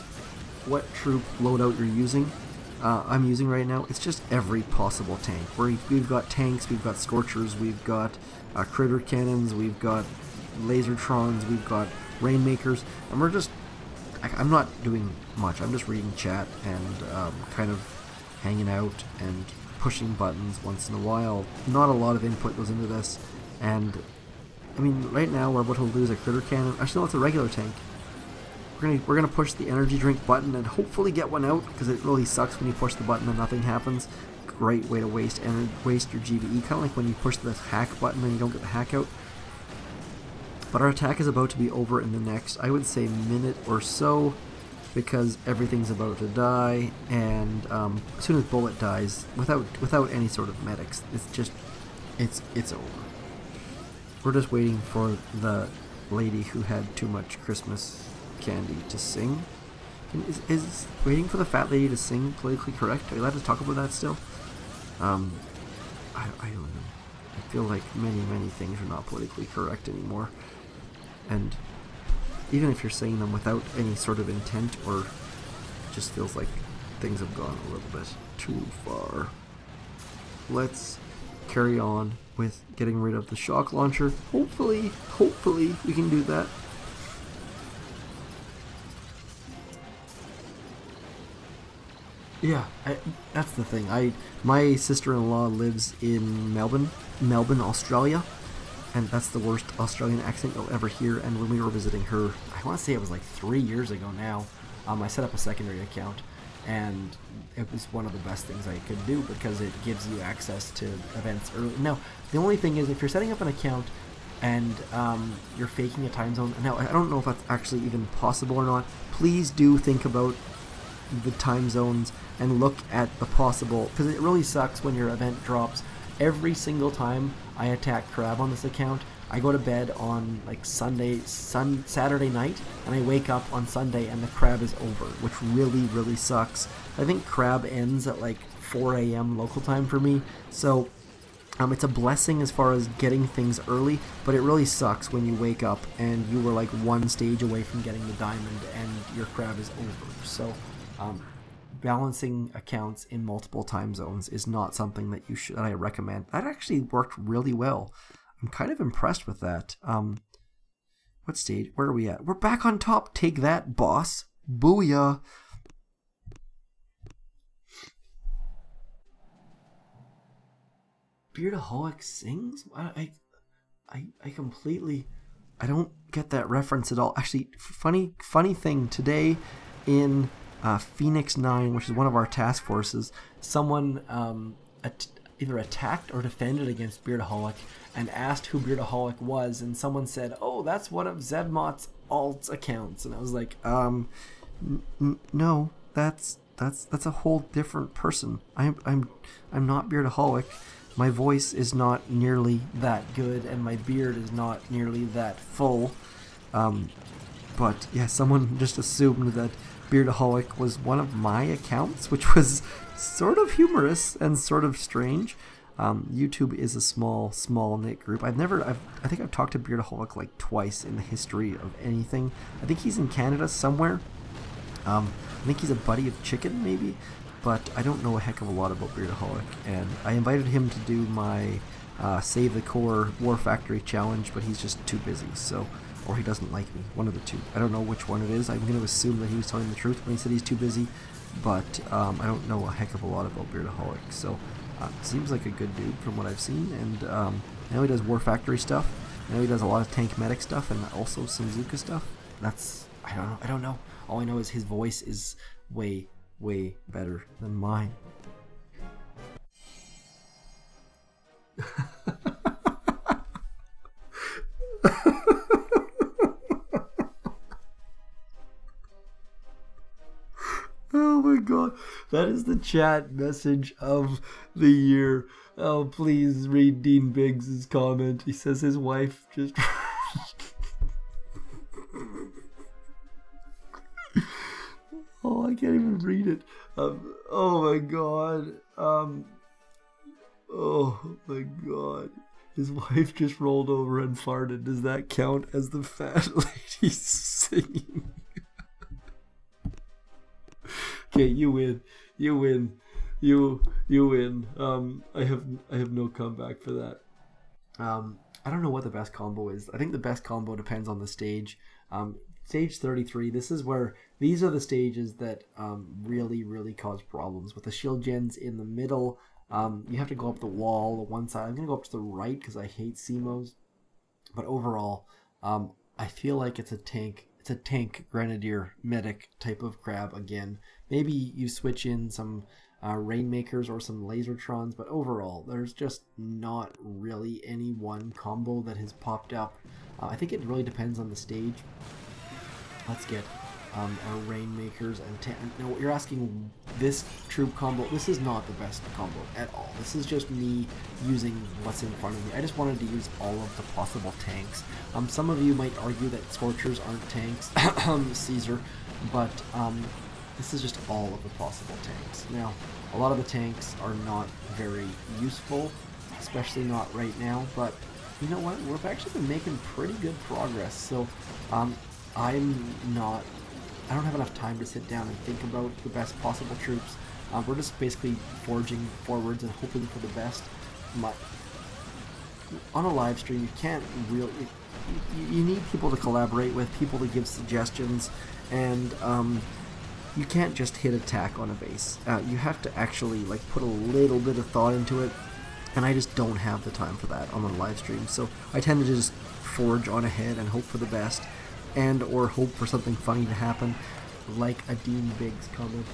loadout you're using, I'm using right now, it's just every possible tank. We've got tanks, we've got Scorchers, we've got critter cannons, we've got Lazortrons, we've got Rainmakers, and I'm not doing much. I'm just reading chat and kind of hanging out and pushing buttons once in a while. Not a lot of input goes into this, and I mean, right now we're about to lose a critter cannon. Actually, no, it's a regular tank. We're gonna push the energy drink button and hopefully get one out, because it really sucks when you push the button and nothing happens. Great way to waste your GBE, kind of like when you push the hack button and you don't get the hack out. But our attack is about to be over in the next, I would say, minute or so, because everything's about to die, and as soon as Bullit dies, without any sort of medics, it's over. We're just waiting for the lady who had too much Christmas candy to sing. Is waiting for the fat lady to sing politically correct? Are you allowed to talk about that still? I don't know. I feel like many things are not politically correct anymore, and even if you're saying them without any sort of intent, or it just feels like things have gone a little bit too far. Let's carry on with getting rid of the shock launcher. Hopefully we can do that. Yeah, that's the thing. My sister-in-law lives in Melbourne, Australia, and that's the worst Australian accent you'll ever hear. And when we were visiting her, I want to say it was like 3 years ago now, I set up a secondary account, and it was one of the best things I could do because it gives you access to events early. Now, the only thing is, if you're setting up an account and you're faking a time zone, now I don't know if that's actually even possible or not. Please do think about the time zones and look at the possible, because it really sucks when your event drops. Every single time I attack crab on this account, I go to bed on like Saturday night, and I wake up on Sunday and the crab is over, which really sucks. I think crab ends at like 4 a.m. local time for me, so it's a blessing as far as getting things early, but it really sucks when you wake up and you were like one stage away from getting the diamond and your crab is over. So balancing accounts in multiple time zones is not something that I recommend. That actually worked really well. I'm kind of impressed with that. What stage? Where are we at? We're back on top. Take that, boss. Booyah. Beardaholic sings? I completely... I don't get that reference at all. Actually, funny thing, today in Phoenix 9, which is one of our task forces, someone either attacked or defended against Beardaholic and asked who Beardaholic was, and someone said, "Oh, that's one of Zedmot's alt accounts," and I was like, no, that's a whole different person. I'm not Beardaholic. My voice is not nearly that good, and my beard is not nearly that full. But yeah, someone just assumed that Beardaholic was one of my accounts, which was sort of humorous and sort of strange. YouTube is a small knit group. I think I've talked to Beardaholic like twice in the history of anything. I think he's in Canada somewhere. I think he's a buddy of Chicken maybe, but I don't know a heck of a lot about Beardaholic. And I invited him to do my Save the Core War Factory challenge, but he's just too busy. So, or he doesn't like me. One of the two. I don't know which one it is. I'm going to assume that he was telling the truth when he said he's too busy, but I don't know a heck of a lot about Beardaholic. So. Seems like a good dude from what I've seen, and now he does War Factory stuff. Now he does a lot of Tank Medic stuff and also some Zuka stuff. That's I don't know. All I know is his voice is way better than mine. Oh my god, that is the chat message of the year. Oh, please read Dean Biggs' comment. He says his wife just... Oh, I can't even read it. Oh my god. Oh my god. His wife just rolled over and farted. Does that count as the fat lady singing? Okay, you win. You win. You win. I have no comeback for that. I don't know what the best combo is. I think the best combo depends on the stage. Stage 33, these are the stages that really cause problems. With the shield gens in the middle, you have to go up the wall one side. I'm going to go up to the right because I hate CMOs. But overall, I feel like it's a tank Grenadier Medic type of crab again. Maybe you switch in some Rainmakers or some Lazortrons, but overall, there's just not really any one combo that has popped up. I think it really depends on the stage. Let's get our Rainmakers and now you're asking this troop combo. This is not the best combo at all. This is just me using what's in front of me. I just wanted to use all of the possible tanks. Some of you might argue that Scorchers aren't tanks, Caesar, but this is just all of the possible tanks. Now, a lot of the tanks are not very useful, especially not right now, but you know what? We've actually been making pretty good progress, so I don't have enough time to sit down and think about the best possible troops. We're just basically forging forwards and hoping for the best. On a live stream, you can't really... You need people to collaborate with, people to give suggestions, and you can't just hit attack on a base. You have to actually like put a little bit of thought into it. and I just don't have the time for that on the live stream. So I tend to just forge on ahead and hope for the best, and or hope for something funny to happen, like a Dean Biggs comment.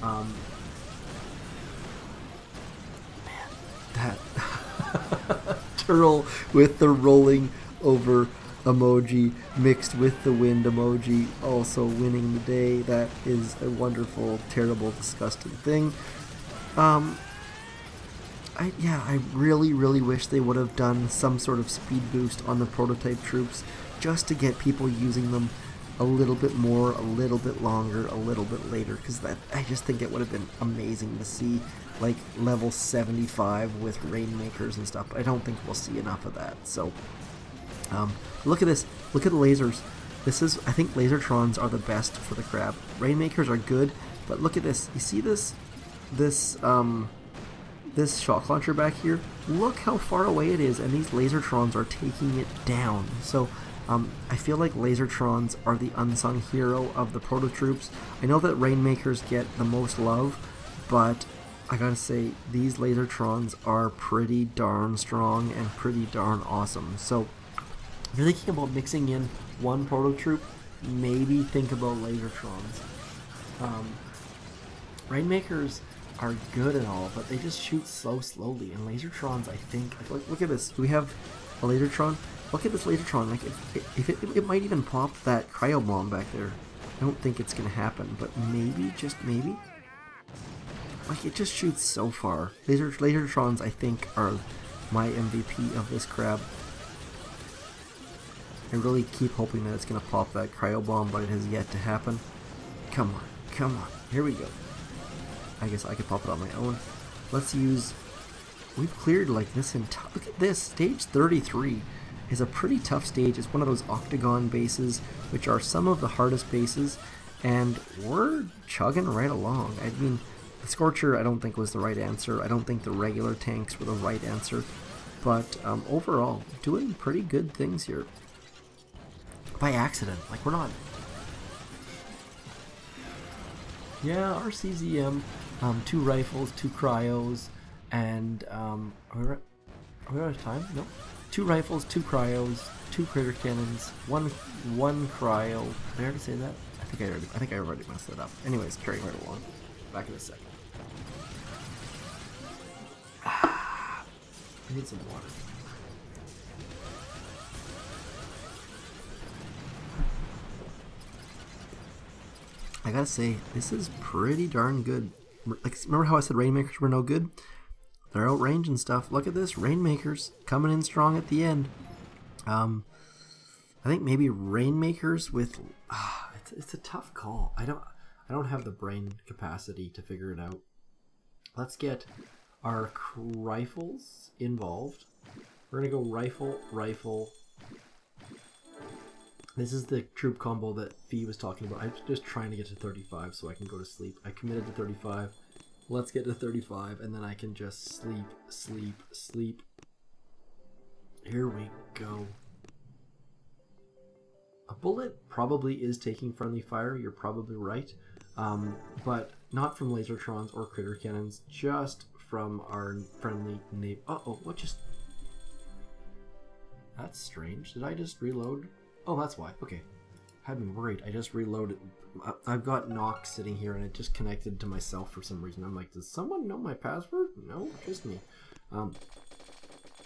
Man, that turtle with the rolling over emoji mixed with the wind emoji also winning the day. That is a wonderful, terrible, disgusting thing. I really wish they would have done some sort of speed boost on the prototype troops just to get people using them a little bit more, a little bit longer, a little bit later, because I just think it would have been amazing to see like level 75 with Rainmakers and stuff. But I don't think we'll see enough of that. So look at this, look at the lasers. I think Lazortrons are the best for the crab. Rainmakers are good, but look at this. You see this shock launcher back here? Look how far away it is, and these Lazortrons are taking it down. So I feel like Lazortrons are the unsung hero of the Proto Troops. I know that Rainmakers get the most love, but I gotta say, these Lazortrons are pretty darn strong and pretty darn awesome. So if you're thinking about mixing in one Proto Troop, maybe think about Lazortrons. Rainmakers are good and all, but they just shoot so slowly, and Lazortrons, I think, look at this. Do we have a Lazortron? Look at this Lazortron. Like, if it might even pop that cryo bomb back there. I don't think it's gonna happen, but maybe, just maybe. Like, it just shoots so far. Lazortrons, I think, are my MVP of this crab. I really keep hoping that it's gonna pop that cryo bomb, but it has yet to happen. Come on, come on. Here we go. I guess I could pop it on my own. Let's use... We've cleared like this entire... Look at this. Stage 33 is a pretty tough stage. It's one of those octagon bases, which are some of the hardest bases, and we're chugging right along. I mean, the Scorcher I don't think was the right answer. I don't think the regular tanks were the right answer. But overall, doing pretty good things here. By accident. Like, we're not... Yeah, RCZM, 2 rifles, 2 cryos, and are we out of time? No. 2 rifles, 2 cryos, 2 critter cannons, one cryo. Did I already say that? I think I already messed that up. Anyways, carrying right along. Back in a second. I need some water. I gotta say, this is pretty darn good. Like, remember how I said Rainmakers were no good? They're outranging stuff. Look at this, Rainmakers coming in strong at the end. I think maybe Rainmakers with... it's a tough call. I don't have the brain capacity to figure it out. Let's get our rifles involved. We're gonna go rifle, rifle. This is the troop combo that Fee was talking about. I'm just trying to get to 35 so I can go to sleep. I committed to 35. Let's get to 35 and then I can just sleep, sleep, sleep. Here we go. A Bullit probably is taking friendly fire. You're probably right. But not from Lazortrons or critter cannons. Just from our friendly neighbor. Uh-oh, what just... That's strange. Did I just reload? Oh, that's why. Okay. Had me worried. I just reloaded. I've got Nox sitting here and it just connected to myself for some reason. I'm like, does someone know my password? No, just me.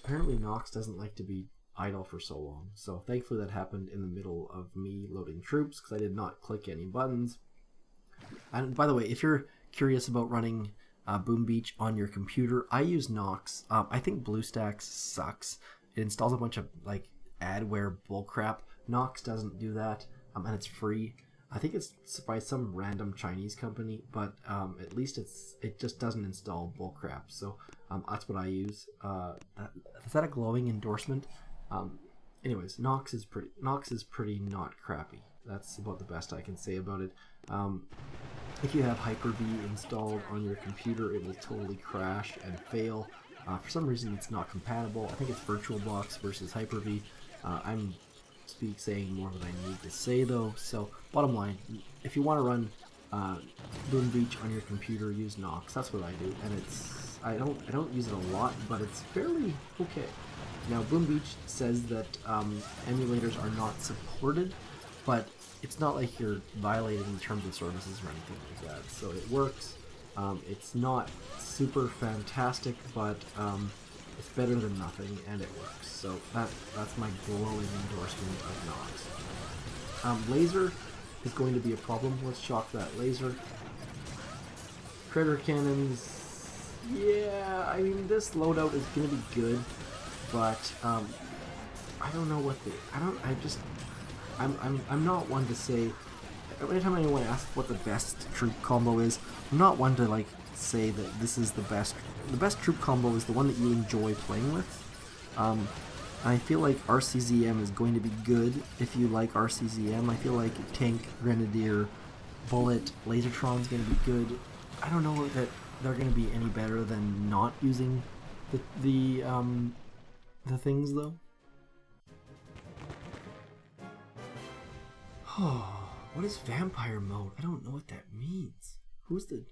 Apparently Nox doesn't like to be idle for so long. So thankfully that happened in the middle of me loading troops because I did not click any buttons. And by the way, if you're curious about running Boom Beach on your computer, I use Nox. I think BlueStacks sucks. It installs a bunch of like adware bullcrap. Nox doesn't do that, and it's free. I think it's by some random Chinese company, but at least it just doesn't install bullcrap. So that's what I use. Is that a glowing endorsement? Anyways, Nox is pretty not crappy. That's about the best I can say about it. If you have Hyper-V installed on your computer, it will totally crash and fail. For some reason, it's not compatible. I think it's VirtualBox versus Hyper-V. I'm saying more than I need to say though. So bottom line, if you want to run Boom Beach on your computer, use Nox. That's what I do, and I don't use it a lot, but it's fairly okay. Now Boom Beach says that emulators are not supported, but it's not like you're violating the terms of services or anything like that. So it works. It's not super fantastic, but it's better than nothing, and it works. So that's my glowing endorsement of Nox. Laser is going to be a problem. Let's shock that laser. Critter cannons. Yeah, I mean this loadout is going to be good, but I don't know what I'm not one to say. Anytime anyone asks what the best troop combo is, I'm not one to like say that this is the best. The best troop combo is the one that you enjoy playing with. I feel like RCZM is going to be good if you like RCZM. I feel like Tank, Grenadier, Bullet, Lazortron is going to be good. I don't know that they're going to be any better than not using the things though. Oh, what is vampire mode? I don't know what that means. Who's the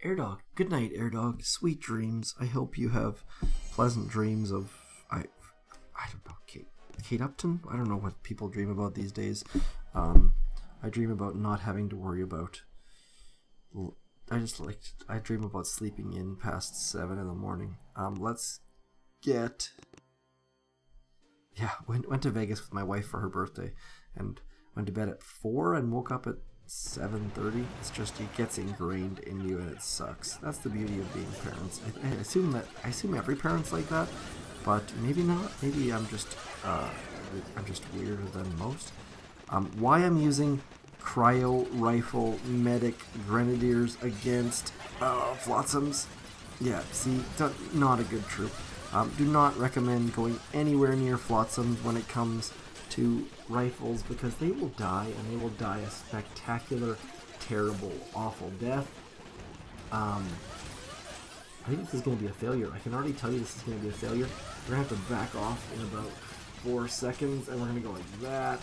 Air Dog? Good night, Air Dog. Sweet dreams. I hope you have pleasant dreams of I don't know, Kate Upton? I don't know what people dream about these days. I dream about not having to worry about. I dream about sleeping in past 7 in the morning. Let's get. Yeah, went to Vegas with my wife for her birthday, and went to bed at 4 and woke up at 7:30. It's just, it gets ingrained in you and it sucks. That's the beauty of being parents. I assume every parent's like that, but maybe not. Maybe I'm just weirder than most. Why I'm using cryo rifle medic grenadiers against flotsams? Yeah, see, not a good troop. Do not recommend going anywhere near flotsams when it comes to rifles, because they will die, and they will die a spectacular, terrible, awful death. I think this is going to be a failure. I can already tell you this is going to be a failure. We're going to have to back off in about 4 seconds, and we're going to go like that.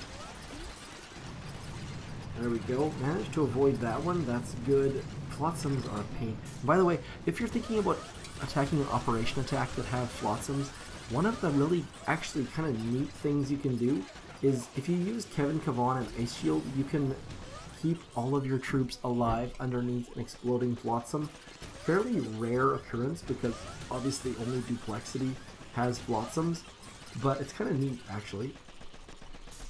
There we go. Managed to avoid that one. That's good. Flotsams are a pain. By the way, if you're thinking about attacking an operation attack that have flotsams, one of the really actually kind of neat things you can do is if you use Kevin Kavan and Ice Shield, you can keep all of your troops alive underneath an exploding flotsam. Fairly rare occurrence because obviously only Duplexity has flotsams, but it's kind of neat actually.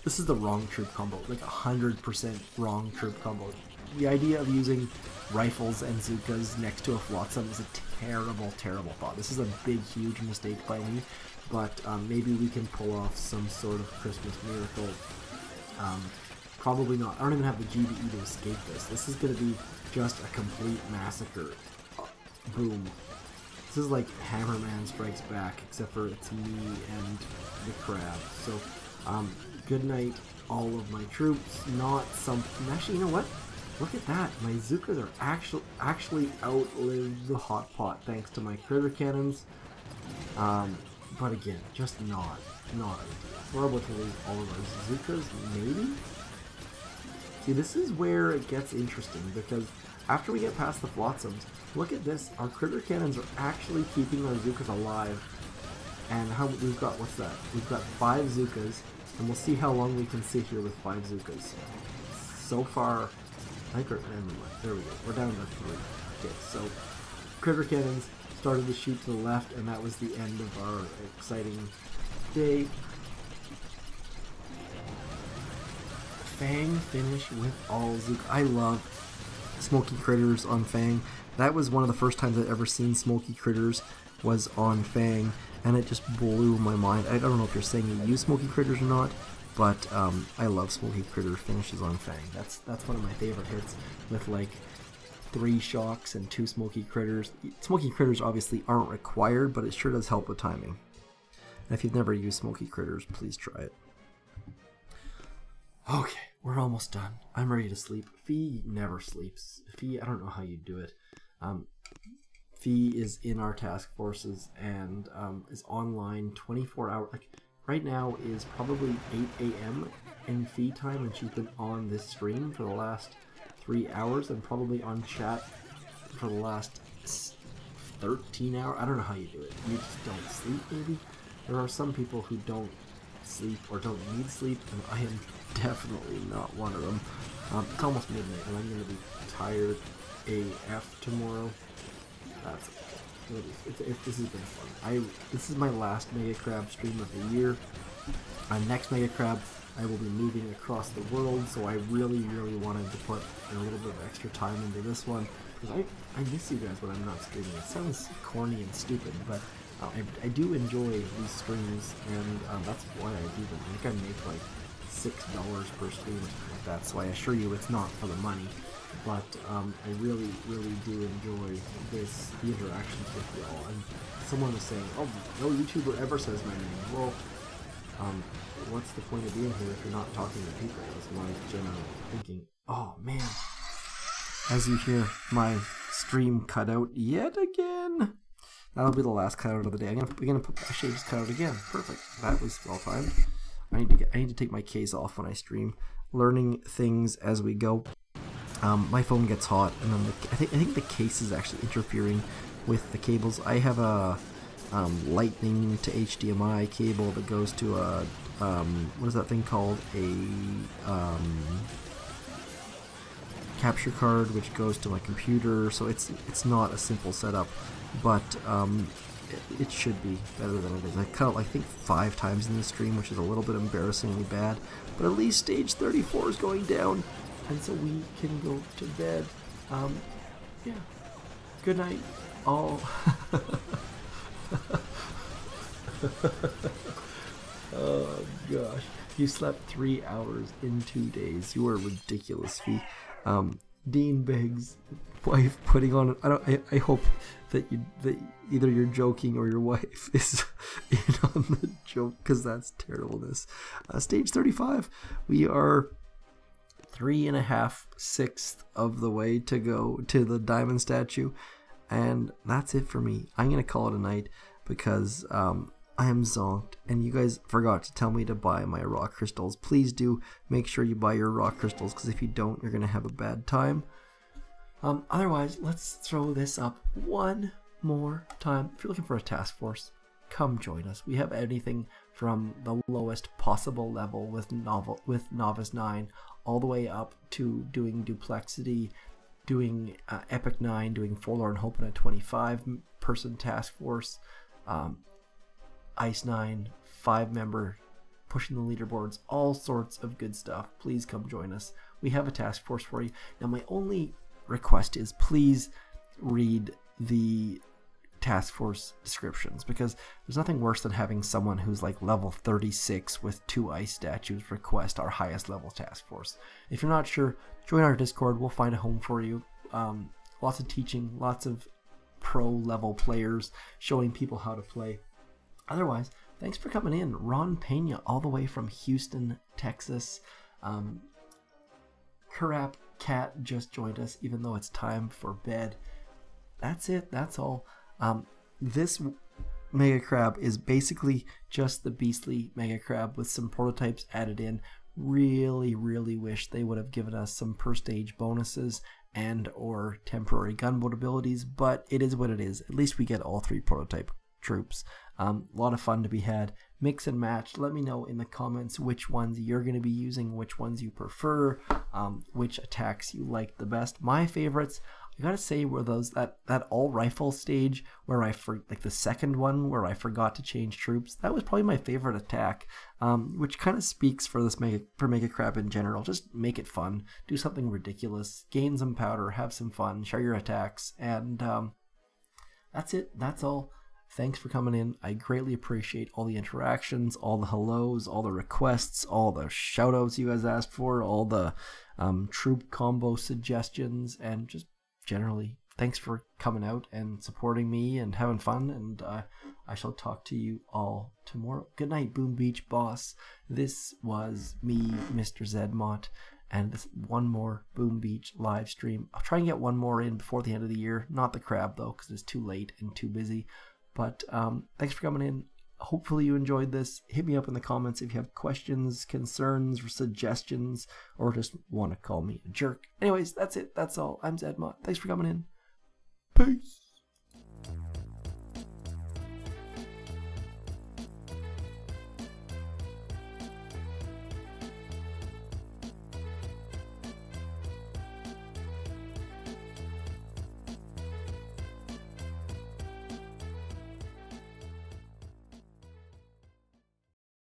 This is the wrong troop combo, like 100% wrong troop combo. The idea of using rifles and Zukas next to a flotsam is a terrible, terrible thought. This is a big, huge mistake by me, but maybe we can pull off some sort of Christmas miracle. Probably not. I don't even have the GBE to escape this. This is going to be just a complete massacre. Boom. This is like Hammerman Strikes Back, except for it's me and the crab. So, good night, all of my troops. Not some. Actually, you know what? Look at that. My Zukas are actually outlived the hot pot thanks to my critter cannons. But again, just not ideal. We're able to lose all of our Zukas, maybe? See, this is where it gets interesting, because after we get past the flotsams, look at this. Our critter cannons are actually keeping our Zukas alive. And how we've got, what's that? We've got 5 Zukas, and we'll see how long we can sit here with 5 Zukas. So far, I think there we go. We're down to 3. Okay, so critter cannons started to shoot to the left, and that was the end of our exciting day. Fang finish with all Zuka. I love Smoky Critters on Fang. That was one of the first times I'd ever seen Smoky Critters was on Fang, and it just blew my mind. I don't know if you're saying you use Smoky Critters or not, but I love Smoky Critter finishes on Fang. That's one of my favorite hits, with like 3 shocks and 2 Smoky Critters. Smoky Critters obviously aren't required, but it sure does help with timing. And if you've never used Smoky Critters, please try it. Okay, we're almost done. I'm ready to sleep. Fee never sleeps. Fee, I don't know how you do it. Fee is in our task forces and is online 24 hours. Like right now is probably 8 a.m. in Fee time, and she's been on this stream for the last 3 hours. I'm probably on chat for the last 13 hours. I don't know how you do it. You just don't sleep, maybe? There are some people who don't sleep or don't need sleep, and I am definitely not one of them. It's almost midnight, and I'm going to be tired AF tomorrow. That's okay. This has been fun. This is my last Mega Crab stream of the year. Next Mega Crab, I will be moving across the world, so I really, really wanted to put a little bit of extra time into this one, because I miss you guys when I'm not streaming. It sounds corny and stupid, but I do enjoy these streams, and that's why I do them. I think I make like $6 per stream or something like that, so I assure you it's not for the money, but I really, really do enjoy the interactions with y'all. And someone was saying, oh, no YouTuber ever says my name. Well, what's the point of being here if you're not talking to people? That's my general thinking. Oh man, as you hear, my stream cut out yet again. That'll be the last cutout of the day. We're gonna actually just cut out again. Perfect. That was well timed. I need to take my case off when I stream. Learning things as we go. My phone gets hot, and then I think the case is actually interfering with the cables. I have a lightning to HDMI cable that goes to a what is that thing called? A capture card, which goes to my computer. So it's not a simple setup, but it should be better than it is. I cut out, I think, 5 times in the stream, which is a little bit embarrassingly bad. But at least stage 34 is going down, and so we can go to bed. Yeah. Good night, all. Oh gosh, you slept 3 hours in 2 days. You are ridiculous, Fee. Dean Biggs' wife putting on. I hope that either you're joking or your wife is in on the joke, because that's terribleness. Stage 35. We are 3.5/6 of the way to go to the diamond statue, and that's it for me. I'm gonna call it a night because I am zonked, and you guys forgot to tell me to buy my rock crystals. Please do make sure you buy your rock crystals, because if you don't, you're gonna have a bad time. Otherwise, let's throw this up one more time. If you're looking for a task force, come join us. We have anything from the lowest possible level with Novice 9 all the way up to doing Duplexity, doing Epic 9, doing Forlorn Hope in a 25-person task force, Ice 9, 5-member, pushing the leaderboards, all sorts of good stuff. Please come join us. We have a task force for you. Now, my only request is please read the task force descriptions, because there's nothing worse than having someone who's like level 36 with 2 ice statues request our highest level task force. If you're not sure, join our Discord. We'll find a home for you. Lots of teaching, lots of pro level players showing people how to play. Otherwise, thanks for coming in. Ron Pena, all the way from Houston, Texas. Karap Cat just joined us, even though it's time for bed. That's it. That's all. This Mega Crab is basically just the Beastly Mega Crab with some prototypes added in. Really, really wish they would have given us some per stage bonuses and or temporary gunboat abilities, but it is what it is. At least we get all 3 prototype troops. A lot of fun to be had. Mix and match. Let me know in the comments which ones you're going to be using, which ones you prefer, which attacks you like the best. My favorites, I gotta say, were those that all rifle stage where like the second one where I forgot to change troops. That was probably my favorite attack, which kind of speaks for this Mega Crab in general. Just make it fun, do something ridiculous, gain some powder, have some fun, share your attacks, and that's it. That's all. Thanks for coming in. I greatly appreciate all the interactions, all the hellos, all the requests, all the shoutouts you guys asked for, all the troop combo suggestions, and just generally, thanks for coming out and supporting me and having fun, and I shall talk to you all tomorrow. Good night, Boom Beach Boss. This was me, Mr. Zedmont, and this one more Boom Beach live stream. I'll try and get one more in before the end of the year. Not the crab, though, because it's too late and too busy. But thanks for coming in. hopefully you enjoyed this. Hit me up in the comments if you have questions, concerns, or suggestions, or just want to call me a jerk. Anyways, that's it. That's all. I'm Zedmont. Thanks for coming in. Peace.